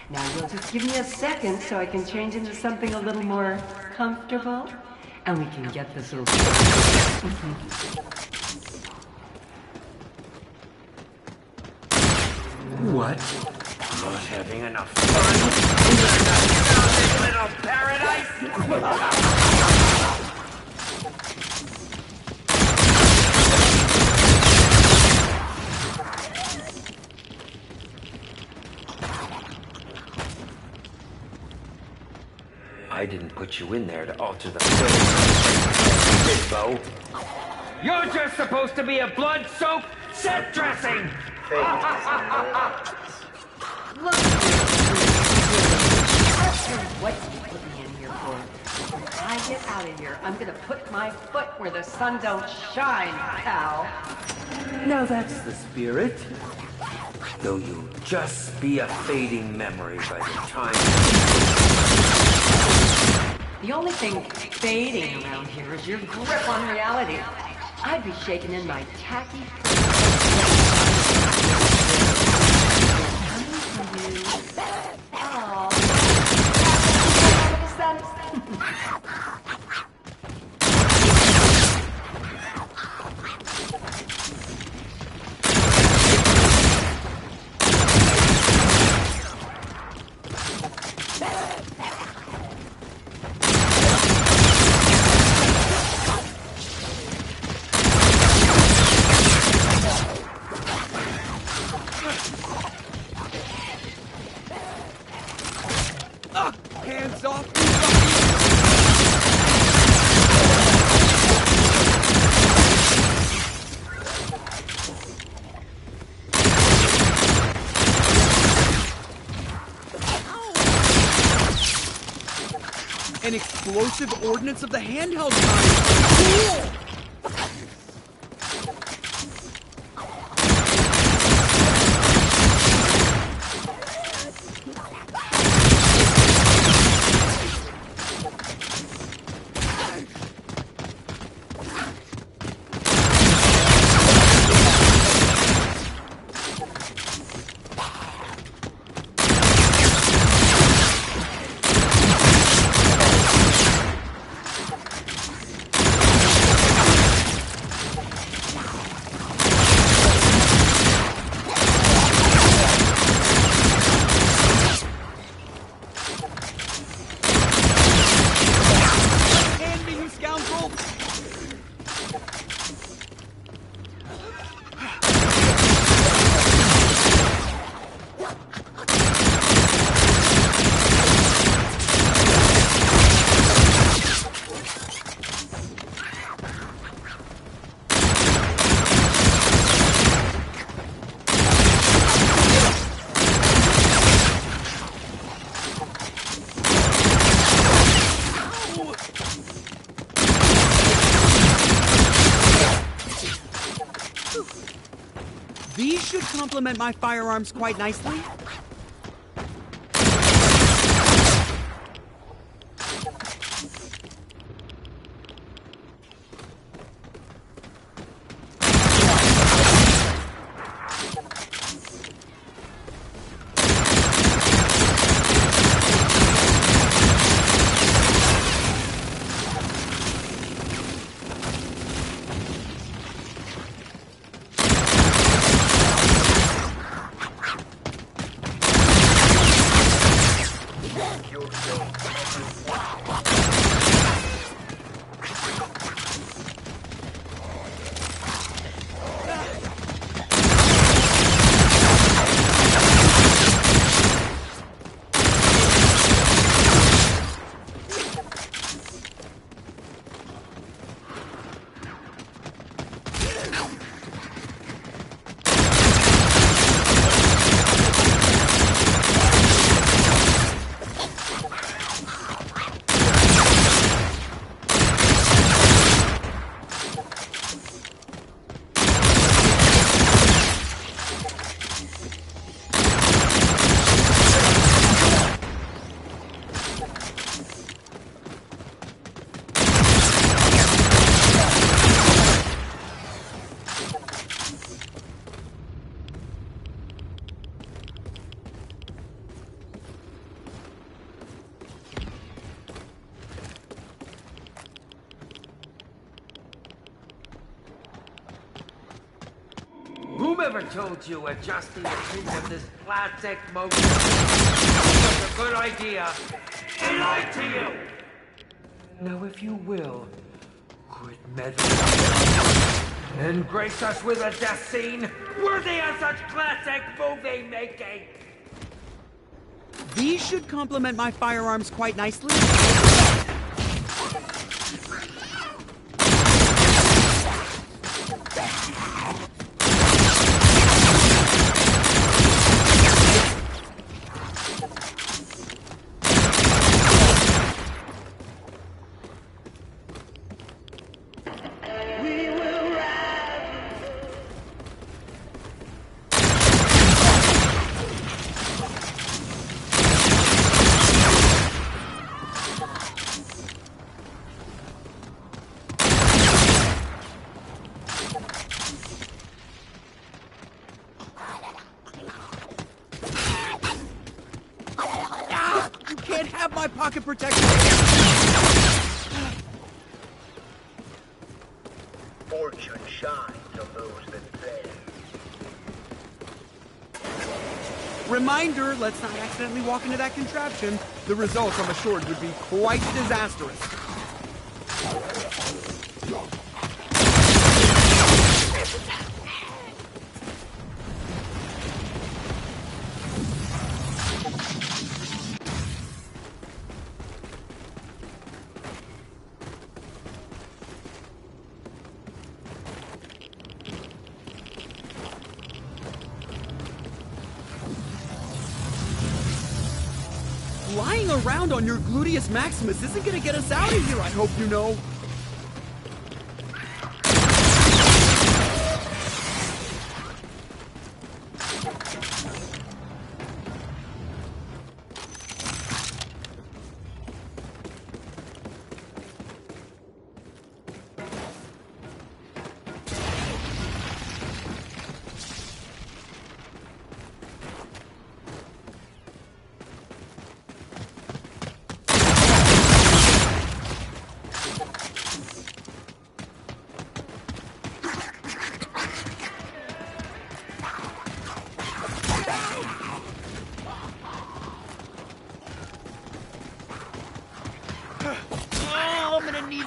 Now you'll just give me a second so I can change into something a little more comfortable, and we can get this over. What? Not having enough fun in your little paradise? I didn't put you in there to alter the film. Bo. You're just supposed to be a blood-soaked set dressing! Look, what you put me in here for? When I get out of here, I'm gonna put my foot where the sun don't shine, pal. Now that's the spirit. Though you'll just be a fading memory by the time... The only thing fading around here is your grip on reality. I'd be shaking in my tacky... Hands off! An explosive ordnance of the handheld kind. Cool! These should complement my firearms quite nicely. Whomever told you adjusting the tube of this plastic motion was a good idea? He lied to you! Now, if you will, quit meddling and grace us with a death scene worthy of such classic movie making! These should complement my firearms quite nicely. My pocket protection. Fortune shines on those that fail. Reminder, let's not accidentally walk into that contraption. The results, I'm assured, would be quite disastrous. Lying around on your gluteus maximus isn't gonna get us out of here, I hope you know.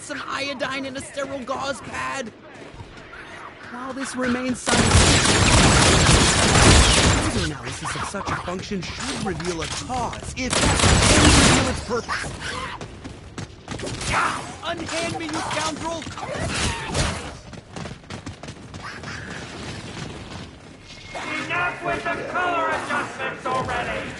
Some iodine in a sterile gauze pad. While this remains scientific, further analysis of such a function should reveal a cause, if and reveal its purpose. Unhand me, you scoundrel! Enough with the color adjustments already!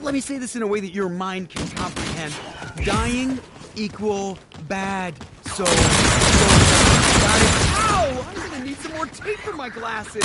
Let me say this in a way that your mind can comprehend. Dying equal bad. So got it. Ow! I'm gonna need some more tape for my glasses.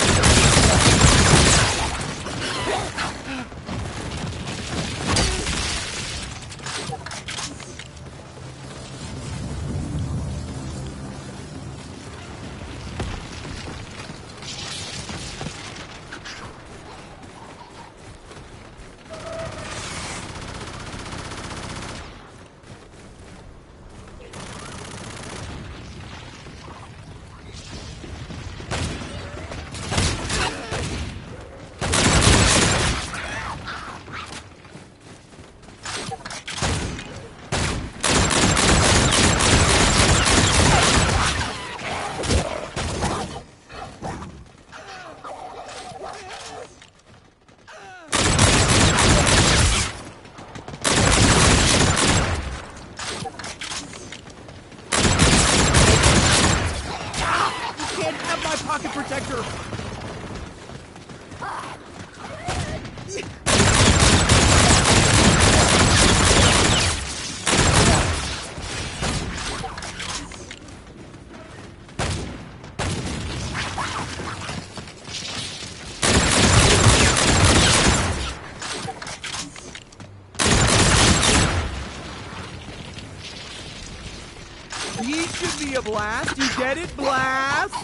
be a blast. You get it? Blast!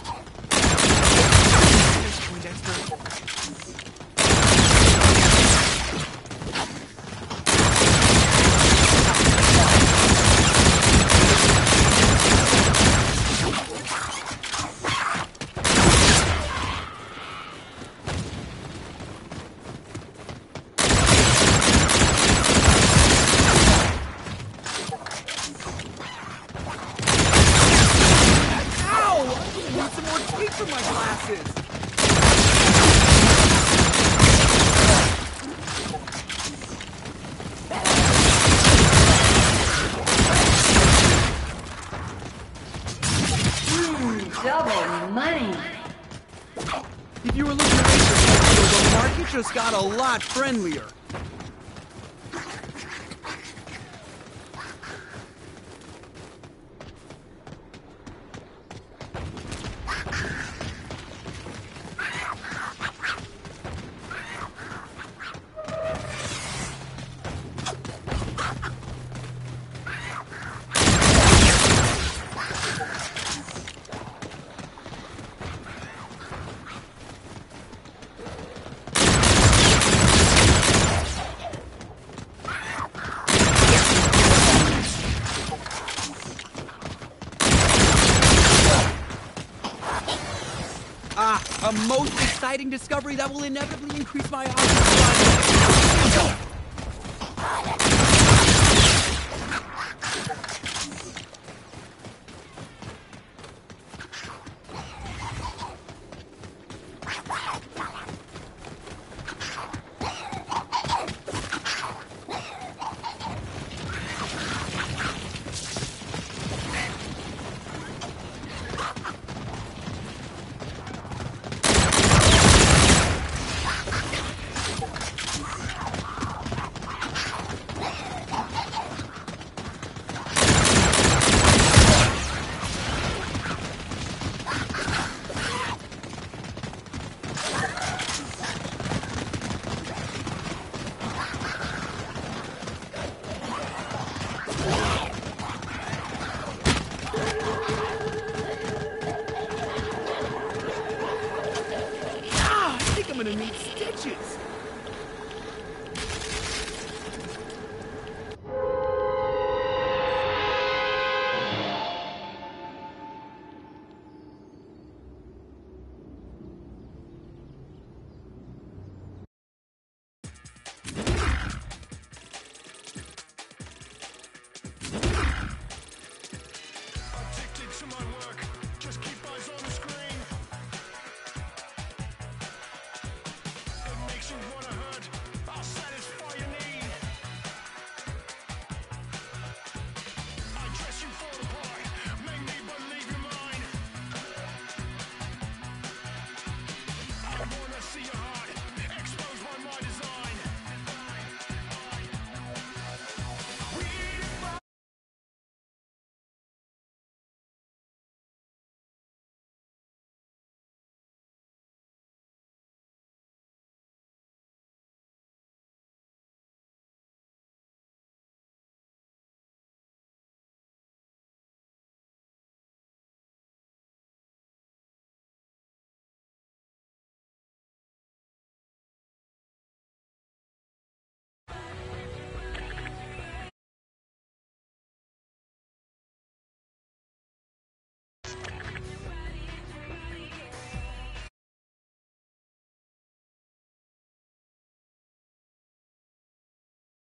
Nice Poindexter. For my glasses. Double money. If you were looking at races, the market just got a lot friendlier. A most exciting discovery that will inevitably increase my odds of survival. I'm gonna need stitches.